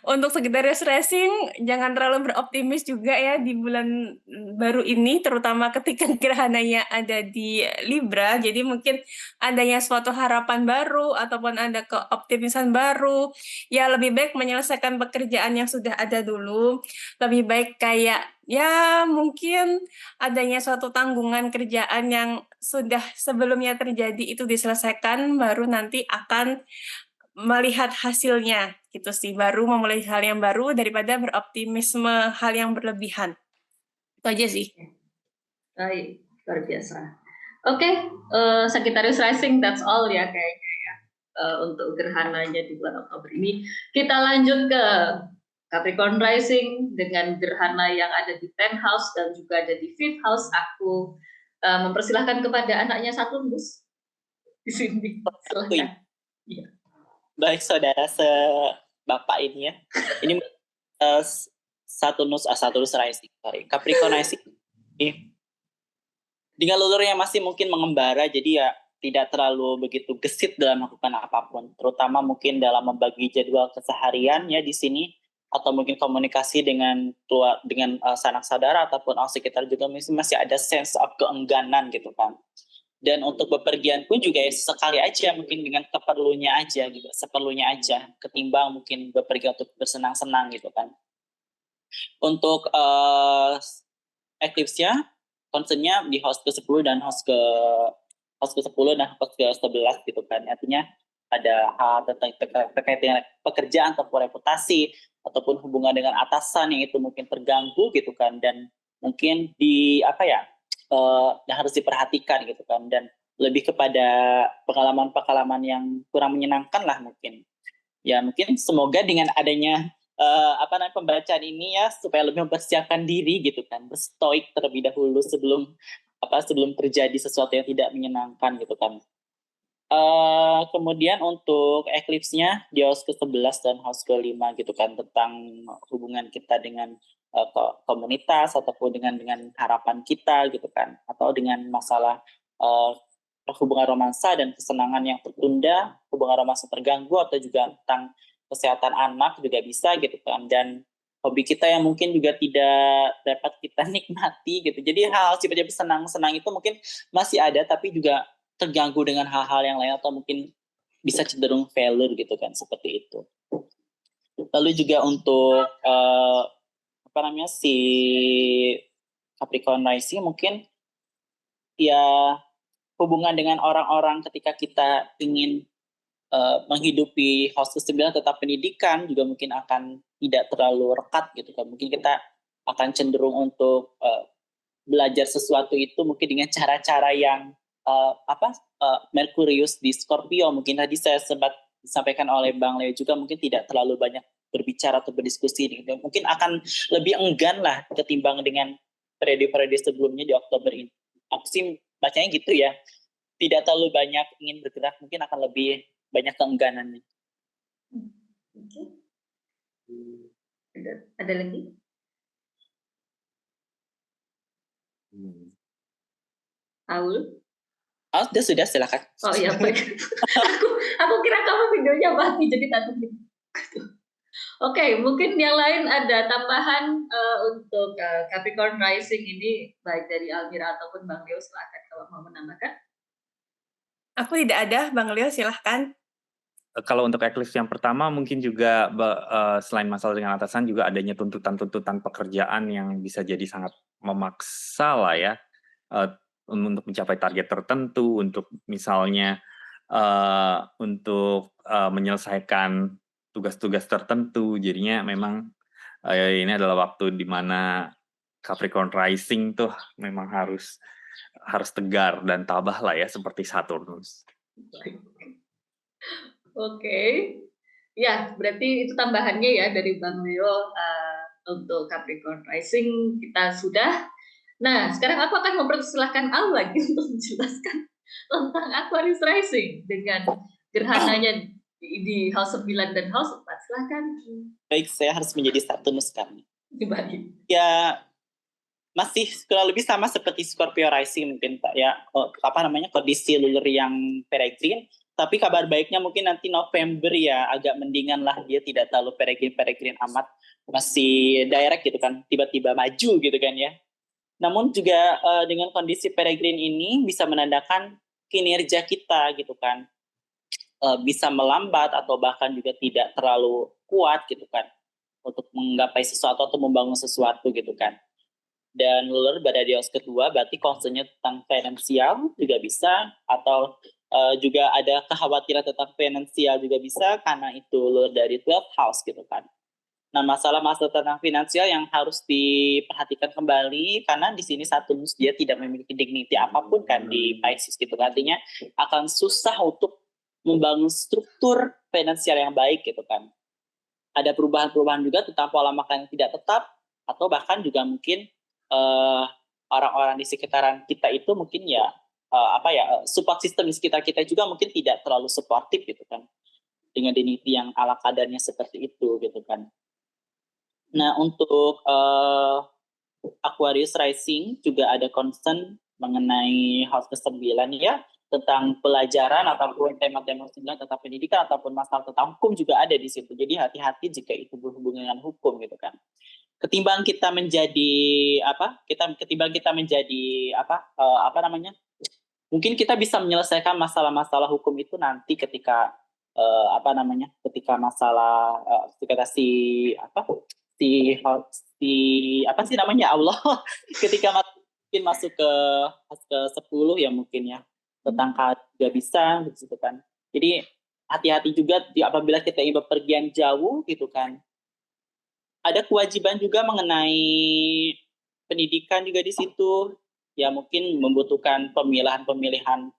Untuk Sagittarius Rising, jangan terlalu beroptimis juga ya di bulan baru ini, terutama ketika gerhananya ada di Libra. Jadi mungkin adanya suatu harapan baru ataupun ada keoptimisan baru. Ya lebih baik menyelesaikan pekerjaan yang sudah ada dulu. Lebih baik kayak ya mungkin adanya suatu tanggungan kerjaan yang sudah sebelumnya terjadi itu diselesaikan, baru nanti akan melihat hasilnya gitu sih, baru memulai hal yang baru daripada beroptimisme hal yang berlebihan. Itu aja sih. Baik, luar biasa. Oke, Sagittarius Rising, that's all ya kayaknya ya untuk gerhananya di bulan Oktober ini. Kita lanjut ke Capricorn Rising dengan gerhana yang ada di 10th house dan juga ada di 5th house. Aku mempersilahkan kepada anaknya Saturnus di sini. Silakan. Ya. Baik saudara sebapak ini ya. Ini Saturnus Rising, Capricorn Rising. Dengan lulurnya masih mungkin mengembara, jadi ya tidak terlalu begitu gesit dalam melakukan apapun, terutama mungkin dalam membagi jadwal keseharian ya di sini, atau mungkin komunikasi dengan sanak saudara ataupun orang sekitar juga masih ada sense of keengganan gitu kan. Dan untuk bepergian pun juga ya sekali aja, mungkin dengan keperlunya aja gitu, seperlunya aja, ketimbang mungkin bepergian untuk bersenang-senang gitu kan. Untuk eclipse-nya, concern-nya di house ke-10 dan house ke-10 dan house ke-11 gitu kan. Artinya ada hal terkait dengan pekerjaan ataupun reputasi ataupun hubungan dengan atasan yang itu mungkin terganggu gitu kan, dan mungkin yang harus diperhatikan gitu kan, dan lebih kepada pengalaman-pengalaman yang kurang menyenangkan lah mungkin. Ya mungkin semoga dengan adanya pembacaan ini ya supaya lebih mempersiapkan diri gitu kan, berstoik terlebih dahulu sebelum terjadi sesuatu yang tidak menyenangkan gitu kan. Kemudian untuk eclipse-nya di house ke-11 dan house ke-5 gitu kan, tentang hubungan kita dengan komunitas ataupun dengan harapan kita gitu kan, atau dengan masalah hubungan romansa dan kesenangan yang tertunda, hubungan romansa terganggu, atau juga tentang kesehatan anak juga bisa gitu kan, dan hobi kita yang mungkin juga tidak dapat kita nikmati gitu. Jadi hal sifatnya senang-senang itu mungkin masih ada, tapi juga terganggu dengan hal-hal yang lain, atau mungkin bisa cenderung failure gitu kan, seperti itu. Lalu juga untuk si Capricorn Rising mungkin ya hubungan dengan orang-orang ketika kita ingin menghidupi house ke-9 tetap pendidikan juga mungkin akan tidak terlalu rekat gitu kan. Mungkin kita akan cenderung untuk belajar sesuatu itu mungkin dengan cara-cara yang Merkurius di Scorpio. Mungkin tadi saya sempat disampaikan oleh Bang Leo juga, mungkin tidak terlalu banyak berbicara atau berdiskusi gitu. Mungkin akan lebih enggan lah ketimbang dengan periode-periode sebelumnya di Oktober ini. Aku sih bacanya gitu ya. Tidak terlalu banyak ingin bergerak, mungkin akan lebih banyak keengganannya. Okay. Ada lagi? Aul? Oh, sudah silakan. Oh iya, baik. aku kira kamu videonya mati jadi takut. Oke, mungkin yang lain ada tambahan untuk Capricorn Rising ini, baik dari Almira ataupun Bang Leo, silakan kalau mau menambahkan. Aku tidak ada, Bang Leo silahkan. Kalau untuk eclipse yang pertama mungkin juga selain masalah dengan atasan juga adanya tuntutan-tuntutan pekerjaan yang bisa jadi sangat memaksa lah ya, untuk mencapai target tertentu, untuk misalnya untuk menyelesaikan tugas-tugas tertentu. Jadinya memang ini adalah waktu di mana Capricorn Rising tuh memang harus tegar dan tabah lah ya, seperti Saturnus. Oke. Ya, berarti itu tambahannya ya dari Bang Leo untuk Capricorn Rising kita sudah. Nah, sekarang aku akan mempersilahkan Al lagi untuk menjelaskan tentang Aquarius Rising dengan gerhananya di House 9 dan House 4. Silakan. Baik, saya harus menjadi Saturnus kami. Dibagi. Ya, masih kurang lebih sama seperti Scorpio rising mungkin Pak ya. Kondisi lunar yang peregrine. Tapi kabar baiknya mungkin nanti November ya agak mendingan lah, dia tidak terlalu peregrine amat, masih direct gitu kan, tiba-tiba maju gitu kan ya. Namun juga dengan kondisi peregrine ini bisa menandakan kinerja kita gitu kan, bisa melambat atau bahkan juga tidak terlalu kuat gitu kan untuk menggapai sesuatu atau membangun sesuatu gitu kan. Dan lunar pada di house kedua berarti concernnya tentang finansial juga bisa, atau juga ada kekhawatiran tentang finansial juga bisa karena itu lunar dari 12th house gitu kan. Nah, masalah-masalah tentang finansial yang harus diperhatikan kembali karena di sini Saturnus dia tidak memiliki dignity apapun kan di Pisces gitu. Artinya akan susah untuk membangun struktur finansial yang baik gitu kan. Ada perubahan-perubahan juga tentang pola makan yang tidak tetap, atau bahkan juga mungkin orang-orang di sekitaran kita itu mungkin ya support system di sekitar kita juga mungkin tidak terlalu supportive gitu kan, dengan dignity yang ala kadarnya seperti itu gitu kan. Nah, untuk Aquarius rising juga ada concern mengenai house ke-9 ya, tentang pelajaran ataupun tema-tema 9 tentang pendidikan ataupun masalah tentang hukum juga ada di situ. Jadi hati-hati jika itu berhubungan dengan hukum gitu kan. Ketimbang kita menjadi mungkin kita bisa menyelesaikan masalah-masalah hukum itu nanti ketika ketika masalah Allah ketika mungkin masuk ke 10 ya mungkin ya, tentang juga bisa gitu kan. Jadi hati-hati juga apabila kita ingin bepergian jauh gitu kan. Ada kewajiban juga mengenai pendidikan juga di situ. Ya mungkin membutuhkan pemilihan-pemilihan,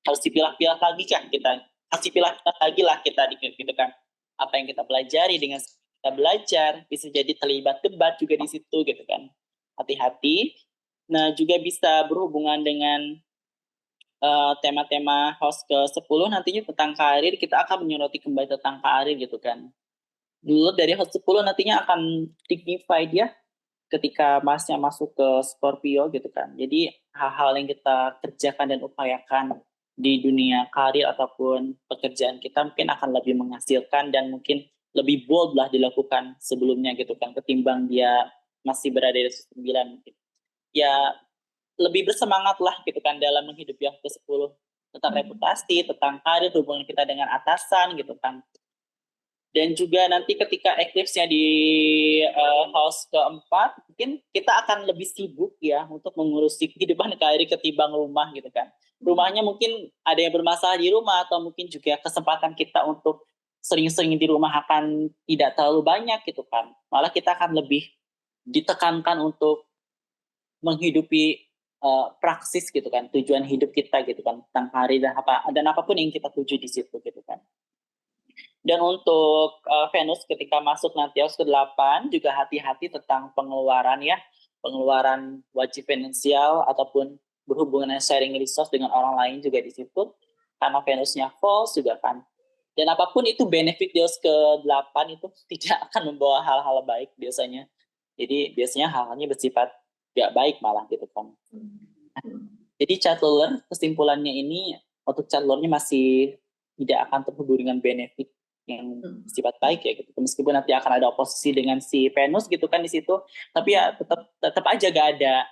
harus dipilah-pilah lagi kan kita. Harus dipilah-pilah lagi lah kita gitu kan. Apa yang kita pelajari dengan kita belajar, bisa jadi terlibat debat juga di situ gitu kan. Hati-hati. Nah, juga bisa berhubungan dengan tema-tema house ke-10 nantinya tentang karir, kita akan menyoroti kembali tentang karir gitu kan. Dulu dari house 10 nantinya akan dignified ya, ketika Masnya masuk ke Scorpio gitu kan. Jadi hal-hal yang kita kerjakan dan upayakan di dunia karir ataupun pekerjaan kita mungkin akan lebih menghasilkan dan mungkin lebih bold lah dilakukan sebelumnya gitu kan, ketimbang dia masih berada di 9 mungkin. Ya lebih bersemangat lah gitu kan dalam menghidupi yang ke-10, tentang reputasi, tentang karir, hubungan kita dengan atasan gitu kan. Dan juga nanti ketika eclipse-nya di house ke-4, mungkin kita akan lebih sibuk ya untuk mengurusi kehidupan karir ketimbang rumah gitu kan. Rumahnya mungkin ada yang bermasalah di rumah, atau mungkin juga kesempatan kita untuk sering-sering di rumah akan tidak terlalu banyak gitu kan. Malah kita akan lebih ditekankan untuk menghidupi praksis gitu kan, tujuan hidup kita gitu kan, tentang karir dan apapun yang kita tuju di situ gitu kan. Dan untuk Venus ketika masuk nanti house ke-8 juga hati-hati tentang pengeluaran ya, pengeluaran wajib finansial ataupun berhubungan dengan sharing resource dengan orang lain juga di situ, karena Venusnya false juga kan. Dan apapun itu benefit di house ke-8 itu tidak akan membawa hal-hal baik biasanya. Jadi biasanya hal-halnya bersifat gak baik malah gitu kan. Jadi chart ruler kesimpulannya ini untuk chart rulernya masih tidak akan terhubung dengan benefit yang bersifat baik ya gitu. Meskipun nanti akan ada oposisi dengan si Venus gitu kan di situ, tapi ya tetap aja gak ada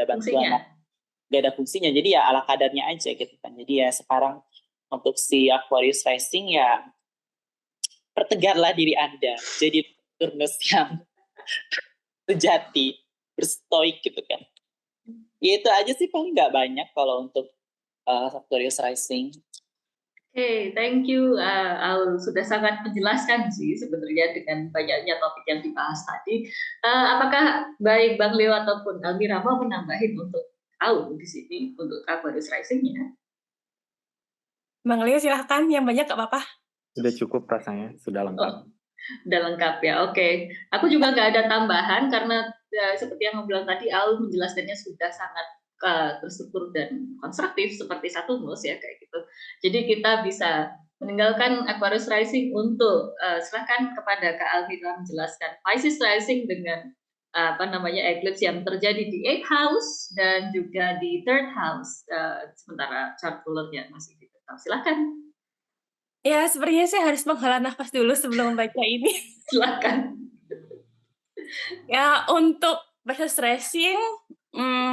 bantuan, gak ada fungsinya. Jadi ya ala kadarnya aja gitu kan. Jadi ya sekarang untuk si Aquarius rising ya pertegarlah diri Anda. Jadi Turnus yang sejati, berstoik gitu kan. Ya itu aja sih, paling nggak banyak kalau untuk Aquarius rising. Oke, thank you. Al sudah sangat menjelaskan sih sebenarnya dengan banyaknya topik yang dibahas tadi. Apakah baik Bang Leo ataupun Almira mau menambahin untuk Al di sini untuk Aquarius rising-nya? Bang Leo silahkan, yang banyak gak apa-apa. Sudah cukup rasanya, sudah lengkap. Udah lengkap ya, oke. Aku juga nggak ada tambahan karena seperti yang aku bilang tadi, Al menjelaskannya sudah sangat terstruktur dan konstruktif seperti Saturnus ya kayak gitu. Jadi kita bisa meninggalkan Aquarius rising untuk silakan kepada Kak Almira menjelaskan Pisces rising dengan eclipse yang terjadi di 8th house dan juga di 3rd house. Sementara chart rulernya masih ditertahu. Silakan. Ya, sepertinya saya harus menghela nafas dulu sebelum membaca ini. Silakan. Ya, untuk proses stressing,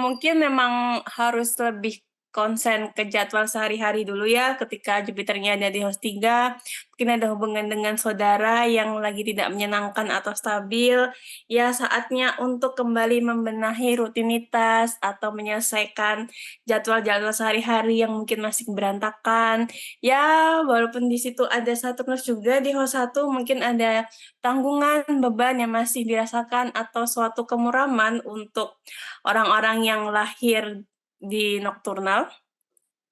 mungkin memang harus lebih konsen ke jadwal sehari-hari dulu ya, ketika Jupiternya ada di house 3, mungkin ada hubungan dengan saudara yang lagi tidak menyenangkan atau stabil, ya saatnya untuk kembali membenahi rutinitas atau menyelesaikan jadwal-jadwal sehari-hari yang mungkin masih berantakan. Ya, walaupun di situ ada Saturnus juga di house 1, mungkin ada tanggungan, beban yang masih dirasakan atau suatu kemuraman untuk orang-orang yang lahir di nokturnal.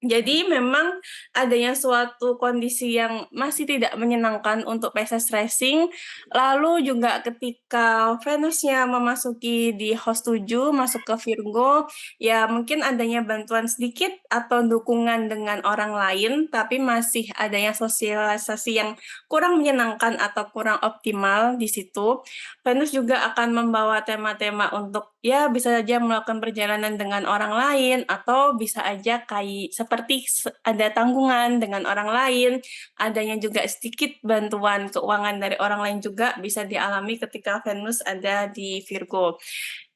Jadi memang adanya suatu kondisi yang masih tidak menyenangkan untuk Pisces Rising. Lalu juga ketika Venusnya memasuki di house 7, masuk ke Virgo, ya mungkin adanya bantuan sedikit atau dukungan dengan orang lain, tapi masih adanya sosialisasi yang kurang menyenangkan atau kurang optimal di situ. Venus juga akan membawa tema-tema untuk ya bisa saja melakukan perjalanan dengan orang lain atau bisa aja kayak seperti ada tanggungan dengan orang lain, adanya juga sedikit bantuan keuangan dari orang lain juga bisa dialami ketika Venus ada di Virgo.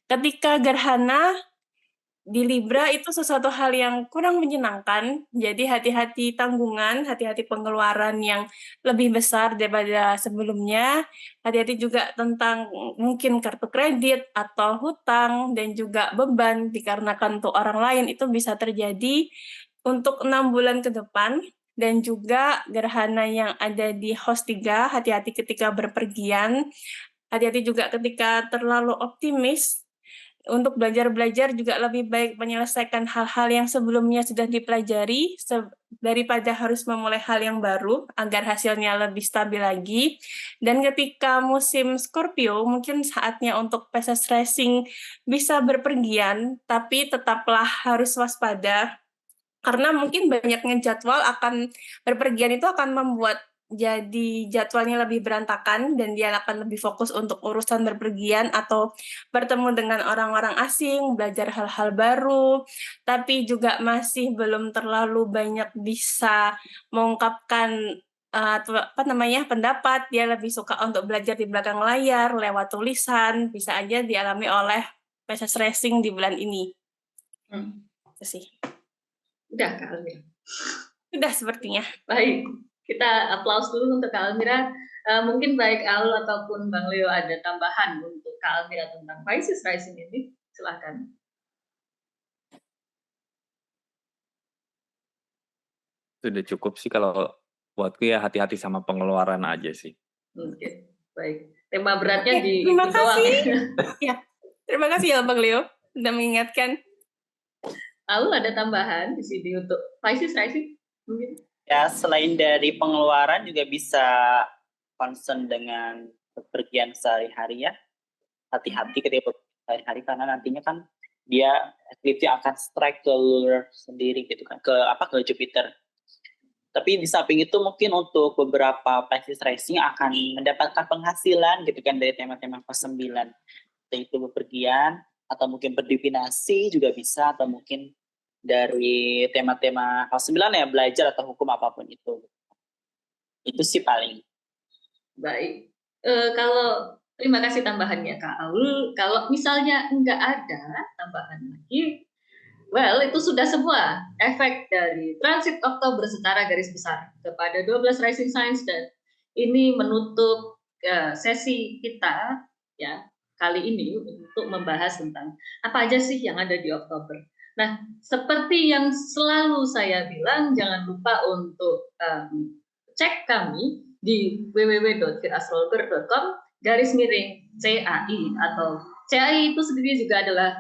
Ketika gerhana di Libra itu sesuatu hal yang kurang menyenangkan, jadi hati-hati tanggungan, hati-hati pengeluaran yang lebih besar daripada sebelumnya, hati-hati juga tentang mungkin kartu kredit atau hutang, dan juga beban dikarenakan untuk orang lain itu bisa terjadi untuk 6 bulan ke depan. Dan juga gerhana yang ada di house 3, hati-hati ketika berpergian, hati-hati juga ketika terlalu optimis. Untuk belajar-belajar juga lebih baik menyelesaikan hal-hal yang sebelumnya sudah dipelajari daripada harus memulai hal yang baru agar hasilnya lebih stabil lagi. Dan ketika musim Scorpio, mungkin saatnya untuk Pisces Rising bisa berpergian, tapi tetaplah harus waspada karena mungkin banyaknya jadwal akan berpergian itu akan membuat jadi jadwalnya lebih berantakan dan dia akan lebih fokus untuk urusan berpergian atau bertemu dengan orang-orang asing, belajar hal-hal baru, tapi juga masih belum terlalu banyak bisa mengungkapkan pendapat. Dia lebih suka untuk belajar di belakang layar lewat tulisan, bisa aja dialami oleh Pisces Rising di bulan ini. Itu sih. Udah Kak Almira. Sudah sepertinya. Baik, kita aplaus dulu untuk Kak Almira. Mungkin baik Aul ataupun Bang Leo ada tambahan untuk Kak Almira tentang Pisces Rising ini. Silahkan. Sudah cukup sih kalau buatku ya hati-hati sama pengeluaran aja sih. Oke, baik. Tema beratnya di terima itu doang kasih. ya. Terima kasih ya Bang Leo sudah mengingatkan. Aul ada tambahan di sini untuk Pisces Rising mungkin? Ya, selain dari pengeluaran juga bisa concern dengan bepergian sehari-hari ya. Hati-hati ketika sehari-hari karena nantinya kan dia eclipse akan strike ke lunar sendiri gitu kan, ke Jupiter. Tapi di samping itu mungkin untuk beberapa Pisces Rising akan mendapatkan penghasilan gitu kan dari tema-tema house 9. Yaitu bepergian atau mungkin berdivinasi juga bisa, atau mungkin dari tema-tema house 9 ya, belajar atau hukum apapun itu. Itu sih paling. Baik. Kalau terima kasih tambahannya Kak Aul. Kalau misalnya nggak ada tambahan lagi, well itu sudah semua efek dari transit Oktober secara garis besar kepada 12 rising signs, dan ini menutup sesi kita ya kali ini untuk membahas tentang apa aja sih yang ada di Oktober. Nah, seperti yang selalu saya bilang, jangan lupa untuk cek kami di www.firastrologer.com/CAI, atau CAI itu sendiri juga adalah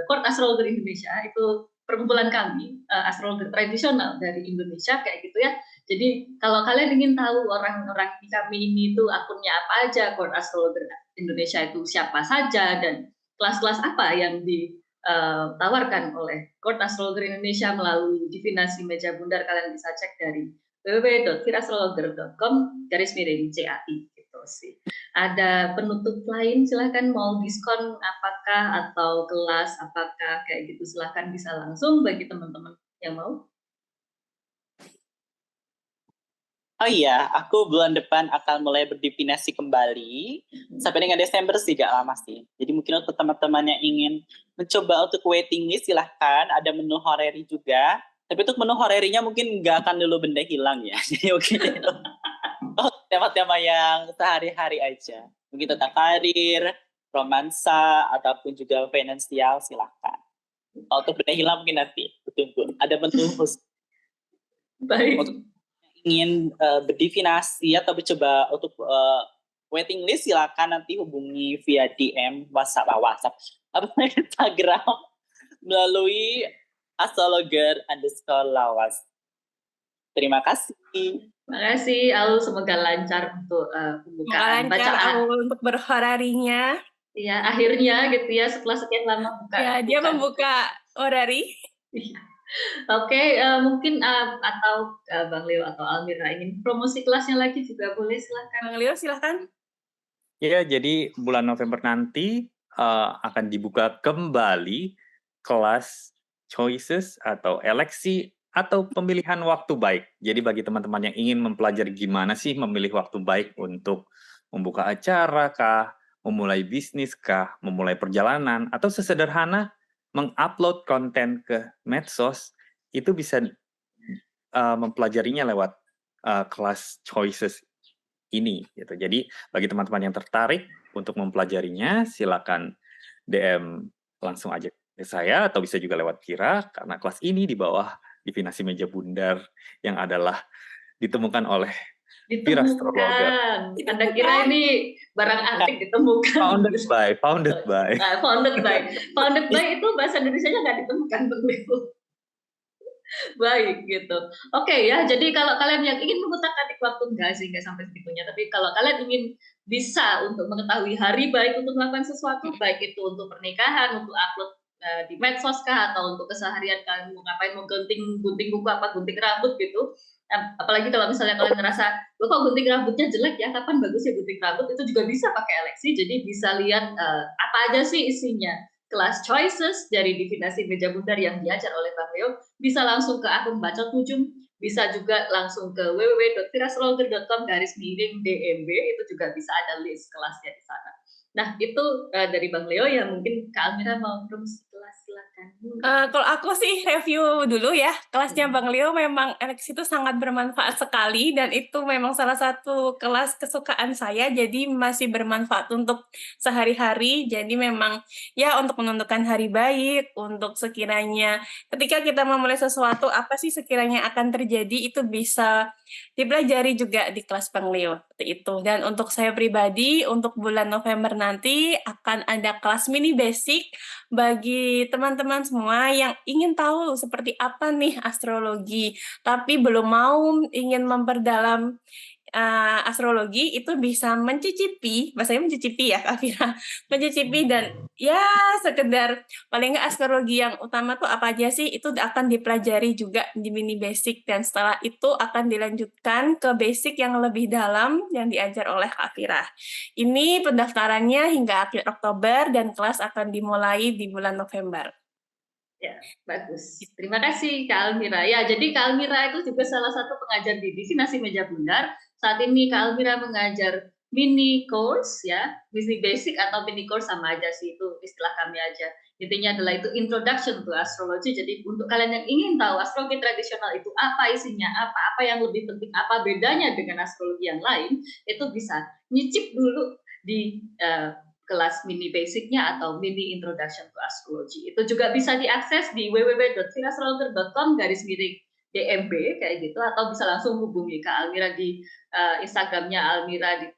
Court Astrologer Indonesia, itu perkumpulan kami astrologer tradisional dari Indonesia kayak gitu ya. Jadi kalau kalian ingin tahu orang-orang di kami ini tuh akunnya apa aja, Court Astrologer Indonesia itu siapa saja, dan kelas-kelas apa yang ditawarkan oleh Court Astrologer Indonesia melalui divinasi meja bundar, kalian bisa cek dari www.firastrologer.com/CAI gitu. Rosi. Ada penutup lain, silahkan mau diskon apakah atau kelas apakah kayak gitu, silahkan bisa langsung bagi teman-teman yang mau. Oh iya, aku bulan depan akan mulai berdefinisi kembali. Sampai dengan Desember sih, gak lama sih. Jadi mungkin untuk teman-teman yang ingin mencoba untuk waiting list, silahkan. Ada menu horary juga. Tapi untuk menu horary-nya mungkin nggak akan dulu benda hilang ya. Jadi mungkin itu tema-tema yang sehari-hari aja. Mungkin tentang karir, romansa, ataupun juga finansial, silahkan. Kalau untuk benda hilang mungkin nanti. Tunggu. Ada menu khusus. Baik. Untuk ingin berdefinasi atau mencoba untuk waiting list, silakan nanti hubungi via DM WhatsApp Instagram melalui astrologer_lawas. Terima kasih. Terima kasih Aul, semoga lancar untuk pembukaan bacaan. Aul untuk berhorarinya. Iya, akhirnya gitu ya setelah sekian lama buka. Ya, dia membuka horari. Oke, mungkin atau Bang Leo atau Almira ingin promosi kelasnya lagi juga boleh, silakan. Bang Leo silahkan. Ya, jadi bulan November nanti akan dibuka kembali kelas choices atau eleksi atau pemilihan waktu baik. Jadi bagi teman-teman yang ingin mempelajari gimana sih memilih waktu baik untuk membuka acara kah, memulai bisnis kah, memulai perjalanan, atau sesederhana mengupload konten ke medsos, itu bisa mempelajarinya lewat kelas choices ini. Gitu. Jadi bagi teman-teman yang tertarik untuk mempelajarinya, silakan DM langsung aja ke saya, atau bisa juga lewat Kira, karena kelas ini di bawah Divinasi Meja Bundar yang adalah ditemukan oleh Kira Astrologer. Anda kira ini barang antik ditemukan? Founded by. Founded by itu bahasa Indonesianya nggak ditemukan, begitu. Baik gitu. Oke ya, jadi kalau kalian yang ingin mengutak-atik waktu enggak sih, enggak sampai segitunya. Tapi kalau kalian ingin bisa untuk mengetahui hari baik untuk melakukan sesuatu, baik itu untuk pernikahan, untuk upload di medsos kah, atau untuk keseharian kalian mau ngapain, mau gunting buku apa, gunting rambut gitu. Apalagi kalau misalnya kalian ngerasa, lo kok gunting rambutnya jelek ya, kapan bagus ya gunting rambut, itu juga bisa pakai eleksi. Jadi bisa lihat apa aja sih isinya kelas choices dari Divinasi Meja Bundar yang diajar oleh Bang Leo, bisa langsung ke akun Bacot Nujum, bisa juga langsung ke www.firaastrologer.com/DMB, itu juga bisa ada list kelasnya di sana. Nah, itu dari Bang Leo, yang mungkin Kak Almira mau promosi kelas, silakan. Kalau aku sih review dulu ya, kelasnya Bang Leo memang eleksi itu sangat bermanfaat sekali, dan itu memang salah satu kelas kesukaan saya, jadi masih bermanfaat untuk sehari-hari. Jadi memang ya untuk menentukan hari baik, untuk sekiranya ketika kita memulai sesuatu, apa sih sekiranya akan terjadi, itu bisa dipelajari juga di kelas Bang Leo, seperti itu. Dan untuk saya pribadi, untuk bulan November nanti akan ada kelas mini basic bagi teman-teman semua yang ingin tahu seperti apa nih astrologi, tapi belum mau ingin memperdalam astrologi, itu bisa mencicipi, bahasanya mencicipi ya Kak Fira, mencicipi dan ya sekedar paling nggak astrologi yang utama tuh apa aja sih, itu akan dipelajari juga di mini basic, dan setelah itu akan dilanjutkan ke basic yang lebih dalam yang diajar oleh Kak Fira. Ini pendaftarannya hingga akhir Oktober dan kelas akan dimulai di bulan November. Ya, bagus. Terima kasih Kak Almira. Ya, jadi Kak Almira itu juga salah satu pengajar di Divinasi Meja Bundar. Saat ini Kak Almira mengajar mini course ya, mini basic atau mini course sama aja sih, itu istilah kami aja. Intinya adalah itu introduction to astrology. Jadi untuk kalian yang ingin tahu astrologi tradisional itu apa isinya, apa yang lebih penting, apa bedanya dengan astrologi yang lain, itu bisa nyicip dulu di kelas mini basicnya atau mini introduction to astrology. Itu juga bisa diakses di www.firaastrologer.com/DMB kayak gitu, atau bisa langsung hubungi Kak Almira di Instagramnya Almira di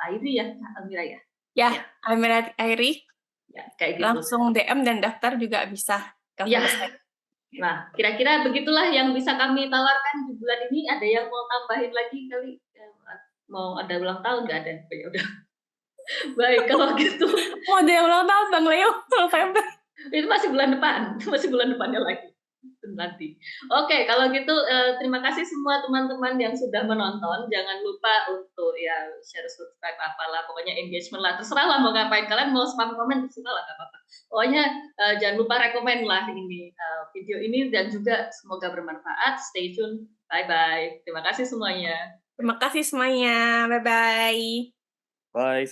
Airi ya, Kak Almira ya. Ya, Almira Airi. Ya, kayak gitu. Langsung DM dan daftar juga bisa. Ya. Nah, kira-kira begitulah yang bisa kami tawarkan di bulan ini. Ada yang mau tambahin lagi kali? Mau ada ulang tahun nggak ada? Ya udah. Baik, kalau gitu. Mau ada yang ulang tahun Bang Leo November. Itu masih bulan depan, masih bulan depannya lagi. nanti. Oke, kalau gitu terima kasih semua teman-teman yang sudah menonton. Jangan lupa untuk ya share, subscribe, apalah, pokoknya engagement lah. Terserah lah mau ngapain. Kalian mau spam komen terserah lah, nggak apa-apa. Pokoknya jangan lupa rekomen lah ini video ini dan juga semoga bermanfaat. Stay tune. Bye bye. Terima kasih semuanya. Terima kasih semuanya. Bye-bye. Bye.